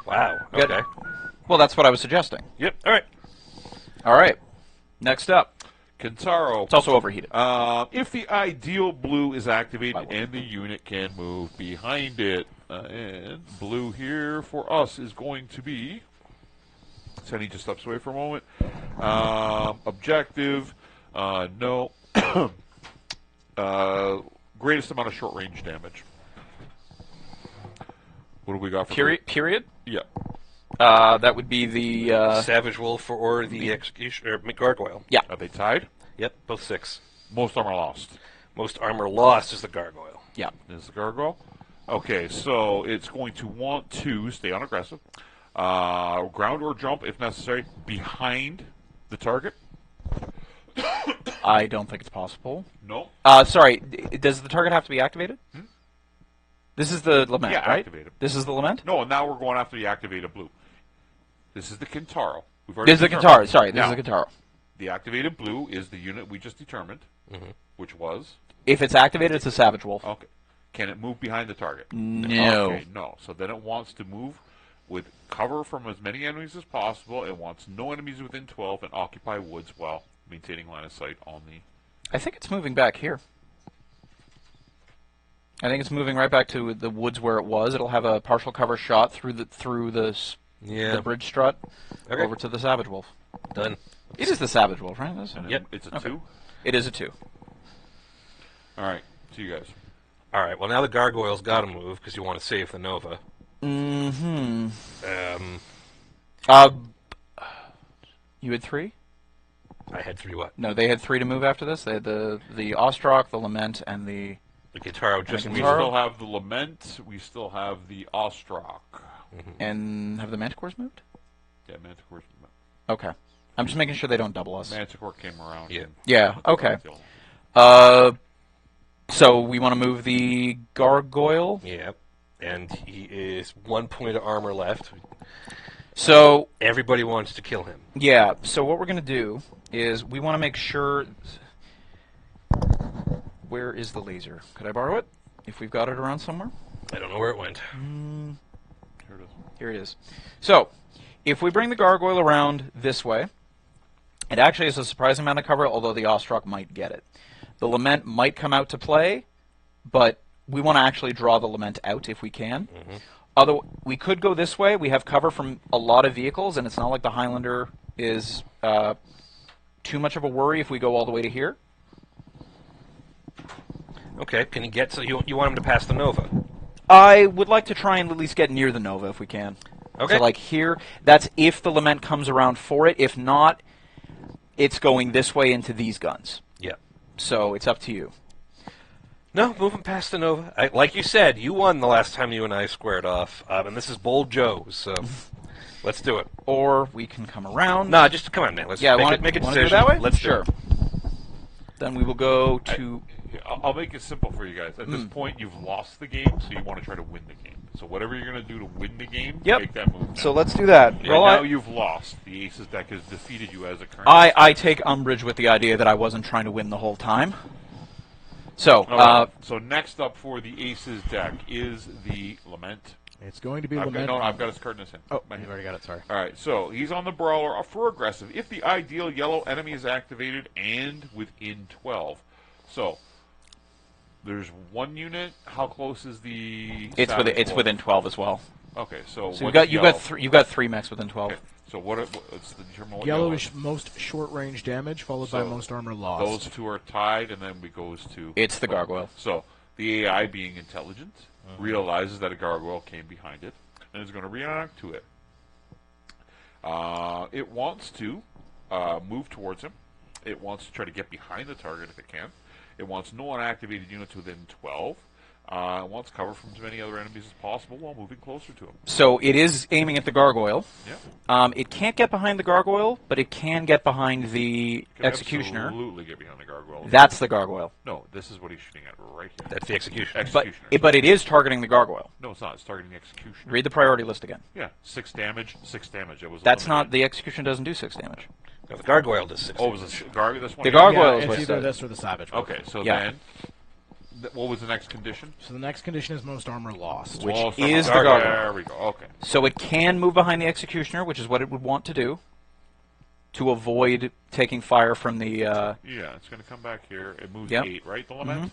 Wow. Good. Okay. Well, that's what I was suggesting. Yep. All right. All right. Next up. Kentaro. It's also overheated. If the ideal blue is activated By one. and the unit can move behind it, and blue here for us is going to be. Henny just steps away for a moment. Objective, no. Greatest amount of short range damage. What do we got for Period. Yeah. That would be the... Savage Wolf or the executioner, Gargoyle. yeah. Are they tied? Yep, both 6. Most armor lost. Most armor lost is the Gargoyle. Yeah. Is the gargoyle? Okay, so it's going to want to stay on aggressive. Ground or jump, if necessary, behind the target. I don't think it's possible. No. Sorry. Does the target have to be activated? This is the Lament, Yeah, right? activated. This is the Lament? No, and now we're going after the activated blue. This is the Kentaro. We've already This is the determined. Kataro. Sorry, this Now, is the Kataro. the activated blue is the unit we just determined, which was... If it's activated, it's a Savage Wolf. Okay. Can it move behind the target? No. Okay, no. So then it wants to move with cover from as many enemies as possible. It wants no enemies within 12 and occupy woods while maintaining line of sight on the... I think it's moving back here. I think it's moving right back to the woods where it was. It'll have a partial cover shot through the Yeah. bridge strut Okay. over to the Savage Wolf. Done. It is the Savage Wolf, right? And Yep. It's a Okay. 2. It is a 2. All right. See you guys. All right. Well, now the gargoyle's got to move because you want to save the Nova. Mm-hmm. Um, You had 3? I had 3 what? No, they had 3 to move after this. They had the Ostrock, the Lament, and the... The Guitaro just And We Guitaro? still have the Lament. We still have the Ostrock. And have the Manticores moved? Yeah, Manticore's... Okay. I'm just making sure they don't double us. Manticore came around. Yeah. and- Yeah, okay. Killed him. So we want to move the Gargoyle. Yeah. And he is 1 point of armor left. So, Everybody wants to kill him. yeah, so what we're going to do is we want to make sure... Where is the laser? Could I borrow it? If we've got it around somewhere? I don't know where it went. Here it is. Here it is. So, if we bring the Gargoyle around this way, it actually has a surprising amount of cover, although the Ostrock might get it. The Lament might come out to play, but we want to actually draw the Lament out if we can. We could go this way. We have cover from a lot of vehicles, and it's not like the Highlander is too much of a worry if we go all the way to here. Okay. Can he get... So you want him to pass the Nova? I would like to try and at least get near the Nova if we can. Okay. So, like here, that's if the Lament comes around for it. If not, it's going this way into these guns. Yeah. So it's up to you. No, move him past the Nova. Like you said, you won the last time you and I squared off, and this is Bold Joe, so let's do it. Or we can come around. No, just come on, man. Let's Yeah, make a wanna decision. do it that way? Let's sure. do it. Then we will go to... I'll make it simple for you guys. At this point, you've lost the game, so you want to try to win the game. So whatever you're going to do to win the game, Yep. make that move. So let's do that. Yeah, Roll now it. you've lost. The Aces deck has defeated you as a current. I take umbrage with the idea that I wasn't trying to win the whole time. So, All right. So next up for the Aces deck is the Lament. It's going to be I've Lament. got his card in his hand. Oh, My you've hand. already got it. Sorry. All right, so he's on the Brawler for aggressive. If the ideal yellow enemy is activated and within 12. So, there's 1 unit. How close is the Savage Wolf? within 12 as well. Okay, so So what's yellow? you've got 3 mechs within 12. Okay, so what's the determine what Yellow yellow is most short range damage, followed by So most armor lost. Those two are tied, and then we goes to... It's the Gargoyle. So, the AI, being intelligent, realizes that a gargoyle came behind it, and is going to react to it. It wants to move towards him. It wants to try to get behind the target if it can. It wants no unactivated units within 12. It wants cover from as many other enemies as possible while moving closer to him. So it is aiming at the Gargoyle. Yeah. It can't get behind the Gargoyle, but it can get behind the Can Executioner. absolutely get behind the gargoyle. That's the Gargoyle. No, this is what he's shooting at right here. That's the execution. But Executioner. but it is targeting the Gargoyle. No, it's not. It's targeting the Executioner. Read the priority list again. Yeah, 6 damage, 6 damage. It was That's not... eliminated. The Execution doesn't do 6 damage. No, the gargoyle does 6. Oh, it was a gargoyle? That's one The of the- Gargoyle is yeah, what it's it either said. this or the Savage Wolf. Okay, so Yeah. then, what was the next condition? So the next condition is most armor lost. Which Oh, so is the gargoyle. Gargoyle. There we go. Okay. So it can move behind the Executioner, which is what it would want to do, to avoid taking fire from the... Yeah, it's going to come back here. It moves Yep. 8, right? The Lament?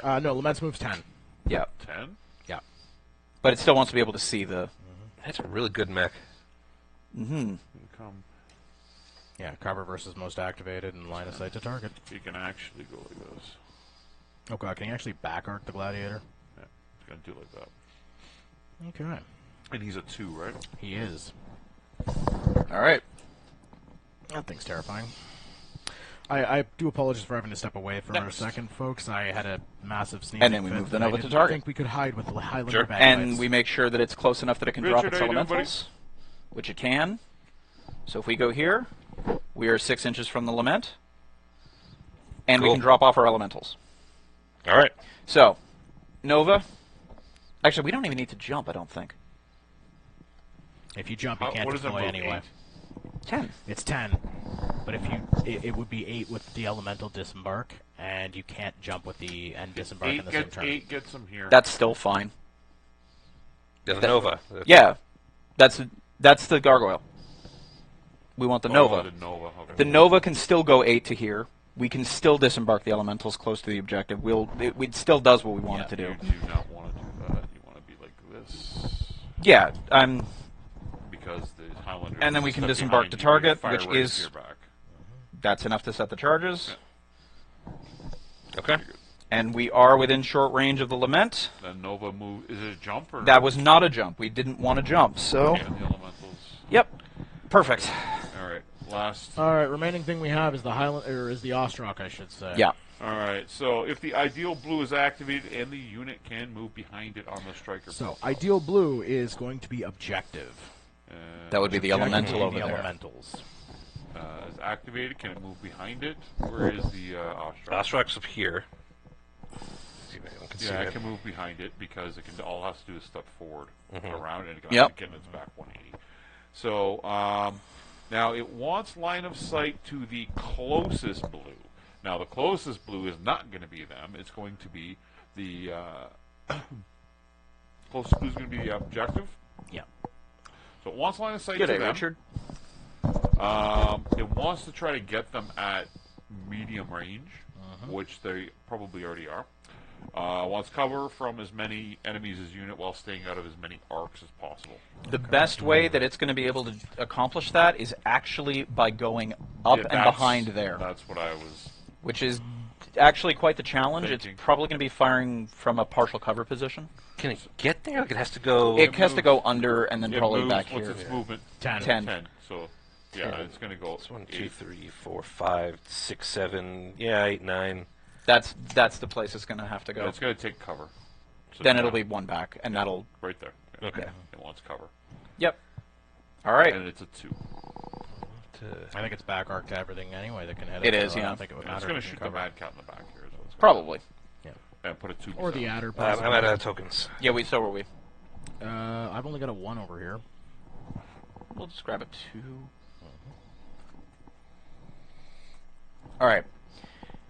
No, Lament's moves 10. Yeah. 10? Yeah. But it still wants to be able to see the... That's a really good mech. Mm-hmm. Come. Yeah, cover versus most activated and line of sight to target. You can actually go like this. Oh god, can you actually back arc the Gladiator? Yeah, it's going to do like that. Okay. And he's a 2, right? He is. All right. That thing's terrifying. I do apologize for having to step away for a second, folks. I had a massive sneeze. And then we move the Nova to target. I think we could hide with the Highlander Sure. bagpipes. And we make sure that it's close enough that it can drop Richard, its how you doing, elementals, which it can. So if we go here, we are 6 inches from the Lament, and we Cool. can drop off our elementals. All right. So, Nova. Actually, we don't even need to jump, I don't think. If you jump, you can't what does that deploy move? anyway. 10. It's 10, but if you, it would be 8 with the elemental disembark, and you can't jump with the and disembark in 8 the same gets, turn. 8 gets him here. That's still fine. The Nova. Yeah, that's the Gargoyle. We want the Nova. The Nova. Okay. The Nova can still go 8 to here, we can still disembark the elementals close to the objective. It still does what we want it to do. You do not want to do that. You want to be like this. Yeah, Because the Highlanders... And then we can step disembark behind the you, target, fire which right into is- your back. that's enough to set the charges. Okay. And we are within short range of the lament. Then Nova move... Is it a jump or... That was not a jump. We didn't want to jump, so... Yeah, the elementals. Yep. Perfect. Alright, last... All right, remaining thing we have is the is the Ostrock, I should say. Yeah. Alright, so if the ideal blue is activated and the unit can move behind it on the striker... So ideal blue is going to be objective. That would be the Objective elemental would over be the there. elementals. is activated, can it move behind it? Where is the Ostrock? Ostrock's up here. See if anyone can see Yeah, it. it can move behind it because it can all it has to do is step forward around and it can Yep. get its back 180. So now it wants line of sight to the closest blue. Now the closest blue is not going to be them. It's going to be the closest blue is going to be the objective. Yeah. So it wants line of sight Good to day, them. Richard. It wants to try to get them at medium range, which they probably already are. Wants cover from as many enemies as unit while staying out of as many arcs as possible. The best way that it's going to be able to accomplish that is actually by going up Yeah, and that's- behind there, That's what I was... which is actually quite the challenge. Thinking. It's probably going to be firing from a partial cover position. Can it get there? Like it has to go... It has to go under and then It probably moves, back what's here. its movement? 10. 10. So, yeah, 10. it's going to go... It's 1, 8. 2, 3, 4, 5, 6, 7, yeah, 8, 9. That's the place it's going to have to go. It's going to take cover. So Then now- it'll be one back, and that'll... Right there. Yeah. Okay. It wants cover. Yep. All right. And it's a 2. I think it's back arc to everything anyway that can hit It it. is, so I yeah. don't think it would And it's matter. going if to it shoot can the cover. Mad Cat in the back here. Is what it's gonna Probably. Yeah. do. And put a 2 Or the beside it. adder. I'm possibly. out of tokens. Yeah, so were we. I've only got a 1 over here. We'll just grab a 2. All right.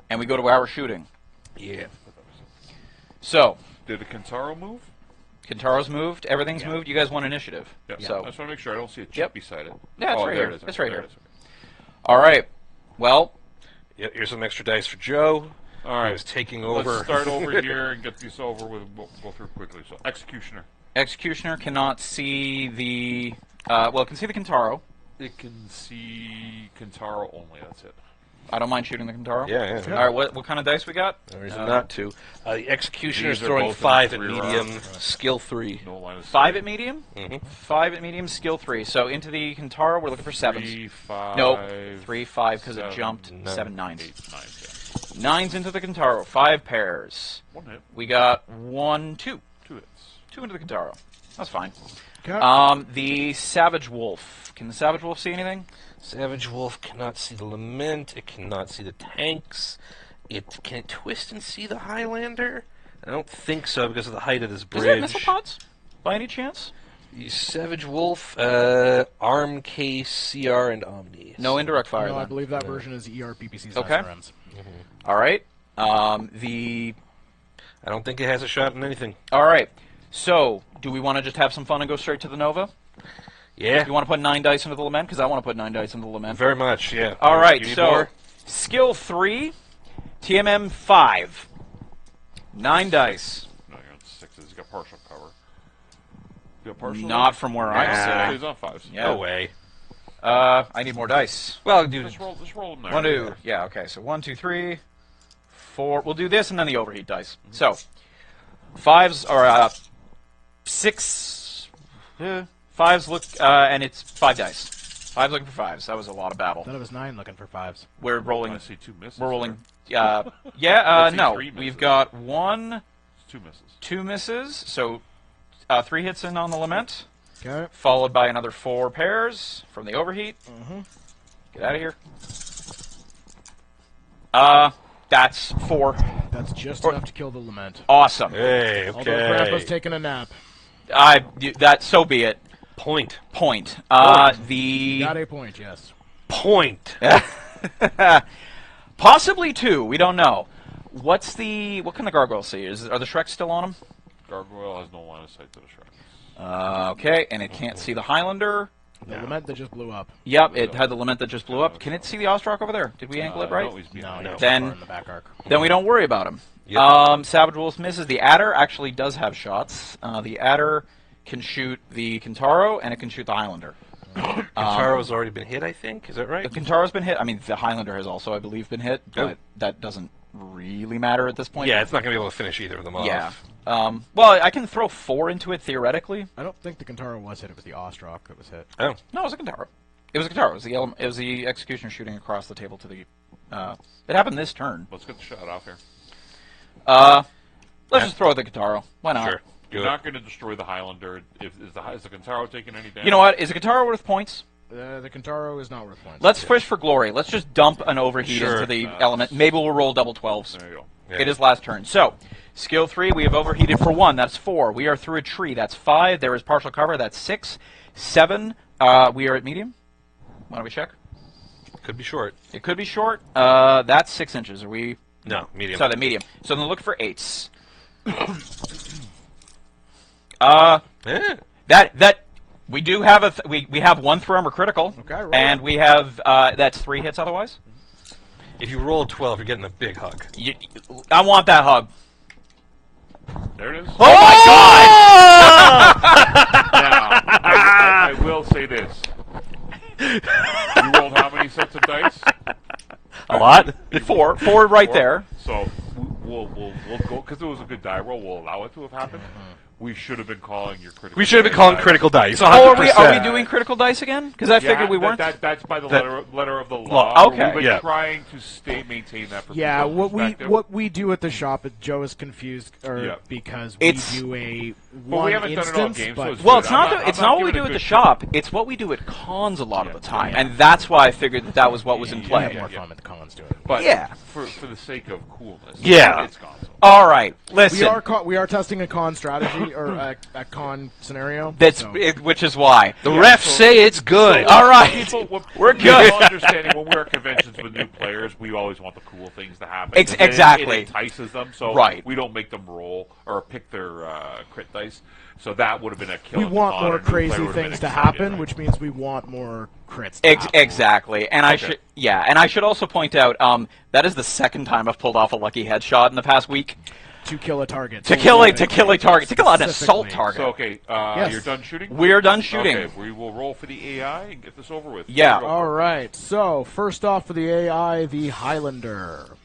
And we go to our shooting. Yeah. So, Did the Kentaro move? Kintaro's moved. Everything's Yeah. moved. You guys want initiative. Yeah. So, I just want to make sure I don't see a chip Yep. beside it. Yeah, it's oh, right there here. It is. It's right There here. it is. all right. Well, Yeah, here's some extra dice for Joe. All I right. was taking Let's over. start over here and get this over with. We'll go through quickly. So, Executioner. Executioner cannot see the... well, it can see the Kintaro. It can see Kentaro only. That's it. I don't mind shooting the Kintaro. Yeah, yeah. All right, what kind of dice we got? There is not to. The Executioner's These are throwing both in 5 at 3 medium, rounds. skill 3. No line of sight. 5 at medium? Mhm. 5 at medium, skill 3. So into the Kintaro, we're looking for 7s. 3, 5. No, 3, 5, because it 7, jumped. 9, 7, 9s. 8, 9. 9s into the Kintaro. 5 pairs. Yeah. 1 hit. We got 1, 2. 2 hits. 2 into the Kintaro. That's fine. Okay. The Savage Wolf. Can the Savage Wolf see anything? Savage Wolf cannot see the Lament. It cannot see the tanks. Can it twist and see the Highlander? I don't think so because of the height of this Does it have bridge. missile pods? By any chance? The Savage Wolf, Arm Case, CR, and Omni. No indirect fire. No, I then. believe that version is ERPPC's Okay. SRMs. All right. I don't think it has a shot in anything. All right. So, do we want to just have some fun and go straight to the Nova? Yeah, You want to put 9 dice into the Lament? Because I want to put 9 dice into the Lament. very much, yeah. All right, You need so more? skill 3, TMM 5. 9 dice. No, you're on 6s. You got partial cover. You got partial? Not from where I'm Nah. sitting. He's on 5s. Yeah. No way. I need more dice. Well, dude, Just roll them there. 1, 2. Yeah, okay. So 1, 2, 3, 4. We'll do this and then the overheat dice. So, 5s are 6. 5s look, and it's 5 dice. 5's looking for 5s. That was a lot of battle. Thought it was 9 looking for 5s. We're I rolling. see 2 misses. We're rolling. there. Yeah. I see No. 3 misses. We've got 1, It's 2 misses. 2 misses. So 3 hits in on the Lament, Okay. followed by another 4 pairs from the overheat. Get out of here. That's 4. That's just enough to kill the Lament. Awesome. hey, Although Grandpa's okay. taking a nap. That so be it. Point. Point. The Got a point, yes. Point. possibly 2. We don't know. What can the gargoyle see? Are the Shreks still on him? Gargoyle has no line of sight to the Shrek. Okay, and it can't see the Highlander. The lament that just blew up. Yep, it had the lament that just blew up. Can it see the Ostrock over there? Did we angle it right? No, he's No, behind. you're Then- too far in the back arc. Then we don't worry about him. Yep. Savage Wolf misses. The Adder actually does have shots. The Adder can shoot the Kintaro, and it can shoot the Highlander. Kintaro's already been hit, I think. Is that right? The Kintaro's been hit. I mean, the Highlander has also, I believe, been hit, but that doesn't really matter at this point. Yeah, it's not going to be able to finish either of them off. Yeah. Well, I can throw 4 into it, theoretically. I don't think the Kintaro was hit. It was the Ostrock that was hit. Oh. No, it was a Kintaro. It was a Kintaro. It was the Executioner shooting across the table to the... it happened this turn. Let's get the shot off here. Let's just throw the Kintaro. Why not? Sure. You're not going to destroy the Highlander. Is the Kintaro taking any damage? You know what? Is a Kintaro worth points? The Kintaro is not worth points. Let's fish for glory. Let's just dump an overheat Sure. into the element. Maybe we'll roll double 12s. There you go. Yeah. It is last turn. So, skill 3, we have overheated for 1. That's 4. We are through a tree. That's 5. There is partial cover. That's 6. 7. We are at medium. Why don't we check? Could be short. It could be short. That's 6 inches. Are we... No, medium. So, the medium. So, then look for 8s. Eh. That... We do have we have 1 through armor critical. Okay, roll and it. we have... that's 3 hits otherwise. If you roll a 12, you're getting a big hug. I want that hug. There it is. Oh my Now, I will say this. You rolled how many sets of dice? A lot. 4 right there. So we'll go because it was a good die roll. We'll allow it to have happened. We should have been calling your critical. We should have been calling critical dice. 100%. Oh, are we doing critical dice again? Because I figured we weren't. That's by the That- letter of the law. okay. We've been Yeah. trying to maintain that. Yeah, perspective. what we do at the shop, Joe is confused, Yeah. because It's- we do a But one we haven't done it all instance, game, so but it's Well, good. it's not. I'm It's not what we giving do a at the good shop. It's what we do at cons a lot of Yeah. the time, Yeah. and that's why I figured that was what was in we play. have more fun with the cons doing it. But Yeah. for the sake of coolness, Yeah. it's console. All right, listen. We are testing a con strategy or a con scenario. That's so- which is why. The refs say it's good. All right. We're good. Understanding when we're at conventions with new players, we always want the cool things to happen. Ex- And exactly. It entices them, so Right. we don't make them roll or pick their crit dice. So that would have been a kill. we at the want con, more and new player crazy would have been things to excited, happen, right? which means we want more crits. To happen. Exactly, and I Okay. and I should also point out that is the second time I've pulled off a lucky headshot in the past week. To kill a target. To kill a target, to kill an assault Specifically. target. So okay, Yes. you're done shooting. We're done shooting. Okay, we will roll for the AI and get this over with. Yeah. Go All for it. right. So first off for the AI, the Highlander.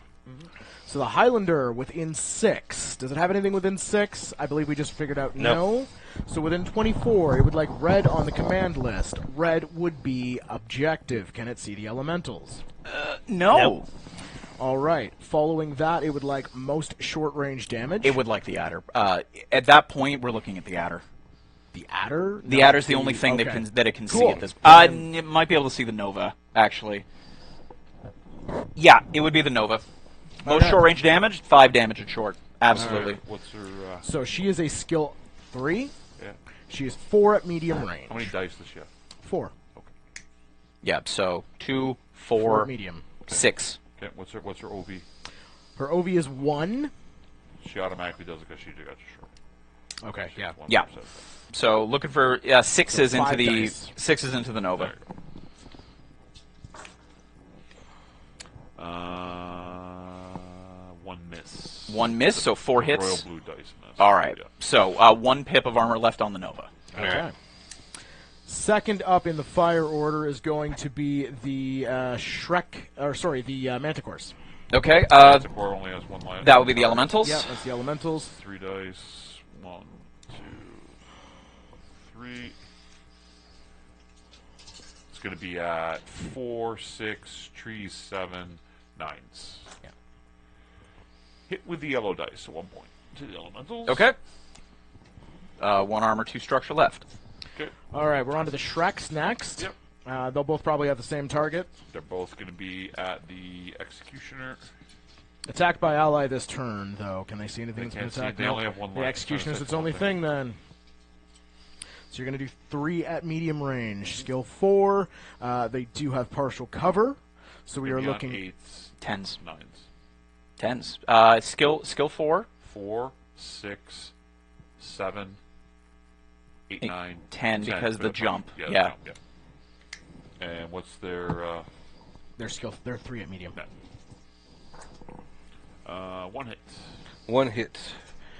So the Highlander within 6. Does it have anything within 6? I believe we just figured out no. So within 24, it would like red on the command list. Red would be objective. Can it see the elementals? No. Nope. All right. Following that, it would like most short-range damage. It would like the adder. At that point, we're looking at the adder. The Adder? The No, adder's the only thing okay. that it can see Cool. at this. It might be able to see the Nova, actually. Yeah, it would be the Nova. Most Okay. short range damage, 5 damage at short. Absolutely. Alright, what's her? So she is a skill 3. Yeah. She is 4 at medium range. How many dice does she have? 4. Yeah, so 2, 4 4, at medium. 6. Okay, what's her OV? Her OV is 1. She automatically does it because she got short. Okay, yeah. Yeah. So looking for 6s So into 5 the dice. 6s into the Nova. There you go. One miss. 1 miss, so 4 Royal hits. blue dice miss. All right. Yeah. So 1 pip of armor left on the Nova. Okay. Second up in the fire order is going to be the the Manticores. Okay. The core only has one line. That would be the elementals. Yeah, that's the elementals. 3 dice. 1, 2, 3. It's going to be at 4, 6, trees, 7, 9s. Yeah. Hit with the yellow dice, so 1 point to the elementals. Okay. 1 armor, 2 structure left. Okay. All right, we're on to the Shreks next. Yep. They'll both probably have the same target. They're both going to be at the executioner. Attacked by ally this turn, though. Can they see anything They that's been can't see. attacked? They Nope. only have one The line. executioner's That's its one only thing. thing, then. So you're going to do 3 at medium range. Skill 4. They do have partial cover. So we are Maybe on looking... 8s, 10s. 9s. 10s. Skill 4. 4, 6, 7, 8, 9, 10 because the jump. Yeah. Yeah. The jump, And what's their... Their skill. They're 3 at medium. One hit. One hit.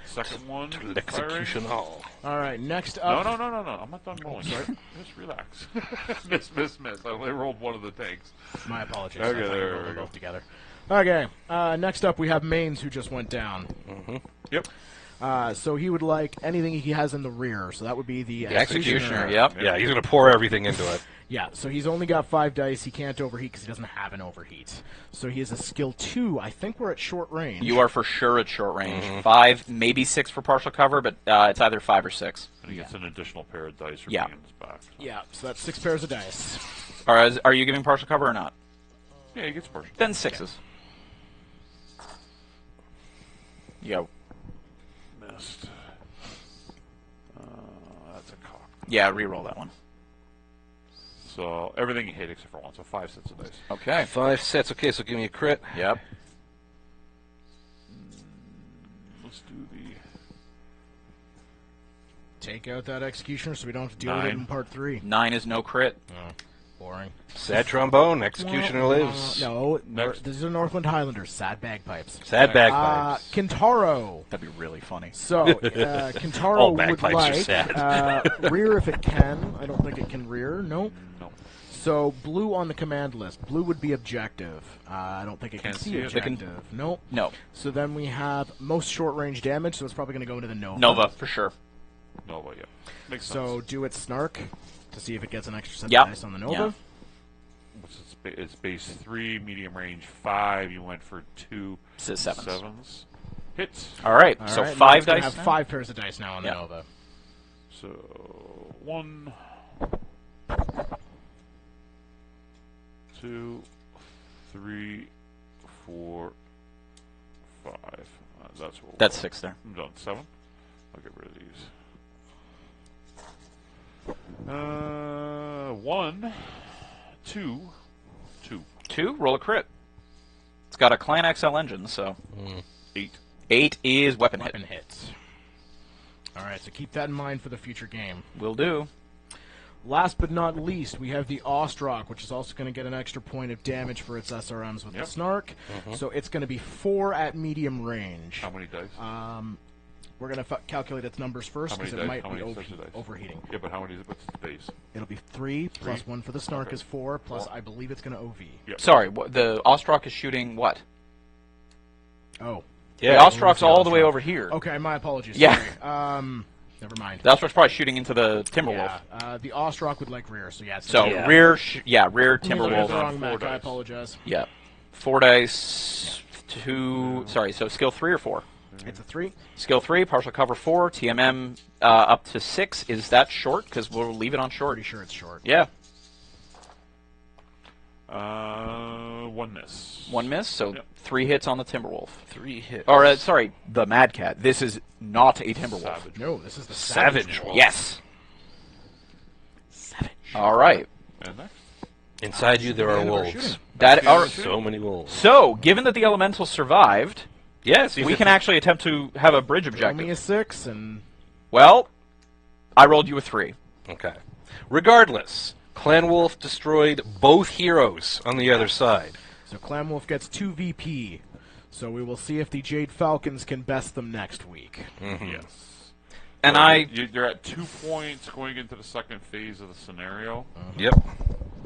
Second one. Execution all. All right, next No, up. no. I'm not done rolling. Sorry. Just relax. Miss. I only rolled one of the tanks. My apologies. Okay, I thought we there rolled we them go. both together. Okay, next up we have Mains, who just went down. Yep. So he would like anything he has in the rear. So that would be the Executioner, yep. Yeah, he's going to pour everything into it. Yeah, so he's only got 5 dice. He can't overheat because he doesn't have an overheat. So he has a skill 2. I think we're at short range. You are for sure at short range. 5, maybe 6 for partial cover, but it's either 5 or 6. And he gets an additional pair of dice for Yeah. being in his back. Yeah, so that's 6 pairs of dice. Are you giving partial cover or not? Yeah, he gets partial. Then 6s. Yo. Missed. That's a cock. Yeah, re-roll that one. So everything he hit except for one. So 5 sets of dice. Okay. 5 sets. Okay, so give me a crit. Yep. Let's do the... Take out that executioner so we don't have to deal with it 9. in part 3. 9 is no crit. Oh, boring. Sad trombone. Executioner lives. No, Next. these are Northland Highlanders. Sad bagpipes. Sad bagpipes. Kintaro. That'd be really funny. So, Kintaro All would bagpipes are like sad. rear if it can. I don't think it can rear. No. No. So, blue on the command list. Blue would be objective. I don't think it can Can't see see it. objective. Nope. No. So then we have most short-range damage, so it's probably going to go into the Nova. Nova, for sure. Nova, yeah. Makes So sense. do its Snark to see if it gets an extra set Yep. of dice on the Nova. Yeah. It's base 3, medium range 5. You went for 2 Sevens. 7s. Hits. All right, All so right, now 5 it's gonna dice. have now? 5 pairs of dice now on the Yeah. Nova. So 1, 2, 3, 4, 5. That's what. That's 6 there. I'm done. 7. I'll get rid of these. 1, 2, 2, 2, roll a crit. It's got a Clan XL engine, so 8. 8 is weapon hit. Weapon hits. All right, so keep that in mind for the future game. Will do. Last but not least, we have the Ostrock, which is also going to get an extra point of damage for its SRMs with Yep. the Snark. So it's going to be 4 at medium range. How many dice? We're going to calculate its numbers first How many because it dice? might How be many sets of dice? overheating. Yeah, but how many? What's the base? It'll be 3 plus 1 for the Snark Okay. is 4, plus 4. I believe it's going to OV. Yep. Sorry, the Ostrock is shooting what? Oh. The Ostrock's all the way over here. Okay, my apologies. Yeah. Sorry. Never mind. The Ostrock's probably shooting into the Timberwolf. Yeah, the Ostrock would like rear, so yeah. It's So Yeah. rear Rear Timberwolf. on wrong, 4 Mac. I dice. apologize. Yeah. 4 dice, 2... Sorry, so skill 3 or 4? It's a 3. Skill 3, partial cover 4, TMM up to 6. Is that short? Because we'll leave it on short. Pretty sure it's short. Yeah. 1 miss. 1 miss, so Yep. 3 hits on the Timberwolf. 3 hits. Or, sorry, the Mad Cat. This is not a Timberwolf. Savage. No, this is the Savage Wolf. Wolf. Yes. All right. And next. Inside you there the are end of our wolves. shooting. That the end are, of the So many wolves. so, given that the elementals survived, Yes, we can actually attempt to have a bridge Roll me objective. a 6, and Well, I rolled you a 3. Okay. Regardless, Clan Wolf destroyed both heroes on the other side. so Clan Wolf gets 2 VP. So we will see if the Jade Falcons can best them next week. Yes. And So I... You're at 2 points going into the second phase of the scenario. Yep.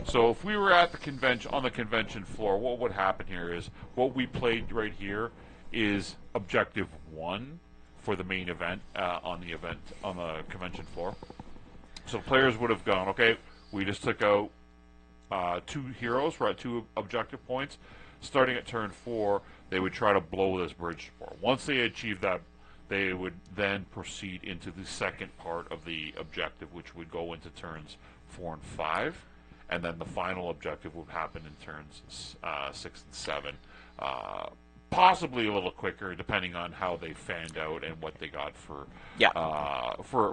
So if we were at the convention on the convention floor, what would happen here is what we played right here is objective 1 for the main event on the convention floor. So players would have gone, okay, we just took out 2 heroes. We're at 2 objective points. Starting at turn 4, they would try to blow this bridge support. Once they achieve that, they would then proceed into the second part of the objective, which would go into turns 4 and 5. And then the final objective would happen in turns 6 and 7. Possibly a little quicker, depending on how they fanned out and what they got for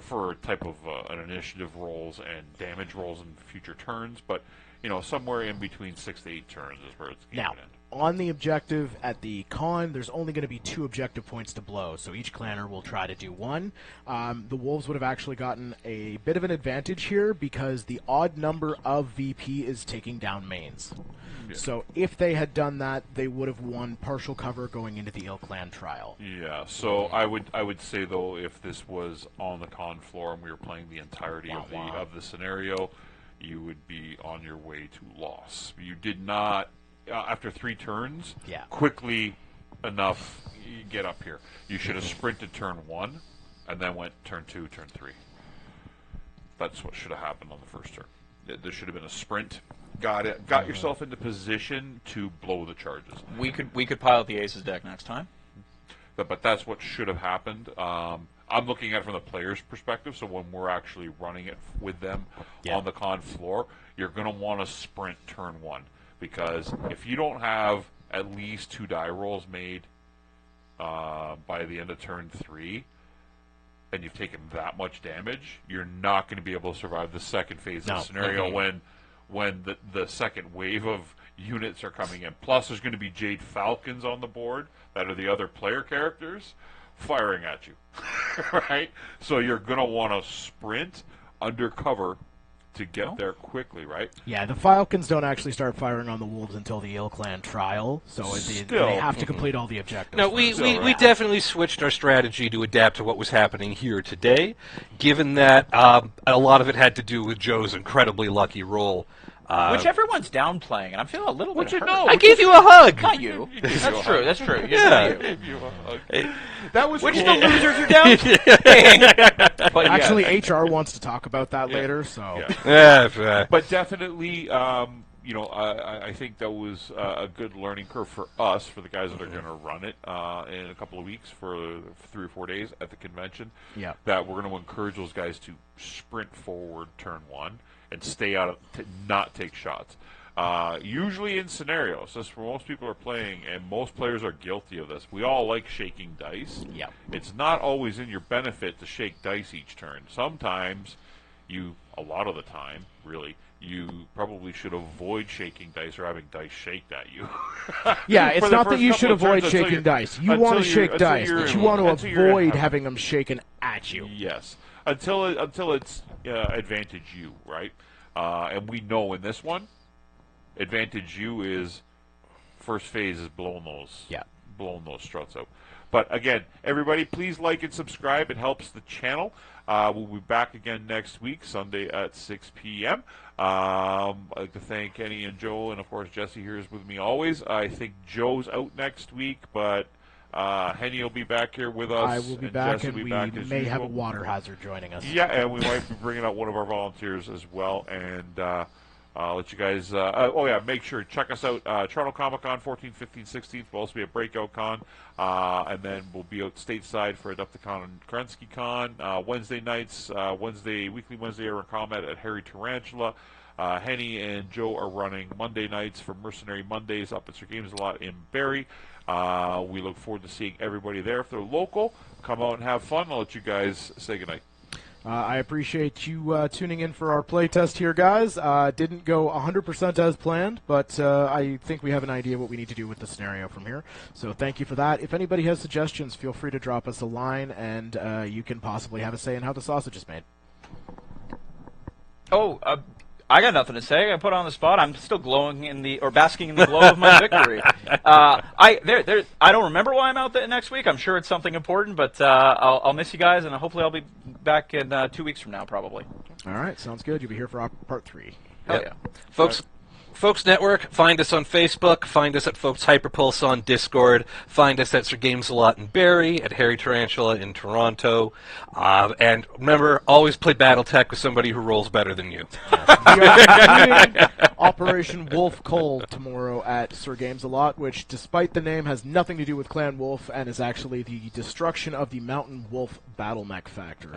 for type of an initiative rolls and damage rolls in future turns. But somewhere in between 6 to 8 turns is where it's going Now, to end. on the objective at the con, there's only going to be 2 objective points to blow, so each clanner will try to do 1. The Wolves would have actually gotten a bit of an advantage here because the odd number of VP is taking down mains. Yeah. So if they had done that, they would have won partial cover going into the Ill Clan trial. Yeah, so I would say though, if this was on the con floor and we were playing the entirety of the scenario, you would be on your way to loss. You did not, after 3 turns, quickly enough get up here. You should have sprinted turn 1 and then went turn 2, turn 3. That's what should have happened on the first turn. There should have been a sprint. Got yourself into position to blow the charges. We could pilot the Aces deck next time. But that's what should have happened. I'm looking at it from the player's perspective, so when we're actually running it with them on the con floor, you're going to want to sprint turn 1. Because if you don't have at least 2 die rolls made by the end of turn 3, and you've taken that much damage, you're not going to be able to survive the second phase of the scenario when the second wave of units are coming in. Plus, there's going to be Jade Falcons on the board that are the other player characters firing at you, right? So you're going to want to sprint under cover to get there quickly, right? Yeah, the Falcons don't actually start firing on the Wolves until the Ill Clan trial, so they have to complete all the objectives. No, we definitely switched our strategy to adapt to what was happening here today, given that a lot of it had to do with Joe's incredibly lucky roll. Which everyone's downplaying, and I'm feeling a little bit hurt. I gave you a hug. Not you. That's true. That's true. Yeah. That was Which cool. the losers are down? But Actually, HR wants to talk about that later, so... But definitely, I think that was a good learning curve for us, for the guys that are going to run it in a couple of weeks for 3 or 4 days at the convention. Yeah. That we're going to encourage those guys to sprint forward turn 1 and stay out of, to not take shots. Usually in scenarios, this for most people are playing, and most players are guilty of this. We all like shaking dice. Yeah. It's not always in your benefit to shake dice each turn. Sometimes a lot of the time, really, you probably should avoid shaking dice or having dice shaked at you. Yeah, it's not that you should avoid shaking dice. You want to shake dice, but you want to avoid having them shaken at you. Yes, until it's advantage you, right? And we know in this one, advantage you is first phase is blowing those struts out. But again, everybody, please like and subscribe. It helps the channel. We'll be back again next week, Sunday at 6 p.m. I'd like to thank Henny and Jo, and of course Jesse here is with me always. I think Joe's out next week, but Henny will be back here with us. I will be back, Jesse and will we be back as may have a usual. water hazard joining us. Yeah, and we might be bringing out one of our volunteers as well, and I'll let you guys, make sure, check us out, Toronto Comicon, 14th, 15th, 16th, will also be a breakout con, and then we'll be out stateside for Adepticon and Kerensky Con, Wednesday nights, weekly Wednesday Air and Combat at Harry Tarantula. Henny and Jo are running Monday nights for Mercenary Mondays up at Sir Games a Lot in Barrie. We look forward to seeing everybody there. If they're local, come out and have fun. I'll let you guys say goodnight. I appreciate you tuning in for our playtest here, guys. Didn't go 100% as planned, but I think we have an idea what we need to do with the scenario from here. So thank you for that. If anybody has suggestions, feel free to drop us a line, and you can possibly have a say in how the sausage is made. I got nothing to say. I got put on the spot. I'm still basking in the glow of my victory. I don't remember why I'm out there next week. I'm sure it's something important, but I'll miss you guys, and hopefully I'll be back in 2 weeks from now, probably. All right, sounds good. You'll be here for part 3. Hell yeah. Folks Network, find us on Facebook, find us at Folks Hyperpulse on Discord, find us at Sir Games a Lot in Barrie, at Harry Tarantula in Toronto, and remember, always play Battletech with somebody who rolls better than you. We are doing Operation Wolf Cold tomorrow at Sir Games a Lot, which, despite the name, has nothing to do with Clan Wolf and is actually the destruction of the Mountain Wolf Battle Mech Factory.